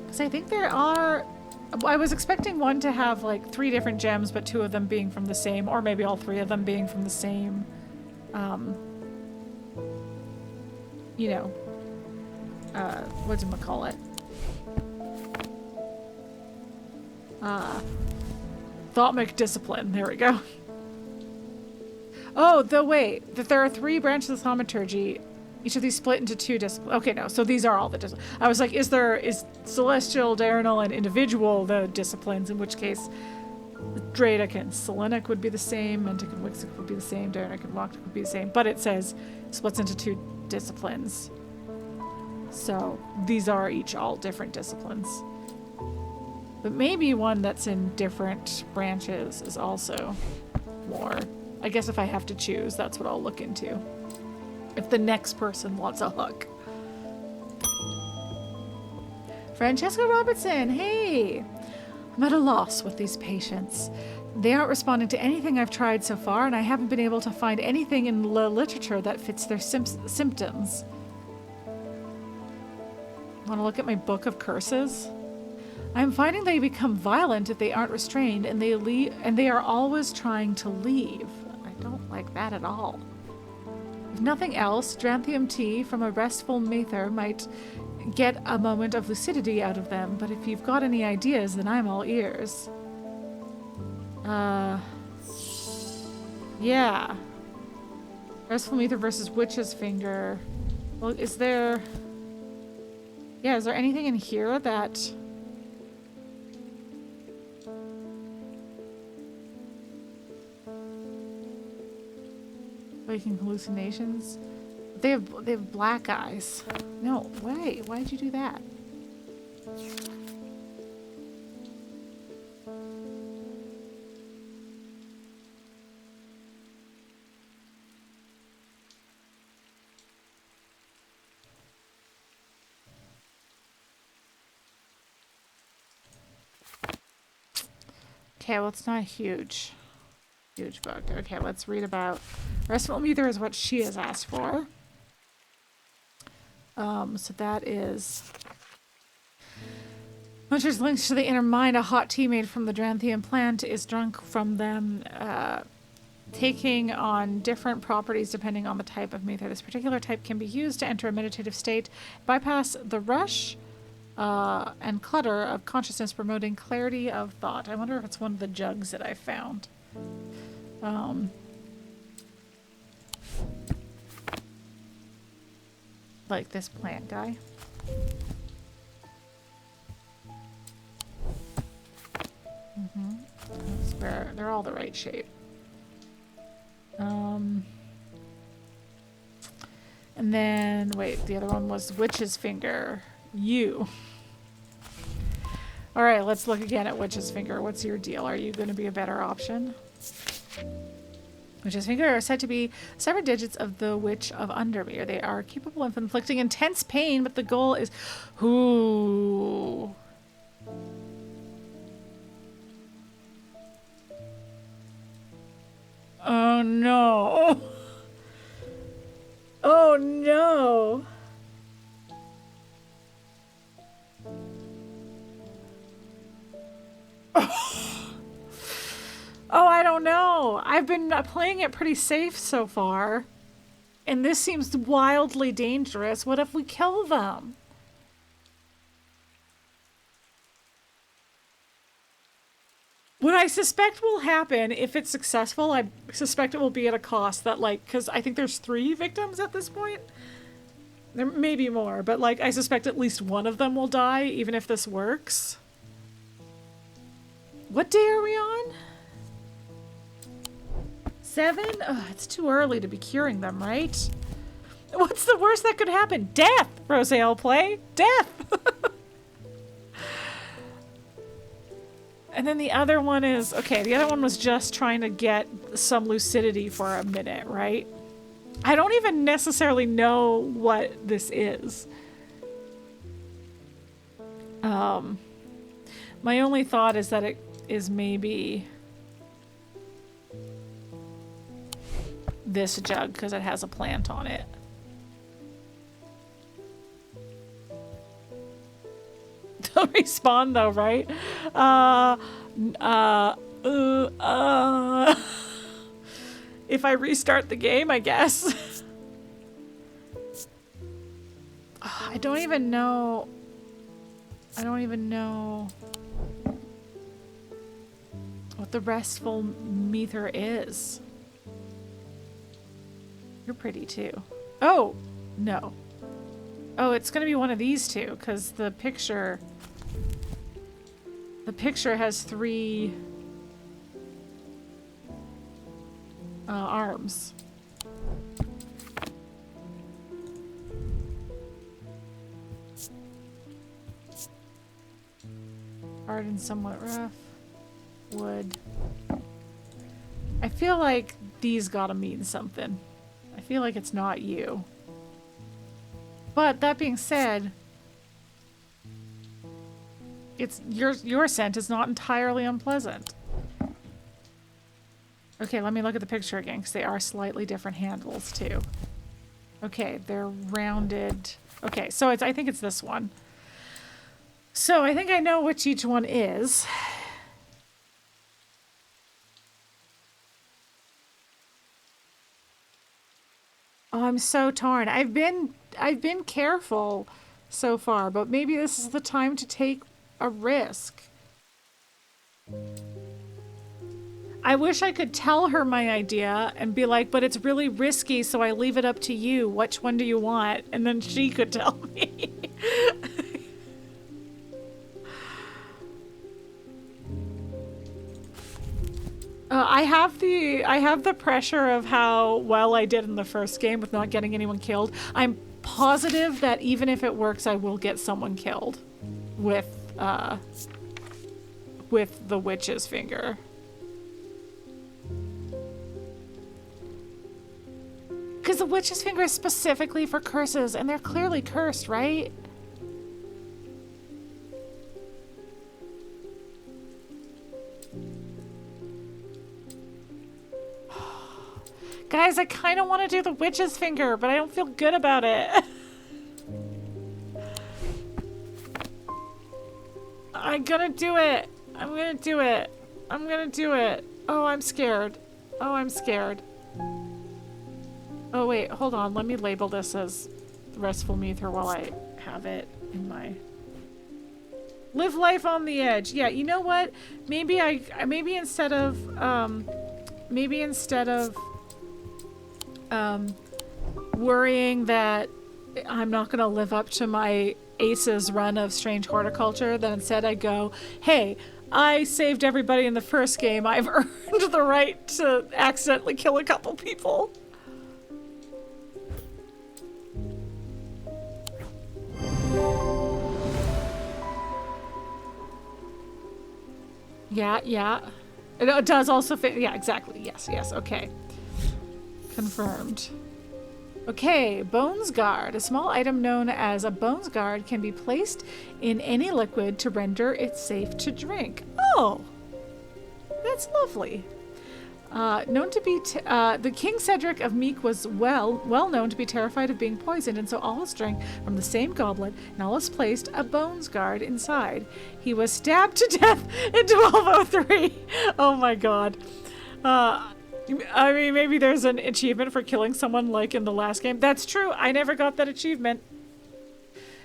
Because I think there are... I was expecting one to have like 3 different gems, but 2 of them being from the same, or maybe all 3 of them being from the same, you know, whatchamacallit? Thaumic discipline. There we go. Oh, wait, that there are 3 branches of thaumaturgy. Each of these split into 2 disciplines. Okay, no, so these are all the disciplines. I was like, is celestial, diurnal, and individual the disciplines, in which case Dradic and Selenic would be the same, Mentic and Wixic would be the same, Diurnic and Woctic would be the same, but it says splits into 2 disciplines. So these are each all different disciplines. But maybe one that's in different branches is also more. I guess if I have to choose, that's what I'll look into. If the next person wants a hook. Francesca Robertson, hey! I'm at a loss with these patients. They aren't responding to anything I've tried so far, and I haven't been able to find anything in the literature that fits their symptoms. Want to look at my book of curses? I'm finding they become violent if they aren't restrained, and they are always trying to leave. I don't like that at all. If nothing else, Dranthium tea from a restful Mather might get a moment of lucidity out of them, but if you've got any ideas, then I'm all ears. Yeah. Restful Mather versus Witch's Finger. Well, is there anything in here that... Waking hallucinations? They have black eyes. No, wait, why'd you do that? Okay, well, it's not a huge book. Okay, let's read about... Restful Mather is what she has asked for. So that is... Muncher's links to the inner mind. A hot tea made from the Dranthium plant is drunk from them, taking on different properties depending on the type of Mather. This particular type can be used to enter a meditative state, bypass the rush and clutter of consciousness, promoting clarity of thought. I wonder if it's one of the jugs that I found. Like this plant guy. That's where they're all the right shape. And then wait, the other one was Witch's Finger. You. All right, let's look again at Witch's Finger. What's your deal? Are you going to be a better option? Witch's Finger are said to be severed digits of the Witch of Undermere. They are capable of inflicting intense pain, but the goal is... Ooh. Oh, no. Oh, no. Oh, I don't know. I've been playing it pretty safe so far. And this seems wildly dangerous. What if we kill them? What I suspect will happen, if it's successful, I suspect it will be at a cost that, like, because I think there's 3 victims at this point. There may be more, but, like, I suspect at least one of them will die, even if this works. What day are we on? 7? Ugh, it's too early to be curing them, right? What's the worst that could happen? Death! Rose'll play. Death! And then the other one is... Okay, the other one was just trying to get some lucidity for a minute, right? I don't even necessarily know what this is. My only thought is that it is maybe... this jug, because it has a plant on it. They'll respawn though, right? If I restart the game, I guess. I don't even know. I don't even know what the restful meter is. You're pretty too. Oh, no. Oh, it's gonna be one of these two, because the picture has 3 arms. Hard and somewhat rough. Wood. I feel like these gotta mean something. I feel like it's not you. But that being said, it's your scent is not entirely unpleasant. Okay, let me look at the picture again, because they are slightly different handles too. Okay, they're rounded. Okay, so I think it's this one. So I think I know which each one is. Oh, I'm so torn. I've been careful so far, but maybe this is the time to take a risk. I wish I could tell her my idea and be like, but it's really risky, so I leave it up to you. Which one do you want? And then she could tell me. I have the pressure of how well I did in the first game with not getting anyone killed. I'm positive that even if it works, I will get someone killed with the Witch's Finger. Because the Witch's Finger is specifically for curses, and they're clearly cursed, right? Guys, I kind of want to do the Witch's Finger, but I don't feel good about it. I'm gonna do it. I'm gonna do it. I'm gonna do it. Oh, I'm scared. Oh, I'm scared. Oh, wait, hold on. Let me label this as Restful Meter while I have it in my... Live life on the edge. Yeah, you know what? Maybe instead of maybe instead of worrying that I'm not going to live up to my Ace's run of strange horticulture, then instead I go, hey, I saved everybody in the first game. I've earned the right to accidentally kill a couple people. Yeah, yeah. It does also fit. Yeah, exactly. Yes, yes. Okay. Confirmed. Okay, Bones Guard. A small item known as a Bones Guard can be placed in any liquid to render it safe to drink. Oh, that's lovely. Known to be the King Cedric of Meek was well known to be terrified of being poisoned, and so always drank from the same goblet and always placed a Bones Guard inside. He was stabbed to death in 1203. Oh my god. I mean, maybe there's an achievement for killing someone like in the last game. That's true. I never got that achievement.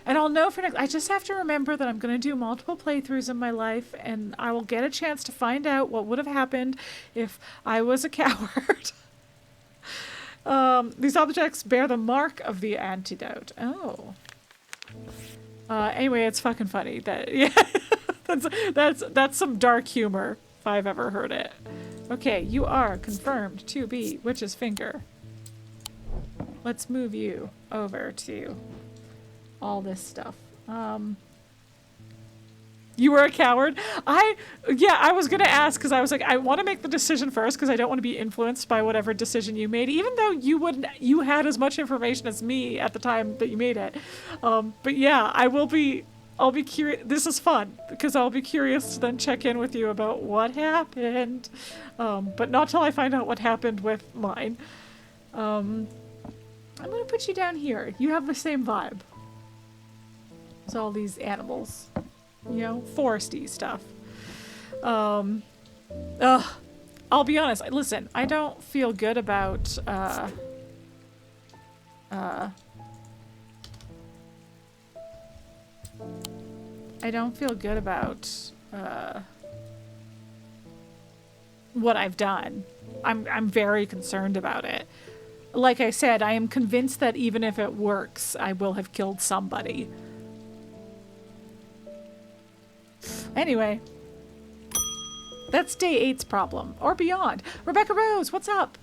And I'll know for next. I just have to remember that I'm going to do multiple playthroughs in my life, and I will get a chance to find out what would have happened if I was a coward. These objects bear the mark of the antidote. Oh. Anyway, it's fucking funny. That yeah, that's some dark humor if I've ever heard it. Okay, you are confirmed to be Witch's Finger. Let's move you over to all this stuff. You were a coward? Yeah, I was gonna ask because I was like, I want to make the decision first because I don't want to be influenced by whatever decision you made, even though you had as much information as me at the time that you made it. But yeah, I'll be curious. This is fun because I'll be curious to then check in with you about what happened. But not till I find out what happened with mine. I'm gonna put you down here. You have the same vibe. There's all these animals, you know, foresty stuff. I'll be honest. Listen, I don't feel good about, I don't feel good about, what I've done. I'm very concerned about it. Like I said, I am convinced that even if it works, I will have killed somebody. Anyway, that's day 8's problem, or beyond. Rebecca Rose, what's up?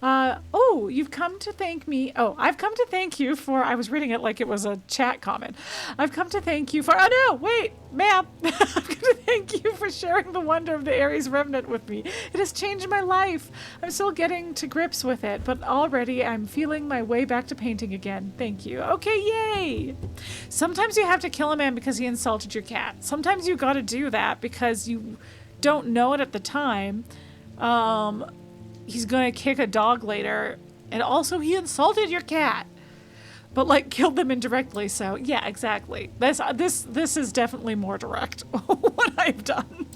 Oh, you've come to thank me. Oh, I've come to thank you for, I was reading it like it was a chat comment. I've come to thank you for, oh no, wait, ma'am. I've come to thank you for sharing the wonder of the Ares Remnant with me. It has changed my life. I'm still getting to grips with it, but already I'm feeling my way back to painting again. Thank you. Okay, yay. Sometimes you have to kill a man because he insulted your cat. Sometimes you gotta do that because you don't know it at the time. He's gonna kick a dog later, and also he insulted your cat, but like killed them indirectly. So yeah, exactly. This is definitely more direct what I've done.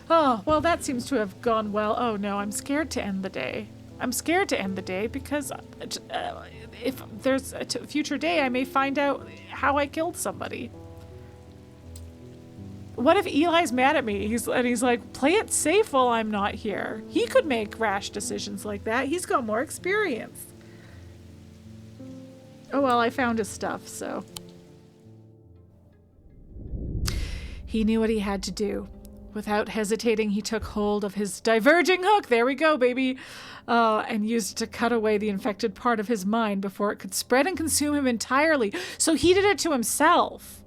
Oh well, that seems to have gone well. Oh no, I'm scared to end the day. I'm scared to end the day because if there's a future day, I may find out how I killed somebody. What if Eli's mad at me? He's like, play it safe while I'm not here. He could make rash decisions like that. He's got more experience. Oh well, I found his stuff, so. He knew what he had to do. Without hesitating, he took hold of his diverging hook. There we go, baby. And used it to cut away the infected part of his mind before it could spread and consume him entirely. So he did it to himself.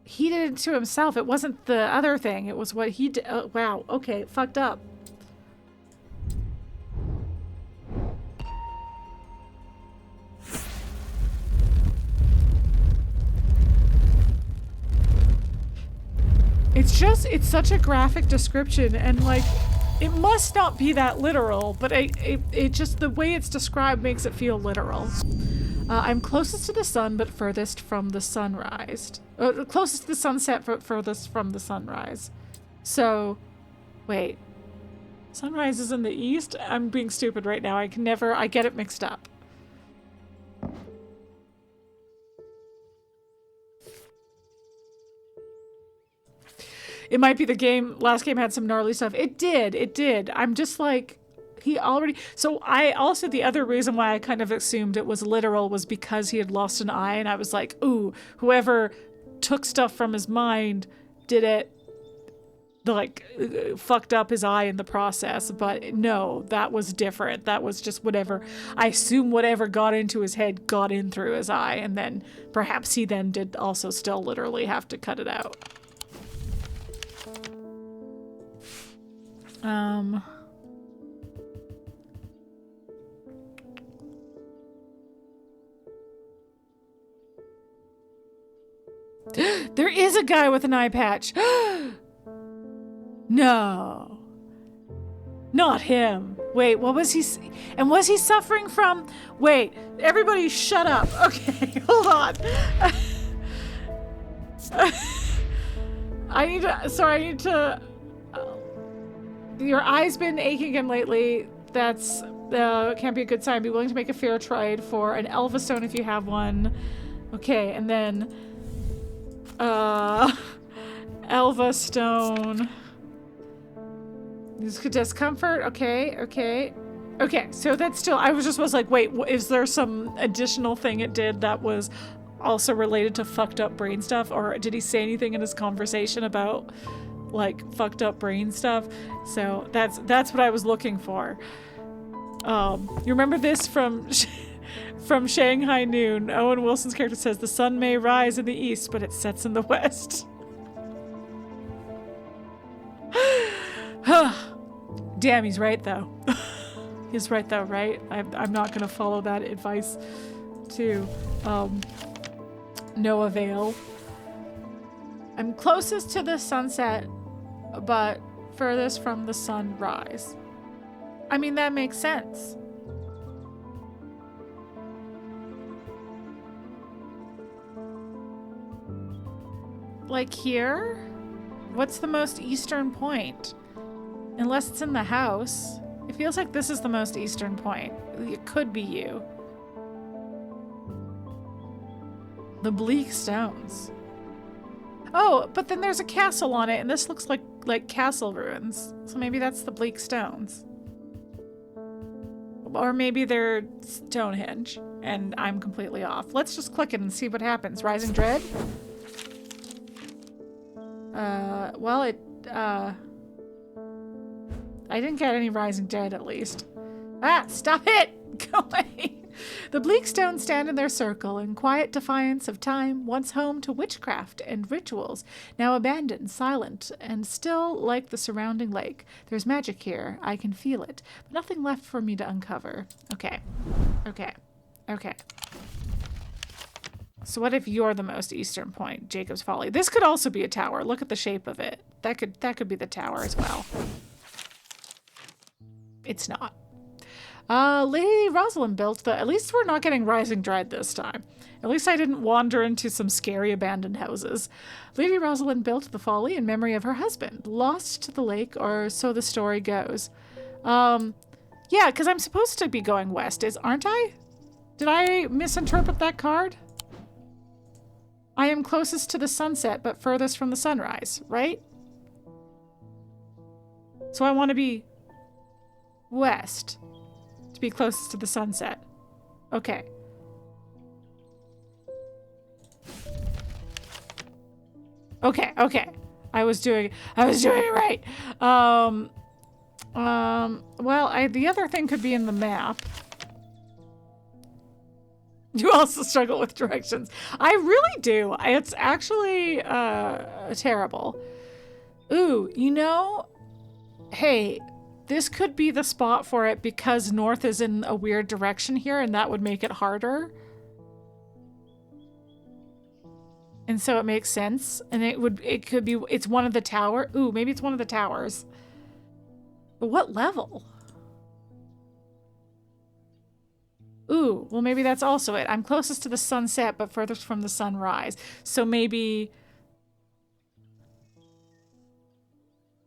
He did it to himself. It wasn't the other thing. It was what he did. Oh, wow. Okay. Fucked up. It's such a graphic description, and like, it must not be that literal, but it just, the way it's described makes it feel literal. I'm closest to the sun, but furthest from the sunrise. Closest to the sunset, but furthest from the sunrise. So, wait. Sunrise is in the east? I'm being stupid right now. I get it mixed up. it might be the game. Last game had some gnarly stuff. It did. I'm just like, he already. So I also, the other reason why I kind of assumed it was literal was because he had lost an eye, and I was like, ooh, whoever took stuff from his mind did it, like, fucked up his eye in the process. But no, that was different. That was just whatever. I assume whatever got into his head got in through his eye, and then perhaps he then did also still literally have to cut it out. There is a guy with an eye patch. No. Not him. Wait, what was he? And was he suffering from? Wait, everybody shut up. Okay, hold on. I need to. Your eye's been aching again lately. That's can't be a good sign. Be willing to make a fair trade for an Elva stone if you have one. Okay, and then Elva stone. Discomfort. Okay. So that's still. I was like, wait, is there some additional thing it did that was also related to fucked up brain stuff, or did he say anything in his conversation about like fucked up brain stuff? So that's what I was looking for. You remember this from Shanghai Noon? Owen Wilson's character says the sun may rise in the east, but it sets in the west. Damn, he's right though. He's right though, right? I'm not gonna follow that advice to no avail. I'm closest to the sunset, but furthest from the sunrise. I mean, that makes sense. Like here? What's the most eastern point? Unless it's in the house. It feels like this is the most eastern point. It could be you. The bleak stones. Oh, but then there's a castle on it, and this looks like castle ruins. So maybe that's the bleak stones. Or maybe they're Stonehenge, and I'm completely off. Let's just click it and see what happens. Rising Dread? Well, I didn't get any Rising Dread, at least. Ah, stop it! Go away! The bleak stones stand in their circle in quiet defiance of time, once home to witchcraft and rituals, now abandoned, silent, and still like the surrounding lake. There's magic here. I can feel it, but nothing left for me to uncover. Okay. So what if you're the most eastern point? Jacob's Folly. This could also be a tower. Look at the shape of it. That could be the tower as well. It's not. Lady Rosalind built the... At least we're not getting Rising Dread this time. At least I didn't wander into some scary abandoned houses. Lady Rosalind built the Folly in memory of her husband, lost to the lake, or so the story goes. Yeah, because I'm supposed to be going west, aren't I? Did I misinterpret that card? I am closest to the sunset, but furthest from the sunrise, right? So I want to be west to be closest to the sunset. Okay. Okay. I was doing it right. Well, the other thing could be in the map. You also struggle with directions. I really do. It's actually terrible. Ooh, you know, hey, this could be the spot for it because north is in a weird direction here, and that would make it harder. And so it makes sense. And it's one of the tower. Ooh, maybe it's one of the towers. But what level? Ooh, well, maybe that's also it. I'm closest to the sunset, but furthest from the sunrise. So maybe...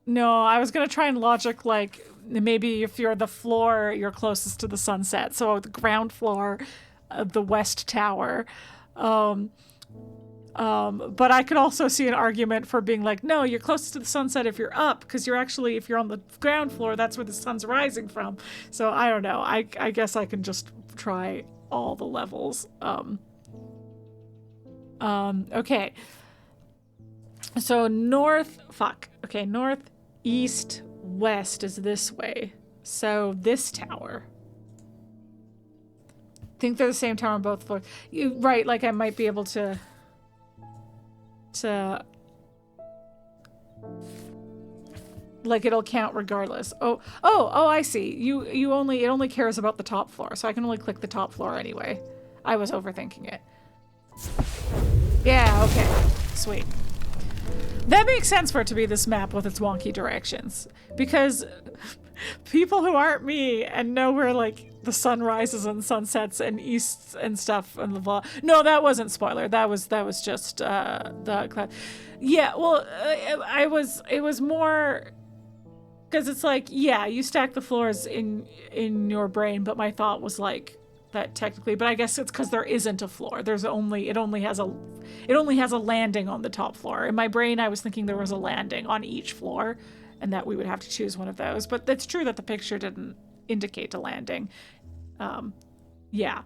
No, I was going to try and logic, like, maybe if you're the floor, you're closest to the sunset. So the ground floor of the west tower. But I could also see an argument for being like, no, you're closest to the sunset if you're up, because you're actually, if you're on the ground floor, that's where the sun's rising from. So I don't know. I guess I can just try all the levels. Okay. So north, east, west is this way. So this tower. I think they're the same tower on both floors. Right, like I might be able to like it'll count regardless. Oh, I see. It only cares about the top floor, so I can only click the top floor anyway. I was overthinking it. Yeah, okay. Sweet. That makes sense for it to be this map with its wonky directions. Because people who aren't me and know where like the sun rises and sunsets and easts and stuff and the no, that wasn't spoiler. That was just the cloud. Yeah, well, it was more because it's like, yeah, you stack the floors in your brain, but my thought was like that technically, but I guess it's because there isn't a floor. It only has a landing on the top floor. In my brain, I was thinking there was a landing on each floor and that we would have to choose one of those. But it's true that the picture didn't indicate a landing. Yeah.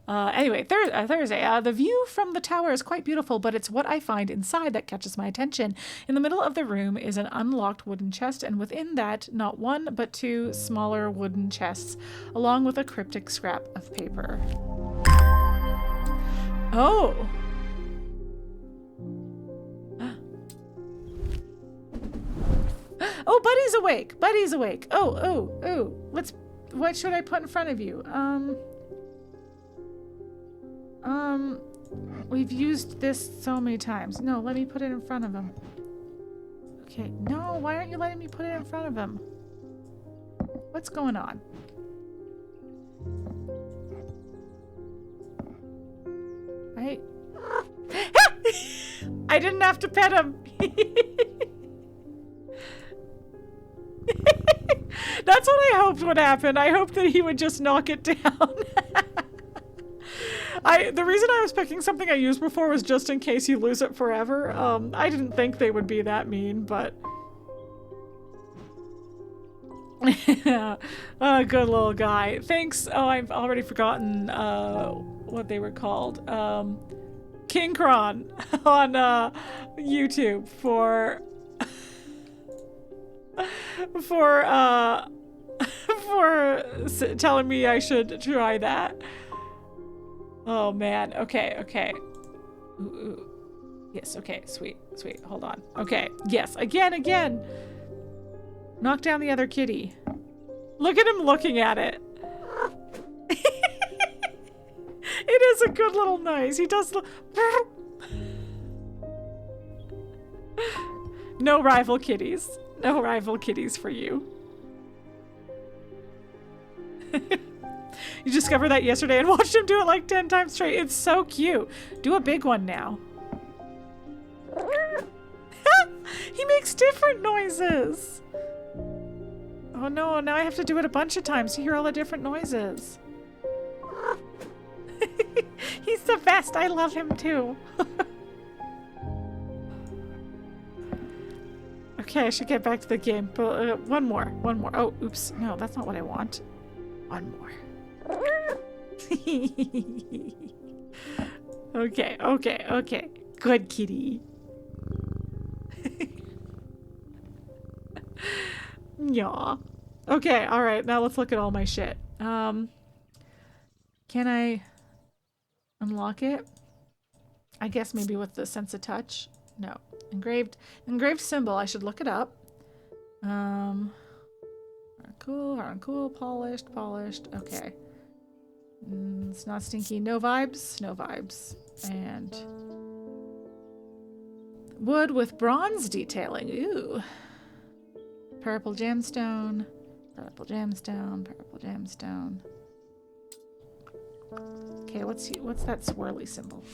Anyway, Thursday. The view from the tower is quite beautiful, but it's what I find inside that catches my attention. In the middle of the room is an unlocked wooden chest, and within that, not one, but two smaller wooden chests, along with a cryptic scrap of paper. Oh! Oh, Buddy's awake! Buddy's awake! Oh! What should I put in front of you? We've used this so many times. No, let me put it in front of him. Okay, no, why aren't you letting me put it in front of him? What's going on? Right? I didn't have to pet him. That's what I hoped would happen. I hoped that he would just knock it down. The reason I was picking something I used before was just in case you lose it forever. I didn't think they would be that mean, but... Good little guy. Thanks. Oh, I've already forgotten what they were called. King Kron on YouTube for telling me I should try that. Oh man. Okay. Ooh. Yes, okay, sweet. Hold on. Okay, yes, again. Knock down the other kitty. Look at him looking at it. It is a good little noise. He does look. No rival kitties. No rival kitties for you. You discovered that yesterday and watched him do it like 10 times straight. It's so cute. Do a big one now. He makes different noises. Oh no, now I have to do it a bunch of times to hear all the different noises. He's the best. I love him too. Okay, I should get back to the game. But one more. Oh, oops. No, that's not what I want. One more. Okay. Good kitty. Yeah. Okay, alright, now let's look at all my shit. Can I unlock it? I guess maybe with the sense of touch. No. Engraved symbol, I should look it up. Cool, polished. Okay. It's not stinky. No vibes. And wood with bronze detailing. Ooh. Purple gemstone. Okay, what's that swirly symbol?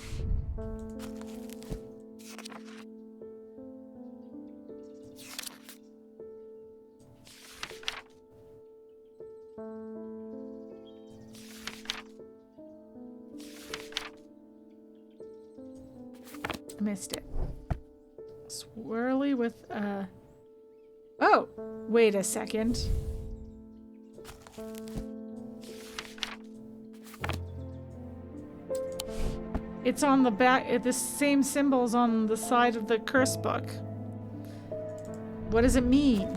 I missed it. Swirly with oh, wait a second. It's on the back, the same symbols on the side of the curse book. What does it mean?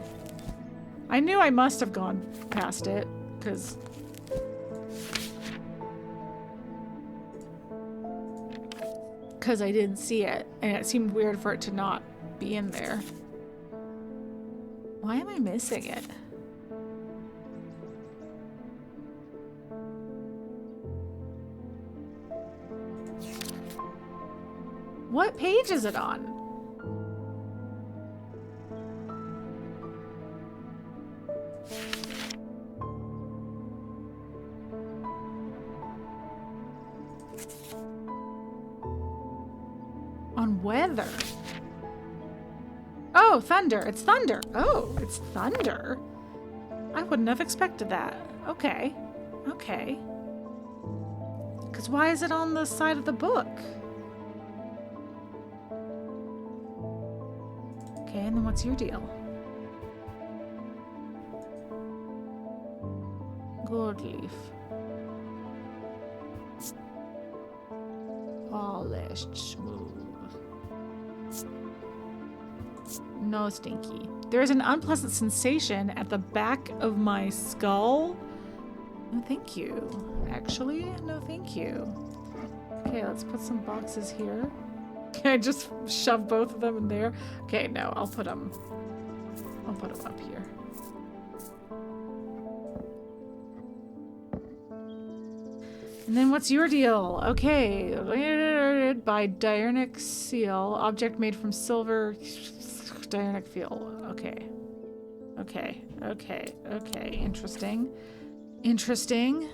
I knew I must have gone past it, because... I didn't see it, and it seemed weird for it to not be in there. Why am I missing it? What page is it on? On weather. Oh, thunder. It's thunder. Oh, it's thunder. I wouldn't have expected that. Okay. Okay. Because why is it on the side of the book? Okay, and then what's your deal? Gold leaf. Polished, smooth. No stinky. There is an unpleasant sensation at the back of my skull. No, thank you. Actually, no, thank you. Okay, let's put some boxes here. Can I just shove both of them in there? Okay, no, I'll put them up here. And then what's your deal? Okay, by Diurnic seal, object made from silver, Diurnic fuel. Okay. Okay, okay, okay, interesting. Interesting.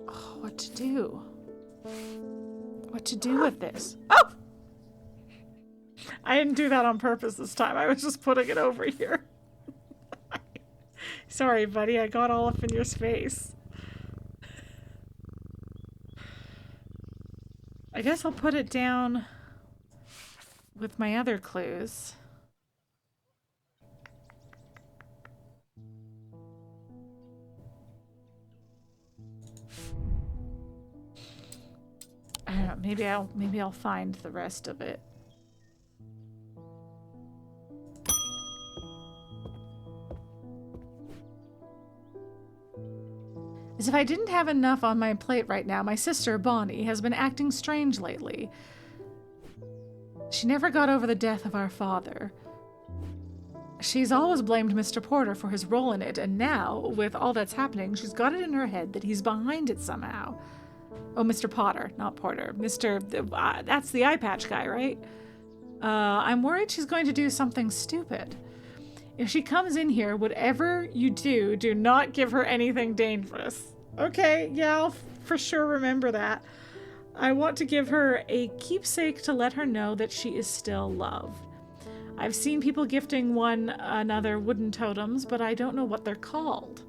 Oh, what to do? What to do with this? Oh! I didn't do that on purpose this time. I was just putting it over here. Sorry, buddy. I got all up in your space. I guess I'll put it down with my other clues. I don't know, maybe I'll find the rest of it. As if I didn't have enough on my plate right now, my sister, Bonnie, has been acting strange lately. She never got over the death of our father. She's always blamed Mr. Porter for his role in it, and now, with all that's happening, she's got it in her head that he's behind it somehow. Oh, Mr. Potter, not Porter. That's the eye patch guy, right? I'm worried she's going to do something stupid. If she comes in here, whatever you do, do not give her anything dangerous. Okay, yeah, I'll for sure remember that. I want to give her a keepsake to let her know that she is still loved. I've seen people gifting one another wooden totems, but I don't know what they're called.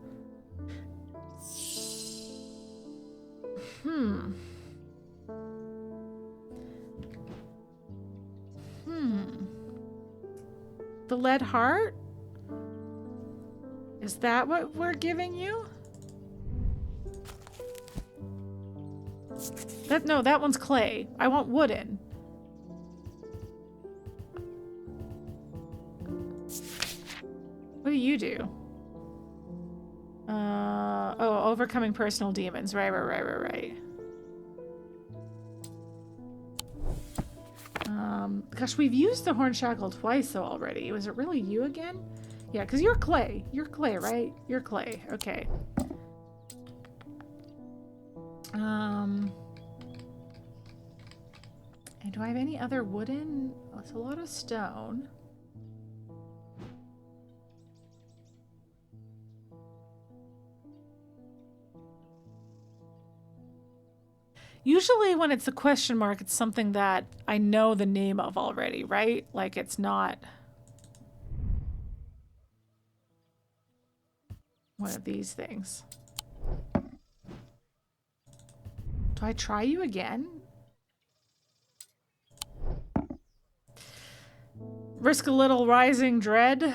The lead heart? Is that what we're giving you? No, that one's clay. I want wooden. What do you do? Oh, overcoming personal demons. Right. Gosh, we've used the Hornshackle twice though already. Was it really you again? Yeah, because you're clay. You're clay, right? You're clay. Okay. And do I have any other wooden? Oh, it's a lot of stone. Usually when it's a question mark, it's something that I know the name of already, right? Like it's not one of these things. I try you again? Risk a little rising dread.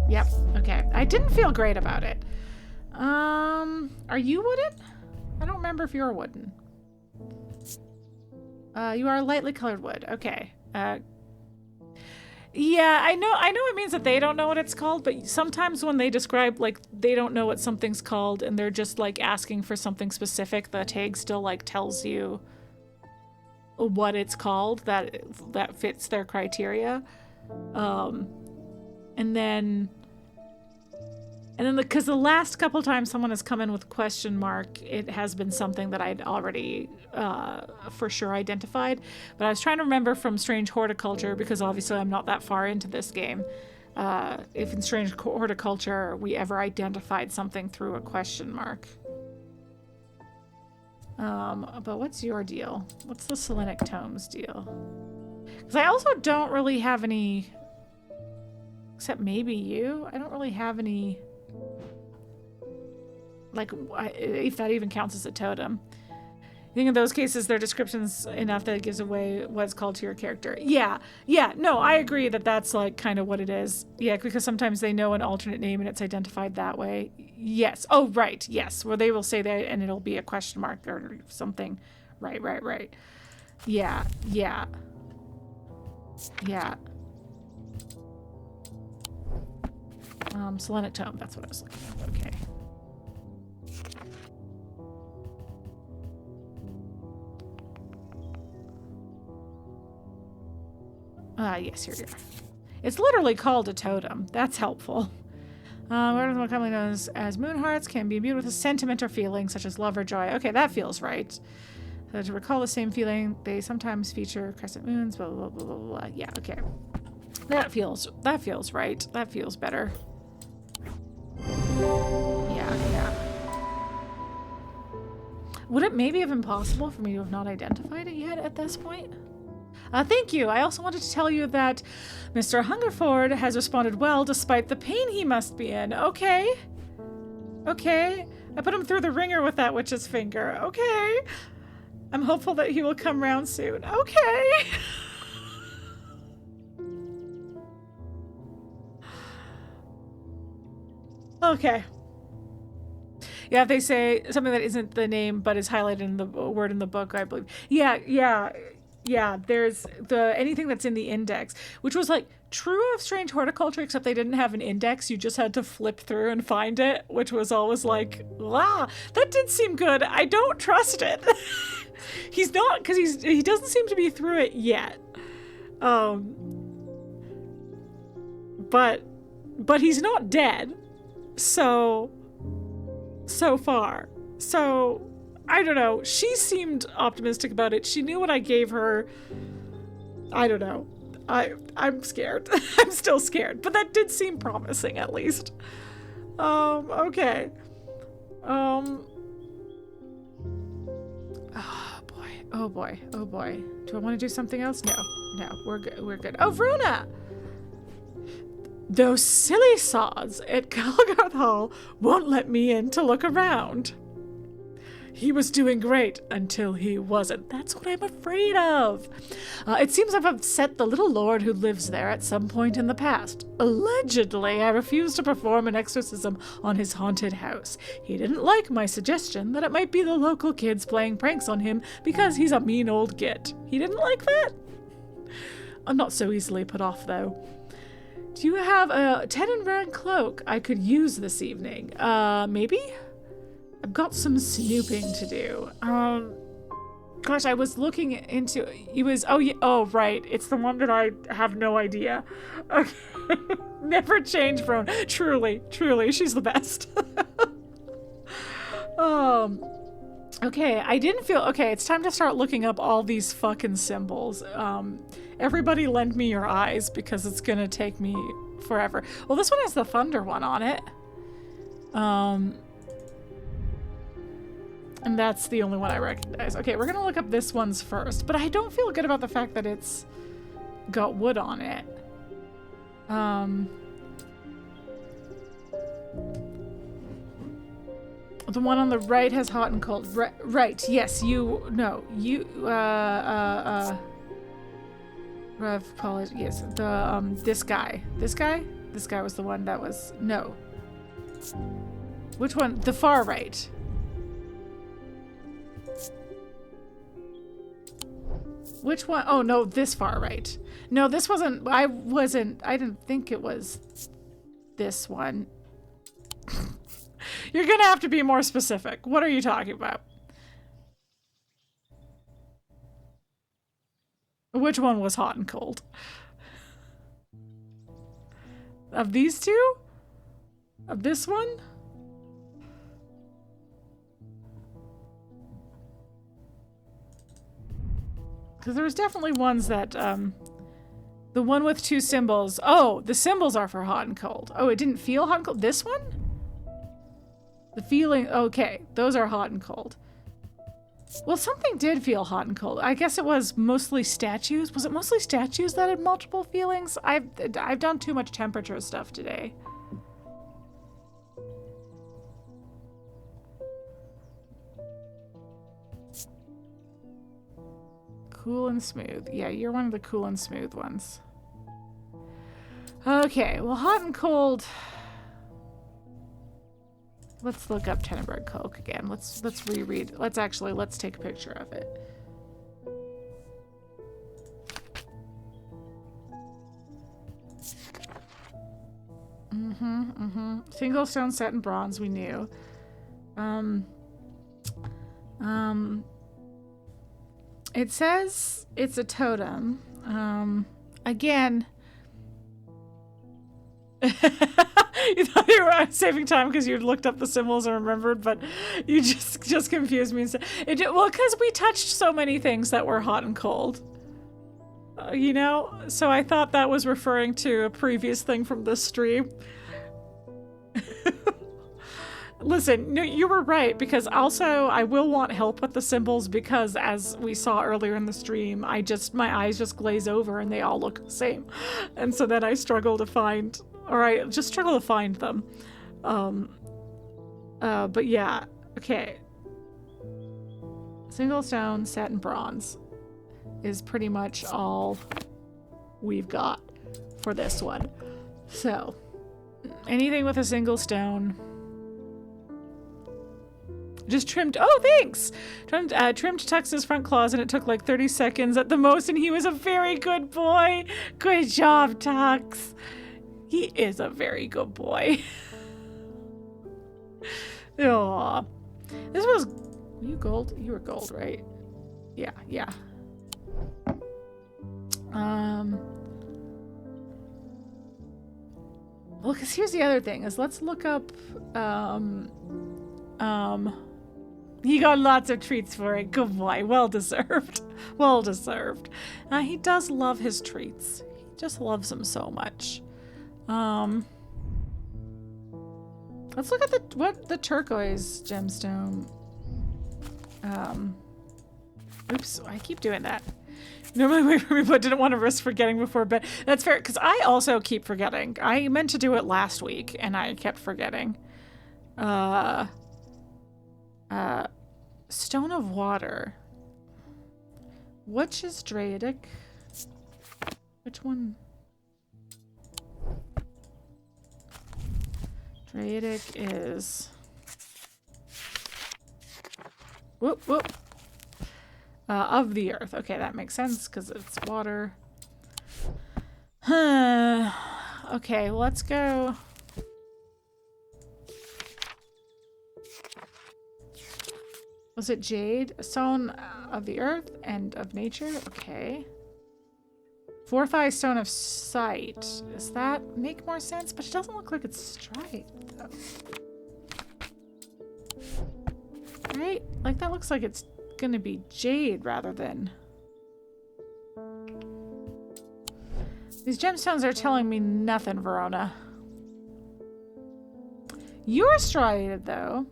Yep, okay. I didn't feel great about it. Are you wooden? I don't remember if you're wooden. You are lightly colored wood. Okay. Yeah, I know it means that they don't know what it's called, but sometimes when they describe, like, they don't know what something's called and they're just, like, asking for something specific, the tag still, like, tells you what it's called that fits their criteria. And then because the last couple times someone has come in with question mark, it has been something that I'd already for sure identified. But I was trying to remember from Strange Horticulture, because obviously I'm not that far into this game, if in Strange Horticulture we ever identified something through a question mark. But what's your deal? What's the Selenic Tomes deal? Because I also don't really have any, except maybe you. I don't really have any, like, if that even counts as a totem. I think in those cases, their description's enough that it gives away what's called to your character. Yeah, no, I agree that that's, like, kind of what it is. Yeah, because sometimes they know an alternate name and it's identified that way. Yes. Oh, right. Yes. Where they will say that and it'll be a question mark or something. Right. Yeah. Selenic Tome, that's what I was looking at. Okay. Yes, here you are. It's literally called a totem. That's helpful. What is more commonly known as moon hearts, can be imbued with a sentiment or feeling such as love or joy. Okay, that feels right. So to recall the same feeling, they sometimes feature crescent moons, blah, blah, blah, blah, blah. Yeah, okay. That feels right. That feels better. Yeah. Would it maybe have been possible for me to have not identified it yet at this point? Thank you. I also wanted to tell you that Mr. Hungerford has responded well despite the pain he must be in. Okay. I put him through the ringer with that witch's finger. Okay. I'm hopeful that he will come round soon. Okay. Okay. Yeah, if they say something that isn't the name but is highlighted in the word in the book, I believe. Yeah, there's anything that's in the index, which was, like, true of Strange Horticulture, except they didn't have an index. You just had to flip through and find it, which was always like, wow, that did seem good. I don't trust it. He's not, because he doesn't seem to be through it yet. But he's not dead. So far. So, I don't know. She seemed optimistic about it. She knew what I gave her. I don't know. I'm scared. I'm still scared. But that did seem promising, at least. Okay. Oh boy. Do I want to do something else? No, we're good. Oh, Vruna! Those silly sods at Calgarth Hall won't let me in to look around. He was doing great until he wasn't. That's what I'm afraid of. It seems I've upset the little lord who lives there at some point in the past. Allegedly, I refused to perform an exorcism on his haunted house. He didn't like my suggestion that it might be the local kids playing pranks on him because he's a mean old git. He didn't like that? I'm not so easily put off, though. Do you have a Tenenbrand cloak I could use this evening? Maybe? I've got some snooping to do. Gosh, I was looking into, oh, right. It's the one that I have no idea. Okay. Never change from, truly, she's the best. Okay, I didn't feel, okay, it's time to start looking up all these fucking symbols. Everybody lend me your eyes because it's gonna take me forever. Well, this one has the thunder one on it. And that's the only one I recognize. Okay, we're gonna look up this one's first, but I don't feel good about the fact that it's got wood on it. The one on the right has hot and cold. Right. Yes, you. No, you. Apologies. Yes, the this guy. This guy. This guy was the one that was no. Which one? The far right. Which one? Oh no, this far right. No, this wasn't. I didn't think it was this one. You're gonna have to be more specific. What are you talking about? Which one was hot and cold? Of these two? Of this one? Because there was definitely ones that, the one with two symbols. Oh, the symbols are for hot and cold. Oh, it didn't feel hot and cold. This one? The feeling, okay, those are hot and cold. Well, something did feel hot and cold. I guess it was mostly statues. Was it mostly statues that had multiple feelings? I've done too much temperature stuff today. Cool and smooth. Yeah, you're one of the cool and smooth ones. Okay, well, hot and cold. Let's look up Tenenberg Coke again. Let's reread. Let's take a picture of it. Single stone set in bronze, we knew. It says it's a totem. Again. You thought you were saving time because you looked up the symbols and remembered, but you just confused me. Well, because we touched so many things that were hot and cold. You know? So I thought that was referring to a previous thing from this stream. Listen, no, you were right, because also I will want help with the symbols because as we saw earlier in the stream, my eyes just glaze over and they all look the same. And so then I struggle to find, or I just struggle to find them. But yeah, okay. Single stone set in bronze is pretty much all we've got for this one. So, anything with a single stone. Just trimmed, oh thanks! Trimmed Tux's front claws and it took like 30 seconds at the most and he was a very good boy. Good job, Tux. He is a very good boy. Aww. This was, were you gold? You were gold, right? Yeah, yeah. Well, because here's the other thing is let's look up, he got lots of treats for it. Good boy. Well deserved. Well deserved. He does love his treats. He just loves them so much. Let's look at the turquoise gemstone. Oops, I keep doing that. Normally wait for me, but didn't want to risk forgetting before, but that's fair, because I also keep forgetting. I meant to do it last week, and I kept forgetting. Stone of Water. Which is Draidic? Which one? Draidic is... Whoop, whoop. Of the earth. Okay, that makes sense, because it's water. Okay, let's go... Was it jade? A stone of the earth and of nature? Okay. Fortify stone of sight. Does that make more sense? But it doesn't look like it's striped, though. Right? Like, that looks like it's gonna be jade rather than... These gemstones are telling me nothing, Verona. You're striated, though.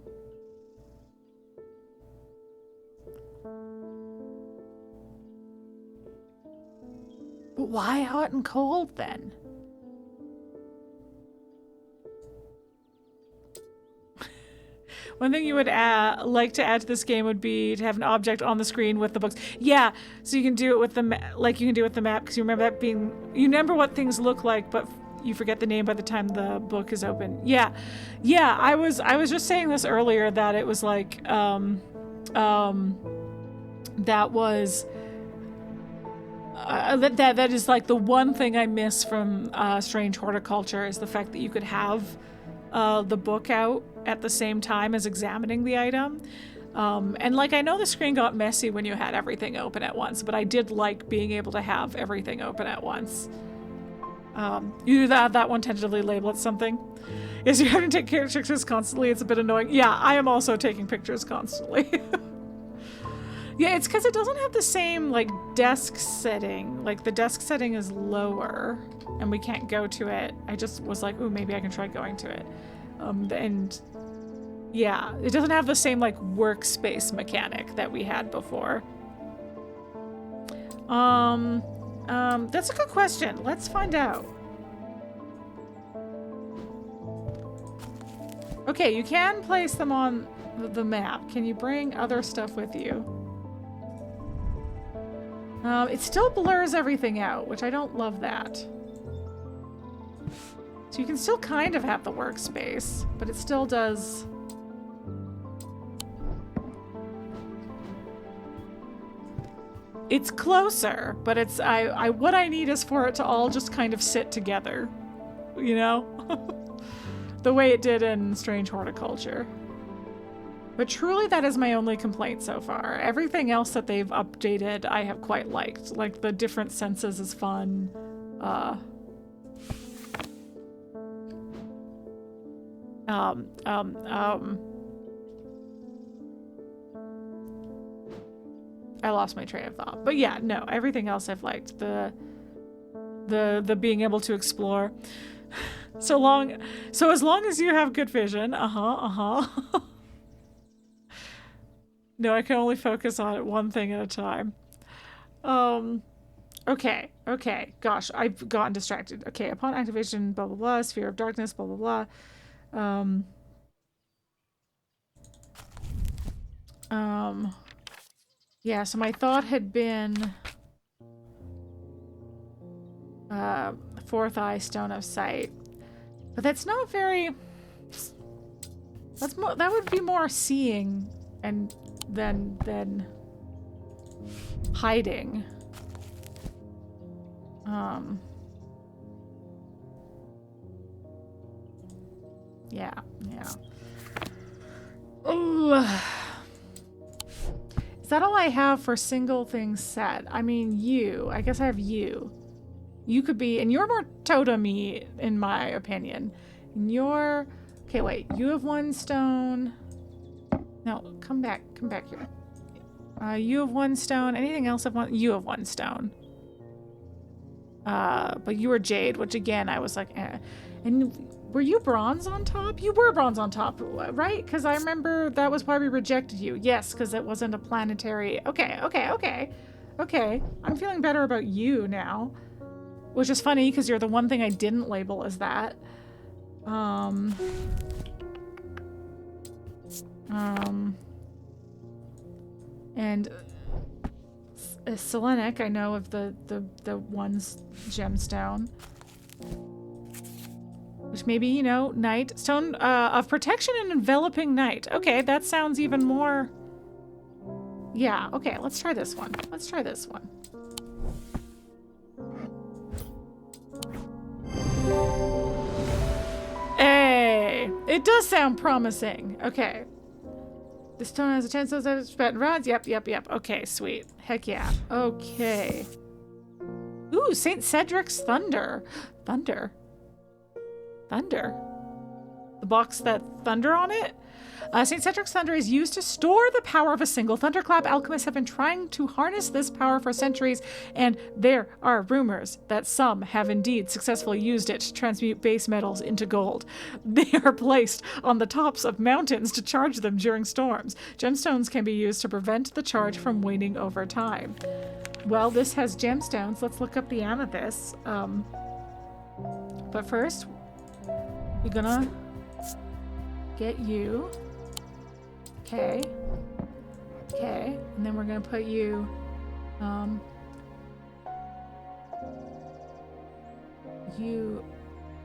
But why hot and cold then? One thing you would like to add to this game would be to have an object on the screen with the books. Yeah, so you can do it with the like you can do it with the map, because you remember that being, you remember what things look like, but you forget the name by the time the book is open. Yeah, yeah. I was just saying this earlier, that it was like that was. That is like the one thing I miss from Strange Horticulture, is the fact that you could have the book out at the same time as examining the item. And like, I know the screen got messy when you had everything open at once, but I did like being able to have everything open at once. You do that one, tentatively label it something. Yes, you're having to take pictures constantly. It's a bit annoying. Yeah, I am also taking pictures constantly. Yeah, it's because it doesn't have the same, like, desk setting. Like, the desk setting is lower, and we can't go to it. I just was like, ooh, maybe I can try going to it. And, yeah, it doesn't have the same, like, workspace mechanic that we had before. That's a good question. Let's find out. Okay, you can place them on the map. Can you bring other stuff with you? It still blurs everything out, which I don't love that. So you can still kind of have the workspace, but it still does... It's closer, but it's... what I need is for it to all just kind of sit together. You know? The way it did in Strange Horticulture. But truly, that is my only complaint so far. Everything else that they've updated, I have quite liked. Like, the different senses is fun. I lost my train of thought. But yeah, no, everything else I've liked. The being able to explore. So as long as you have good vision. No, I can only focus on it one thing at a time. Okay. Gosh, I've gotten distracted. Okay, upon activation, blah, blah, blah, sphere of darkness, blah, blah, blah. Yeah, so my thought had been fourth eye, stone of sight. But that's not very... that would be more seeing and than hiding. Yeah. Ooh. Is that all I have for single things set? I mean, I guess I have you. You could be, and you're more totem-y, in my opinion. And you're, okay, wait, you have one stone. No, come back here. You have one stone. Anything else have one? You have one stone. But you were jade, which again, I was like, eh. And were you bronze on top? You were bronze on top, right? Because I remember that was why we rejected you. Yes, because it wasn't a planetary. Okay. I'm feeling better about you now. Which is funny, because you're the one thing I didn't label as that. And Selenic, I know of the one's gemstone. Which maybe, you know, night. Stone of protection and enveloping night. Okay, that sounds even more... Yeah, okay, let's try this one. Hey! It does sound promising. Okay. The stone has a chance of spreading rods. Yep. Okay, sweet. Heck yeah. Okay. Ooh, St. Cedric's Thunder. Thunder? The box that thunder on it? St. Cedric's Thunder is used to store the power of a single thunderclap. Alchemists have been trying to harness this power for centuries, and there are rumors that some have indeed successfully used it to transmute base metals into gold. They are placed on the tops of mountains to charge them during storms. Gemstones can be used to prevent the charge from waning over time. Well, this has gemstones. Let's look up the amethyst. But first, we're gonna get you. Okay. Okay. And then we're gonna put you, you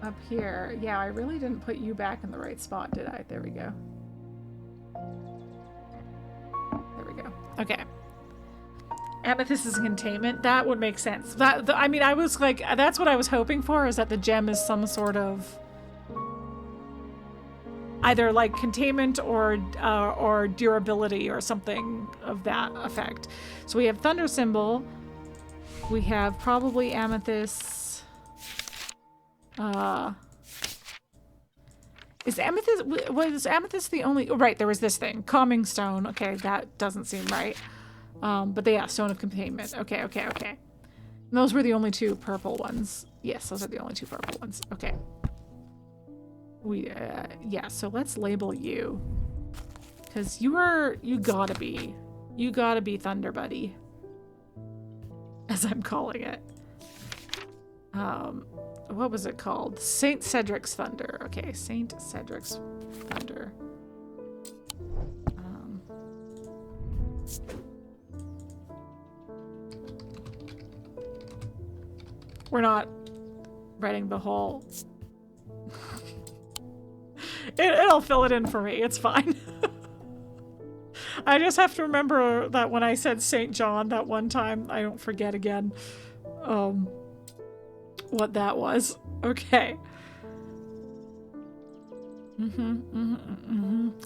up here. Yeah, I really didn't put you back in the right spot, did I? There we go. There we go. Okay. Amethyst is containment. That would make sense. I mean, I was like, that's what I was hoping for, is that the gem is some sort of either like containment or durability or something of that effect. So we have thunder symbol. We have probably amethyst. Is amethyst, was amethyst the only, oh, right, there was this thing, calming stone. Okay, that doesn't seem right. But yeah, stone of containment. Okay, okay, okay. And those were the only two purple ones. Yes, those are the only two purple ones. Okay. Yeah, so let's label you. Because you gotta be Thunder Buddy. As I'm calling it. What was it called? Saint Cedric's Thunder. Okay, Saint Cedric's Thunder. We're not writing the whole... It'll fill it in for me. It's fine. I just have to remember that when I said St. John that one time, I don't forget again what that was. Okay.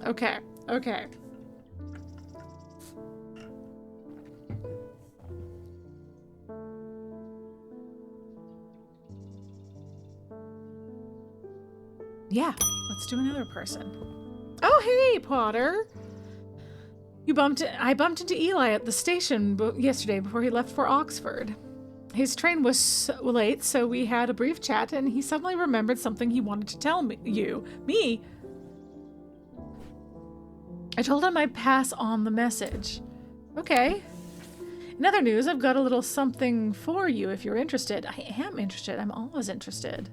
Okay. Okay. Yeah, let's do another person. Oh, hey, Potter. I bumped into Eli at the station yesterday before he left for Oxford. His train was late, so we had a brief chat, and he suddenly remembered something he wanted to tell me. I told him I'd pass on the message. Okay. In other news, I've got a little something for you if you're interested. I am interested. I'm always interested.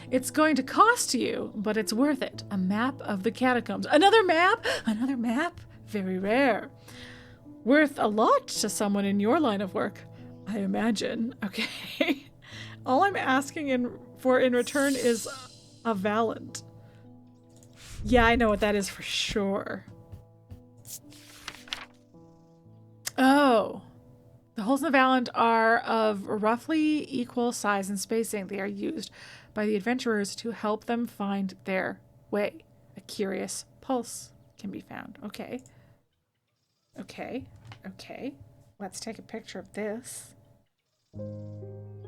It's going to cost you, but it's worth it. A map of the catacombs. Another map? Another map? Very rare. Worth a lot to someone in your line of work, I imagine. Okay. All I'm asking for in return is a Valant. Yeah, I know what that is for sure. Oh. The holes in the Valant are of roughly equal size and spacing. They are used by the adventurers to help them find their way. A curious pulse can be found. Okay. Okay. Okay. Let's take a picture of this.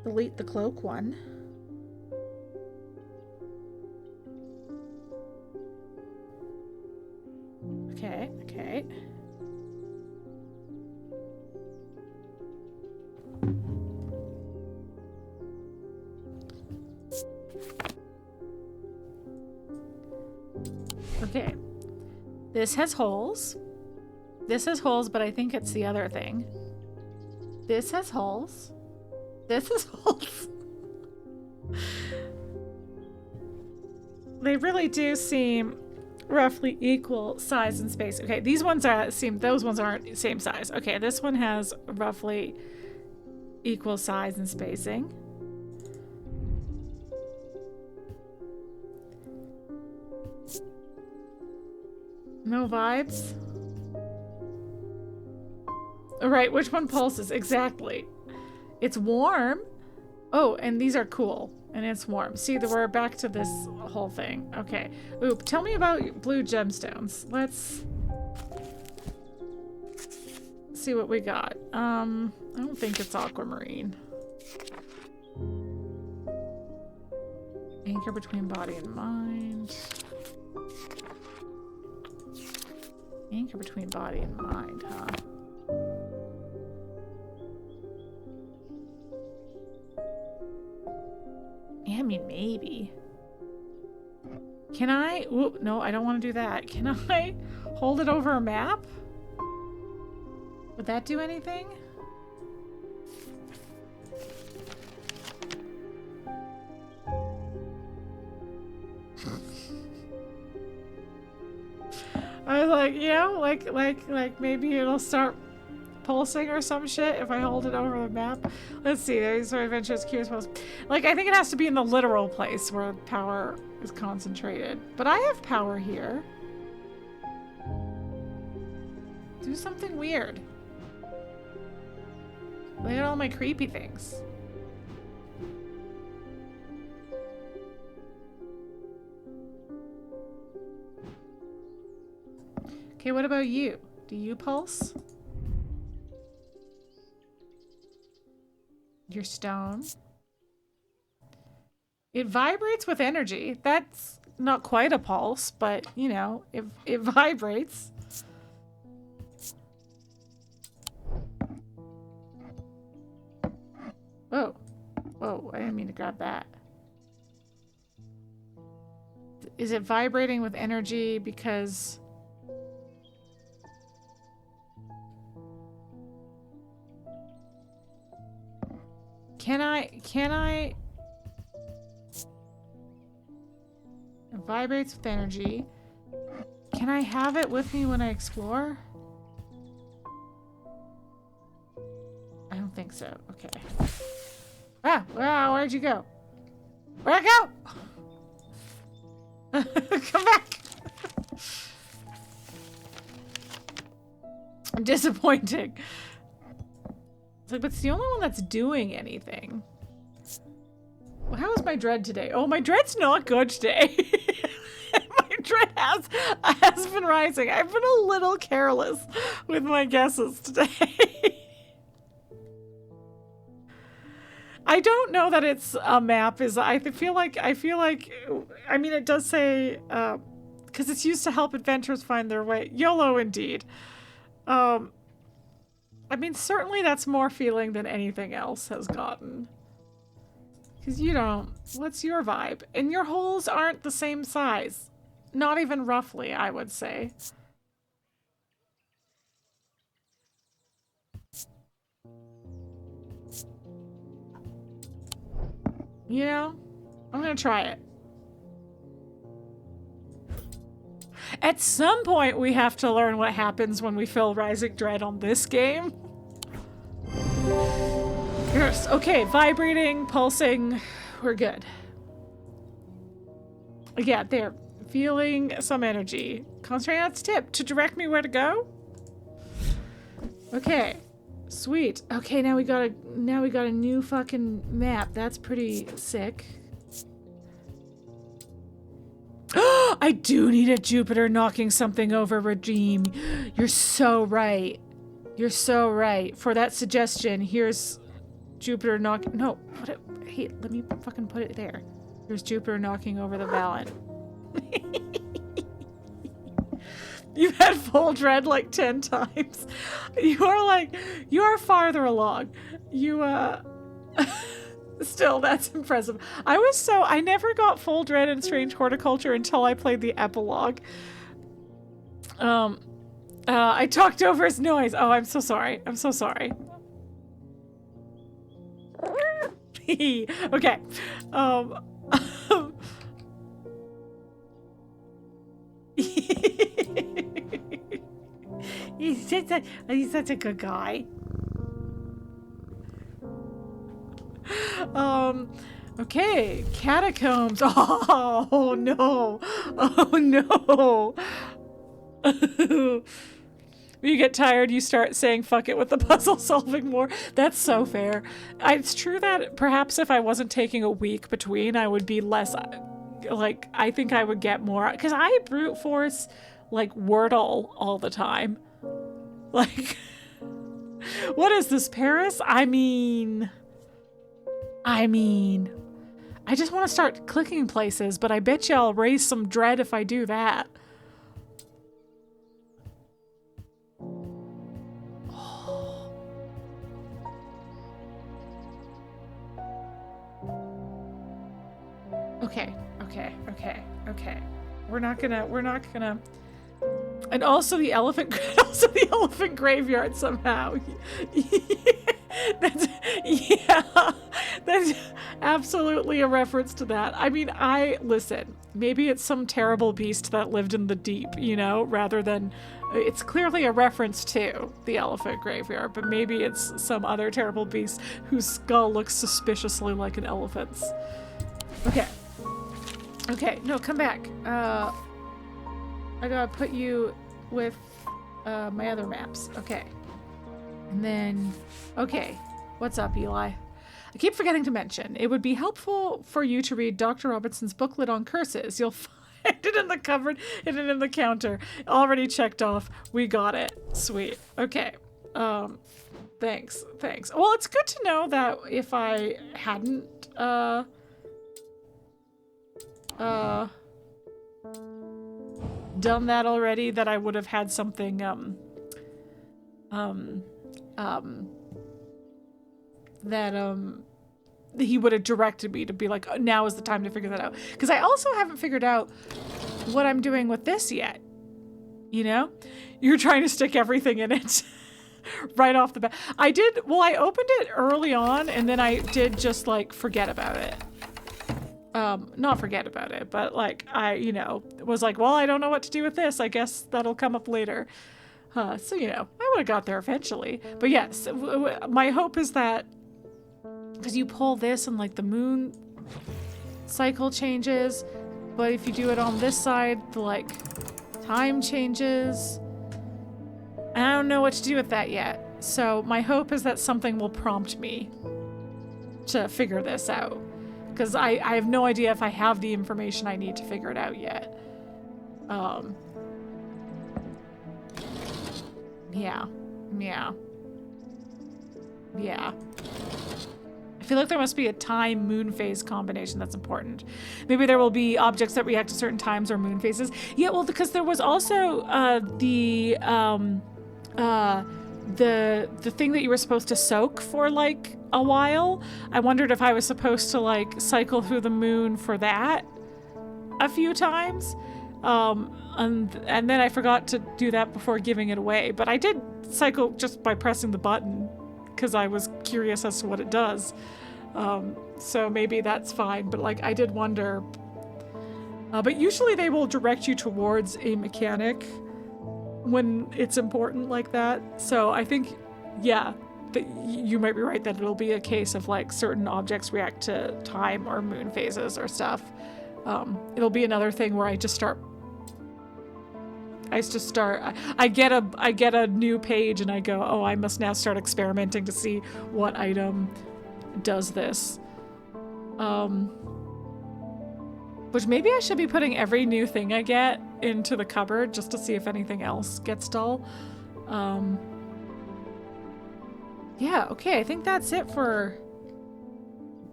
Delete the cloak one. Okay. Okay. Okay. This has holes. This has holes, but I think it's the other thing. This has holes. This has holes. They really do seem roughly equal size and space. Okay, these ones those ones aren't same size. Okay, this one has roughly equal size and spacing. No vibes? Right, which one pulses? Exactly. It's warm. Oh, and these are cool. And it's warm. See, we're back to this whole thing. Okay. Oop, tell me about blue gemstones. Let's see what we got. I don't think it's aquamarine. Anchor between body and mind. Anchor between body and mind, huh? I mean, maybe. Can I? Ooh, no, I don't want to do that. Can I hold it over a map? Would that do anything? I was like, you know, like maybe it'll start pulsing or some shit if I hold it over the map. Let's see, there's our adventures, curious pulse. Like, I think it has to be in the literal place where power is concentrated. But I have power here. Do something weird. Look at all my creepy things. Okay, what about you? Do you pulse? Your stone. It vibrates with energy. That's not quite a pulse, but you know, it vibrates. Whoa. Whoa, I didn't mean to grab that. Is it vibrating with energy because... Can I... It vibrates with energy. Can I have it with me when I explore? I don't think so. Okay. Ah, wow, where'd you go? Where'd I go? Come back! I'm disappointing. It's like, but it's the only one that's doing anything. Well, how is my dread today? Oh, my dread's not good today. My dread has been rising. I've been a little careless with my guesses today. I don't know that it's a map. I feel like, I mean, it does say, because it's used to help adventurers find their way. YOLO indeed. I mean, certainly that's more feeling than anything else has gotten. Because you don't. What's your vibe? And your holes aren't the same size. Not even roughly, I would say. You know? I'm gonna try it. At some point, we have to learn what happens when we fill Rising Dread on this game. Yes. Okay, vibrating, pulsing, we're good. Yeah, they're feeling some energy. Concentrate on its tip to direct me where to go. Okay, sweet. Okay, now we got a new fucking map. That's pretty sick. I do need a Jupiter knocking something over regime. You're so right. You're so right. For that suggestion, here's Jupiter knocking... No, put it... Hey, let me fucking put it there. Here's Jupiter knocking over the Valiant. You've had full dread like 10 times. You are farther along. Still, that's impressive. I never got full dread in Strange Horticulture until I played the epilogue. I talked over his noise. Oh, I'm so sorry. I'm so sorry. Okay. He's such a good guy. Okay, catacombs. Oh no. Oh no. When you get tired, you start saying fuck it with the puzzle solving more. That's so fair. It's true that perhaps if I wasn't taking a week between, I would be less, like, I think I would get more, because I brute force, like, Wordle all the time. Like, what is this, Paris? I mean, I just want to start clicking places, but I bet you I'll raise some dread if I do that. Okay. We're not gonna. And also the elephant graveyard somehow. Yeah. That's absolutely a reference to that. I mean, listen, maybe it's some terrible beast that lived in the deep, you know, rather than, it's clearly a reference to the elephant graveyard, but maybe it's some other terrible beast whose skull looks suspiciously like an elephant's. Okay. Okay, no, come back. I gotta put you with my other maps. Okay. And then, okay. What's up, Eli? I keep forgetting to mention, it would be helpful for you to read Dr. Robertson's booklet on curses. You'll find it in the cupboard and in the counter. Already checked off. We got it. Sweet. Okay. Thanks. Well, it's good to know that if I hadn't, done that already, that I would have had something, that he would have directed me to be like, oh, now is the time to figure that out. Because I also haven't figured out what I'm doing with this yet. You know? You're trying to stick everything in it right off the bat. I opened it early on and then I did just like forget about it. Not forget about it, but like you know, was like, well, I don't know what to do with this. I guess that'll come up later. So, you know, I would have got there eventually. But yes, my hope is that because you pull this and like the moon cycle changes, but if you do it on this side, the like time changes. And I don't know what to do with that yet. So my hope is that something will prompt me to figure this out. Because I have no idea if I have the information I need to figure it out yet. Yeah. I feel like there must be a time moon phase combination that's important. Maybe there will be objects that react to certain times or moon phases. Yeah, well, because there was also the thing that you were supposed to soak for like a while. I wondered if I was supposed to like cycle through the moon for that a few times. And then I forgot to do that before giving it away. But I did cycle just by pressing the button because I was curious as to what it does. So maybe that's fine. But like I did wonder. But usually they will direct you towards a mechanic when it's important like that. So I think, yeah, that you might be right that it'll be a case of like certain objects react to time or moon phases or stuff. It'll be another thing where I get a new page and I go, oh, I must now start experimenting to see what item does this. Which maybe I should be putting every new thing I get into the cupboard just to see if anything else gets dull. Yeah, okay, I think that's it for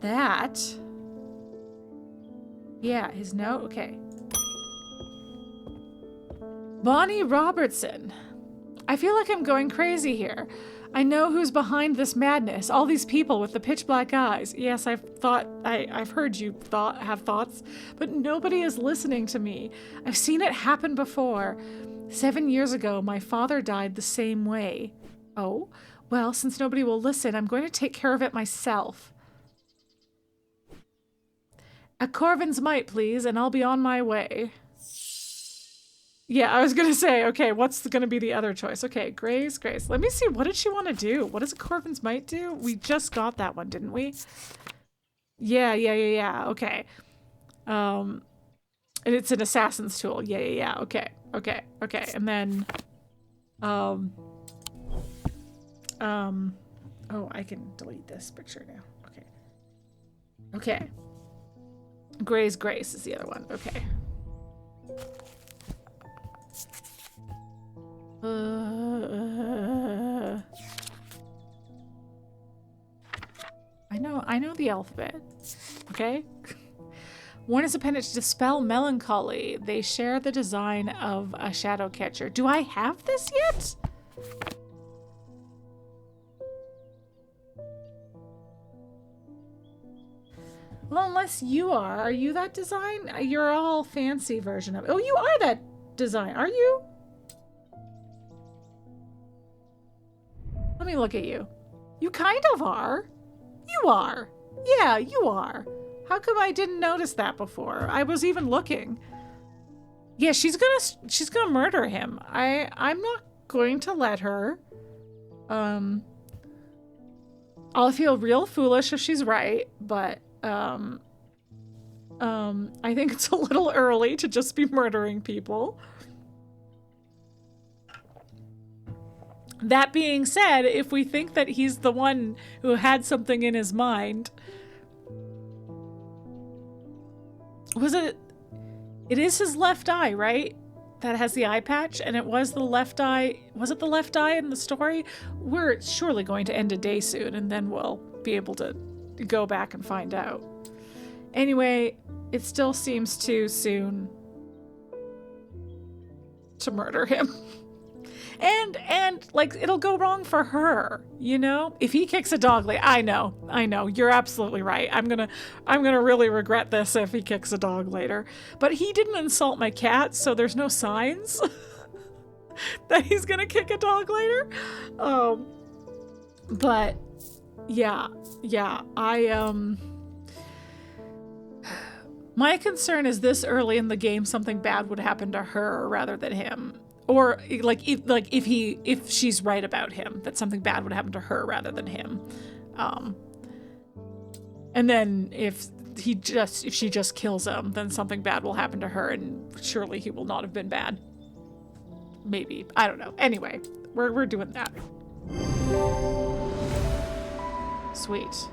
that. Yeah, his note, okay. Bonnie Robertson. I feel like I'm going crazy here. I know who's behind this madness. All these people with the pitch black eyes. Yes, I've heard you have thoughts, but nobody is listening to me. I've seen it happen before. 7 years ago, my father died the same way. Oh, well, since nobody will listen, I'm going to take care of it myself. A Corvin's Might, please, and I'll be on my way. Yeah, I was gonna say, okay, what's gonna be the other choice? Okay, Grace. Let me see, what did she want to do? What does a Corvin's Might do? We just got that one, didn't we? Yeah, okay. And it's an assassin's tool. Yeah, okay. And then, oh, I can delete this picture now. Okay. Grace is the other one, okay. I know the alphabet. Okay? One is appended to dispel melancholy. They share the design of a shadow catcher. Do I have this yet? Well, unless you are. Are you that design? You're all fancy version of it. Oh, you are that design. Are you? Let me look at you. You kind of are. You are. Yeah, you are. How come I didn't notice that before? I was even looking. Yeah, she's gonna murder him. I'm not going to let her. I'll feel real foolish if she's right, but I think it's a little early to just be murdering people. That being said, if we think that he's the one who had something in his mind, it is his left eye, right? That has the eye patch, and it was the left eye. Was it the left eye in the story? We're surely going to end a day soon, and then we'll be able to go back and find out. Anyway, it still seems too soon to murder him. And like, it'll go wrong for her, you know? If he kicks a dog, like, I know, you're absolutely right. I'm gonna really regret this if he kicks a dog later. But he didn't insult my cat, so there's no signs that he's gonna kick a dog later. But yeah, my concern is this early in the game, something bad would happen to her rather than him. Or if she's right about him, that something bad would happen to her rather than him. And then if she just kills him, then something bad will happen to her, and surely he will not have been bad. Maybe. I don't know. Anyway, we're doing that. Sweet.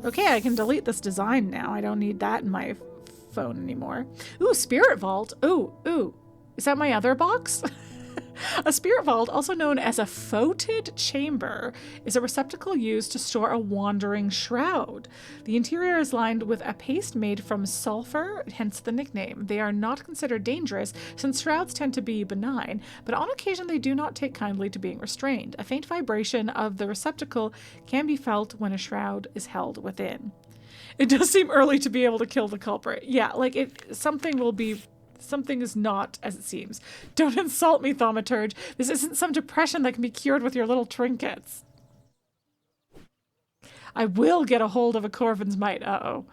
Okay, I can delete this design now. I don't need that in my phone anymore. Ooh, Spirit Vault. Ooh. Is that my other box? A Spirit Vault, also known as a Foated Chamber, is a receptacle used to store a wandering shroud. The interior is lined with a paste made from sulfur, hence the nickname. They are not considered dangerous, since shrouds tend to be benign, but on occasion they do not take kindly to being restrained. A faint vibration of the receptacle can be felt when a shroud is held within. It does seem early to be able to kill the culprit. Yeah, like something is not as it seems. Don't insult me, thaumaturge. This isn't some depression that can be cured with your little trinkets. I will get a hold of a Corvin's Mite. Uh-oh.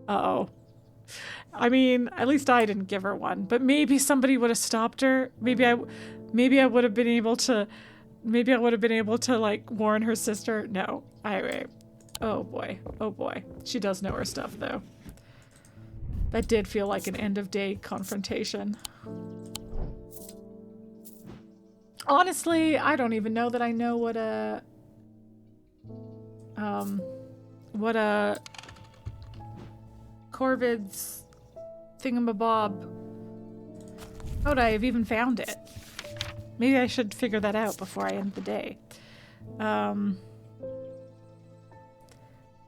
I mean, at least I didn't give her one, but maybe somebody would have stopped her. Maybe I would have been able to, like, warn her sister. No. Oh boy. She does know her stuff, though. That did feel like an end-of-day confrontation. Honestly, I don't even know that I know what a Corvid's thingamabob. How would I have even found it? Maybe I should figure that out before I end the day.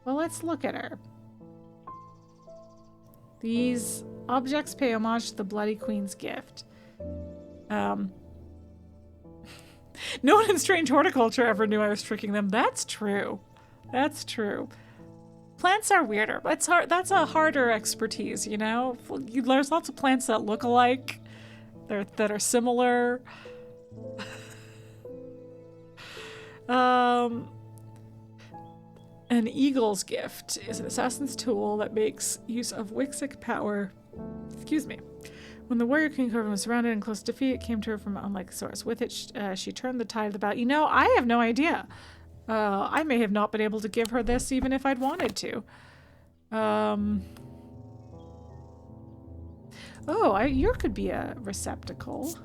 Well, let's look at her. These objects pay homage to the Bloody Queen's gift. No one in Strange Horticulture ever knew I was tricking them. That's true. That's true. Plants are weirder. That's hard. That's a harder expertise, you know? There's lots of plants that look alike. That are similar. An eagle's gift is an assassin's tool that makes use of Wixic power. Excuse me. When the warrior King Corvin was surrounded and close to defeat, it came to her from an unlikely source. With it, she turned the tide of the battle. You know, I have no idea. I may have not been able to give her this even if I'd wanted to. Yours could be a receptacle.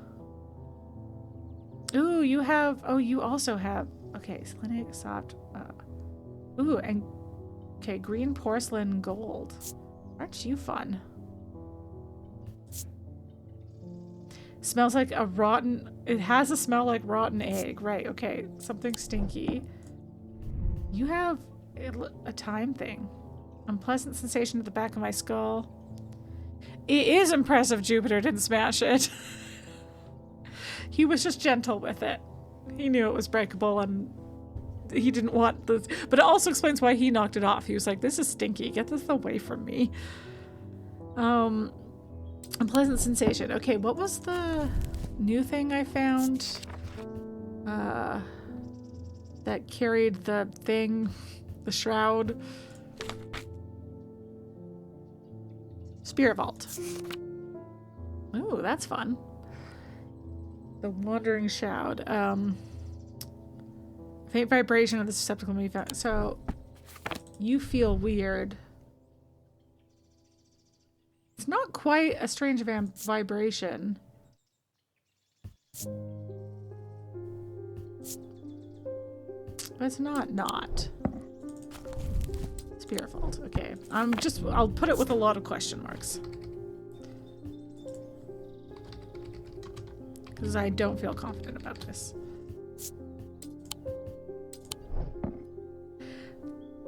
Ooh, you have... Oh, you also have... Okay, Selenic, soft... Ooh, and... Okay, green porcelain gold. Aren't you fun? Smells like a rotten... It has a smell like rotten egg. Right, okay. Something stinky. You have a time thing. Unpleasant sensation at the back of my skull. It is impressive Jupiter didn't smash it. He was just gentle with it. He knew it was breakable and he didn't want this. But it also explains why he knocked it off. He was like, this is stinky. Get this away from me. Unpleasant sensation. Okay, what was the new thing I found? That that carried the thing, the shroud. Spirit Vault. Ooh, that's fun. The Wandering Shroud. Faint vibration of the receptacle may be found. So, you feel weird. It's not quite a strange vibration. But it's not. Spirit Vault. Okay. I'll put it with a lot of question marks. Because I don't feel confident about this.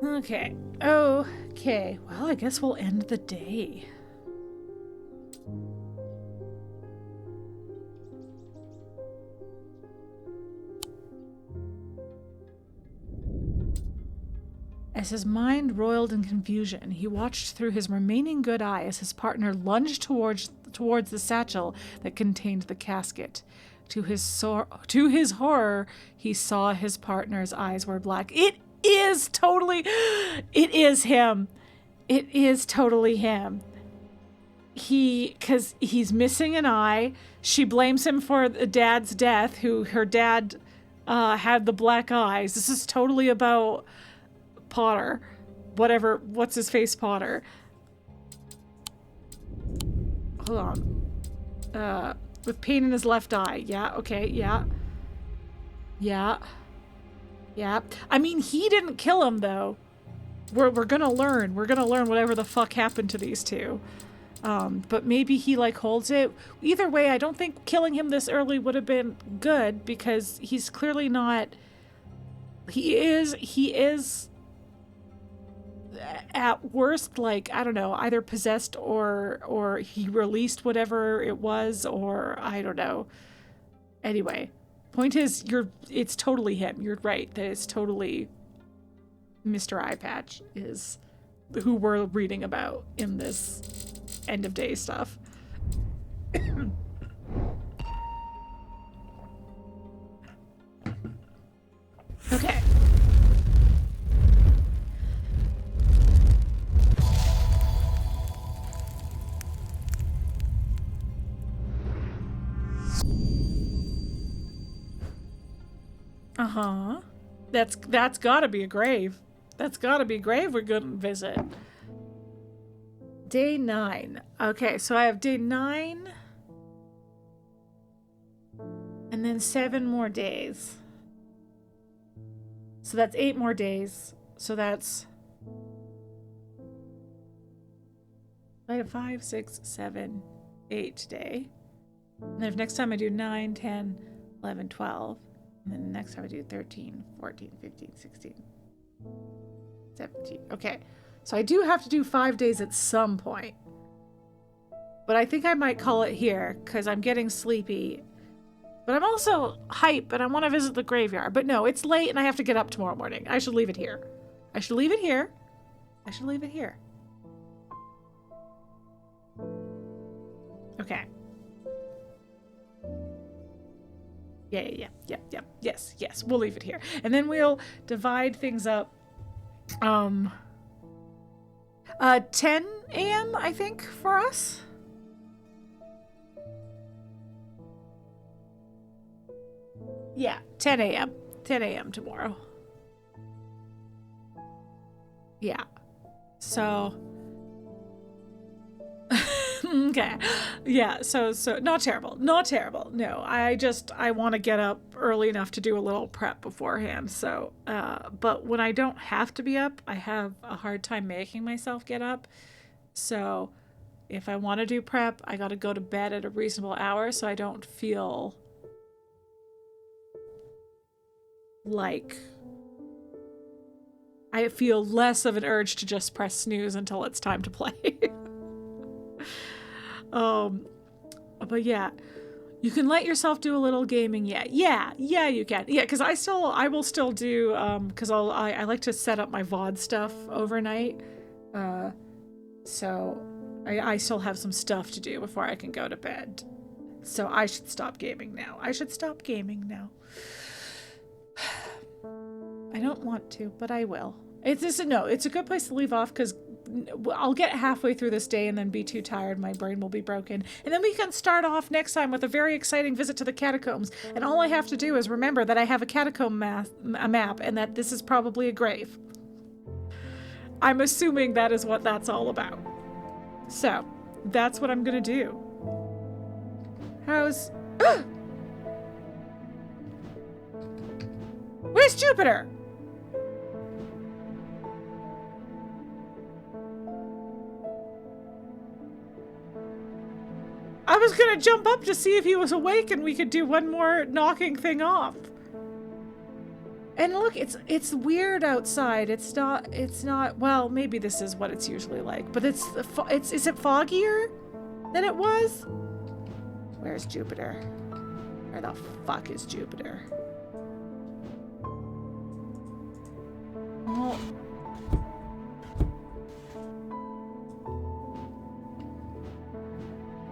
Okay. Okay. Well, I guess we'll end the day. As his mind roiled in confusion, he watched through his remaining good eye as his partner lunged towards the satchel that contained the casket. To his horror, he saw his partner's eyes were black. It is him. It is totally him. Because he's missing an eye. She blames him for the dad's death, her dad had the black eyes. This is totally about Potter. What's his face Potter. Hold on. With pain in his left eye. Yeah, okay, yeah. Yeah. Yeah. I mean, he didn't kill him, though. We're gonna learn. We're gonna learn whatever the fuck happened to these two. But maybe he, like, holds it. Either way, I don't think killing him this early would have been good, because he's clearly not... He is... at worst, like, I don't know, either possessed or he released whatever it was, or I don't know. Anyway, point is, it's totally him. You're right, that it's totally Mr. Eye Patch is who we're reading about in this end of day stuff. Okay. Uh-huh. That's gotta be a grave. That's gotta be a grave we're gonna visit. Day 9. Okay, so I have day 9. And then 7 more days. So that's 8 more days. So that's... I have 5, 6, 7, 8 today. And then if next time I do 9, 10, 11, 12... And then next time I do 13, 14, 15, 16, 17. Okay. So I do have to do 5 days at some point. But I think I might call it here because I'm getting sleepy. But I'm also hype and I want to visit the graveyard. But no, it's late and I have to get up tomorrow morning. I should leave it here. I should leave it here. I should leave it here. Okay. Yeah. Yes. We'll leave it here. And then we'll divide things up. 10 a.m., I think, for us. Yeah, 10 a.m. 10 a.m. tomorrow. Yeah. So... Okay. Yeah, so not terrible. Not terrible. No, I want to get up early enough to do a little prep beforehand. So, but when I don't have to be up, I have a hard time making myself get up. So if I want to do prep, I got to go to bed at a reasonable hour so I don't feel like I feel less of an urge to just press snooze until it's time to play. But yeah, you can let yourself do a little gaming. Yeah, you can. Yeah, because I will still do, because I like to set up my VOD stuff overnight. So I still have some stuff to do before I can go to bed. So I should stop gaming now. I don't want to, but I will. It's a good place to leave off because I'll get halfway through this day and then be too tired. My brain will be broken. And then we can start off next time with a very exciting visit to the catacombs. And all I have to do is remember that I have a catacomb map and that this is probably a grave. I'm assuming that is what that's all about. So, that's what I'm gonna do. How's... Where's Jupiter? I was gonna jump up to see if he was awake and we could do one more knocking thing off. And look, it's weird outside. It's not, well, maybe this is what it's usually like, but is it foggier than it was? Where's Jupiter? Where the fuck is Jupiter? Oh.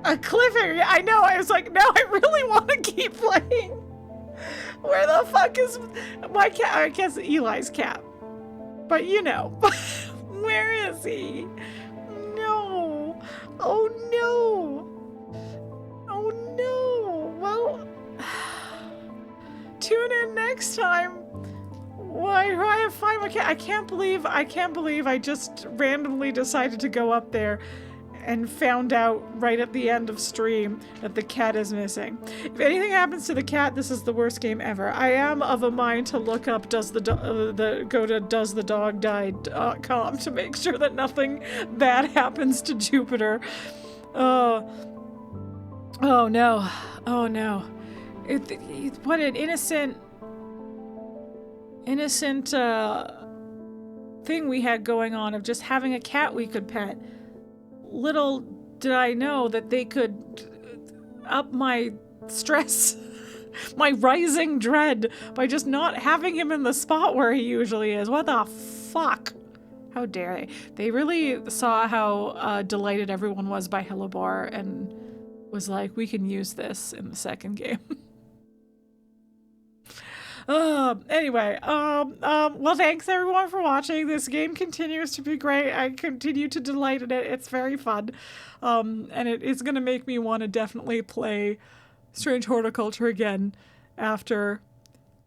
A cliffhanger. I know. I was like, no, I really want to keep playing. Where the fuck is my cat? I guess Eli's cat. But you know. Where is he? No. Oh no. Oh no. Well, tune in next time. Why do I have to find my cat? I can't believe I just randomly decided to go up there and found out right at the end of stream that the cat is missing. If anything happens to the cat, this is the worst game ever. I am of a mind to look up go to doesthedogdie.com to make sure that nothing bad happens to Jupiter. Oh no. Oh no. What an innocent thing we had going on of just having a cat we could pet. Little did I know that they could up my stress, my rising dread, by just not having him in the spot where he usually is. What the fuck? How dare they? They really saw how delighted everyone was by Hellebore and was like, we can use this in the second game. Anyway, well, thanks everyone for watching. This game continues to be great. I continue to delight in it. It's very fun. And it is going to make me want to definitely play Strange Horticulture again after,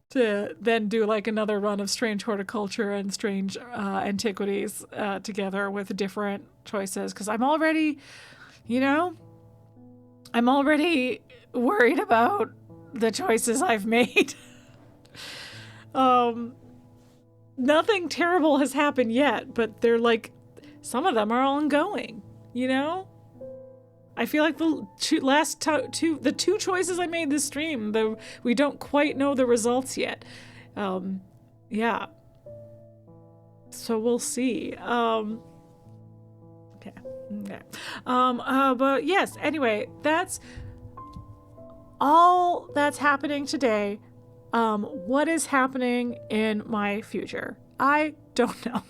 to then do like another run of Strange Horticulture and Strange Antiquities together with different choices. Because I'm already, I'm already worried about the choices I've made. Nothing terrible has happened yet, but they're like, some of them are ongoing, I feel like the two choices I made this stream, we don't quite know the results yet. Yeah. So we'll see. Okay. But yes, anyway, that's all that's happening today. What is happening in my future? I don't know.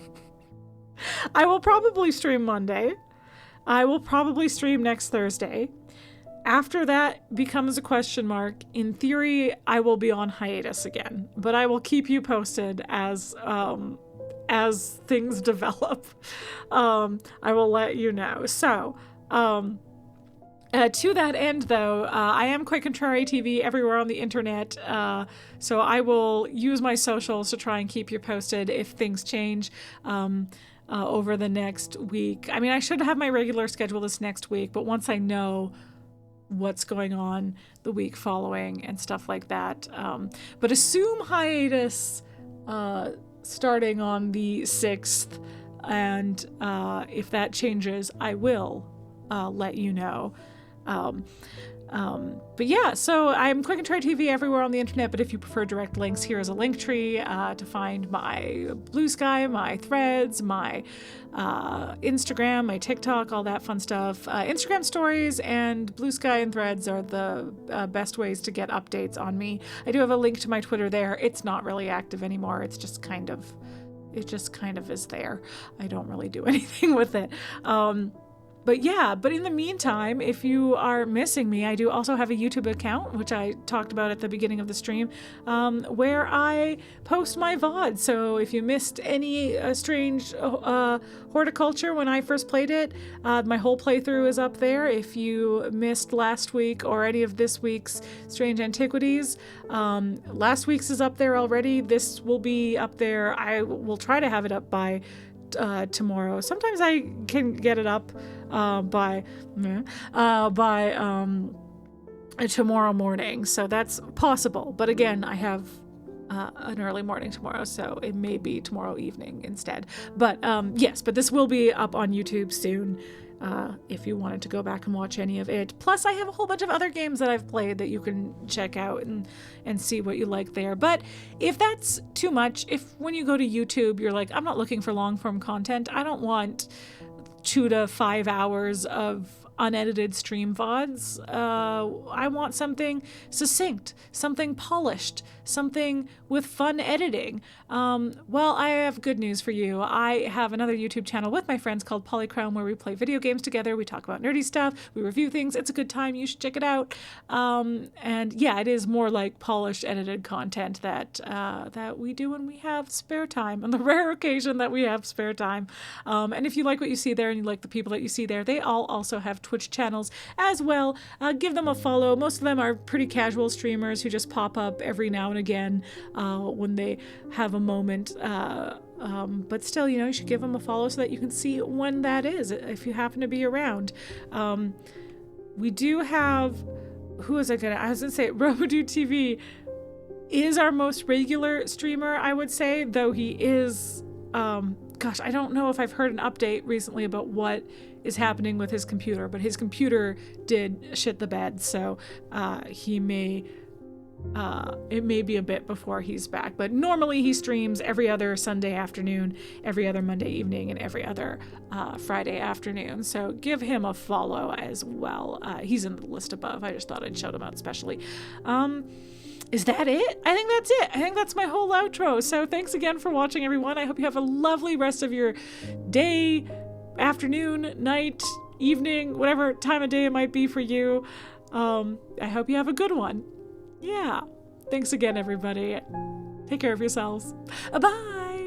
I will probably stream Monday. I will probably stream next Thursday. After that becomes a question mark. In theory, I will be on hiatus again, but I will keep you posted as things develop. I will let you know. So, to that end, though, I am QuiteContraryTV everywhere on the internet, so I will use my socials to try and keep you posted if things change over the next week. I mean, I should have my regular schedule this next week, but once I know what's going on the week following and stuff like that. But assume hiatus starting on the 6th, and if that changes, I will let you know. But yeah, so I'm QuiteContraryTV everywhere on the internet, but if you prefer direct links, here is a link tree to find my Blue Sky, my Threads, my Instagram, my TikTok, all that fun stuff. Instagram stories and Blue Sky and Threads are the best ways to get updates on me. I do have a link to my Twitter there. It's not really active anymore. It just kind of is there. I don't really do anything with it. yeah, but in the meantime, if you are missing me, I do also have a YouTube account, which I talked about at the beginning of the stream, where I post my VOD. So if you missed any strange horticulture when I first played it, my whole playthrough is up there. If you missed last week or any of this week's Strange Antiquities, last week's is up there already. This will be up there. I will try to have it up by tomorrow. Sometimes I can get it up by tomorrow morning, so that's possible. But again, I have an early morning tomorrow, so it may be tomorrow evening instead. But yes, but this will be up on YouTube soon. If you wanted to go back and watch any of it. Plus, I have a whole bunch of other games that I've played that you can check out and see what you like there. But if that's too much, if when you go to YouTube, you're like, I'm not looking for long form content. I don't want 2 to 5 hours of unedited stream VODs. I want something succinct, something polished, something with fun editing. Well, I have good news for you. I have another YouTube channel with my friends called Polychrome, where we play video games together. We talk about nerdy stuff. We review things. It's a good time. You should check it out. And yeah, it is more like polished, edited content that we do when we have spare time, on the rare occasion that we have spare time. And if you like what you see there and you like the people that you see there, they all also have Twitch channels as well. Give them a follow. Most of them are pretty casual streamers who just pop up every now and again when they have a moment. But still, you know, you should give them a follow so that you can see when that is, if you happen to be around. We do have, I was gonna say, Robodude TV is our most regular streamer, I would say, though he is, gosh, I don't know if I've heard an update recently about what is happening with his computer, but his computer did shit the bed, so it may be a bit before he's back. But normally he streams every other Sunday afternoon, every other Monday evening, and every other Friday afternoon, so give him a follow as well. He's in the list above. I just thought I'd shout him out especially. Is that it? I think that's it. I think that's my whole outro. So thanks again for watching, everyone. I hope you have a lovely rest of your day, afternoon, night, evening, whatever time of day it might be for you. I hope you have a good one. Yeah. Thanks again, everybody. Take care of yourselves. Bye.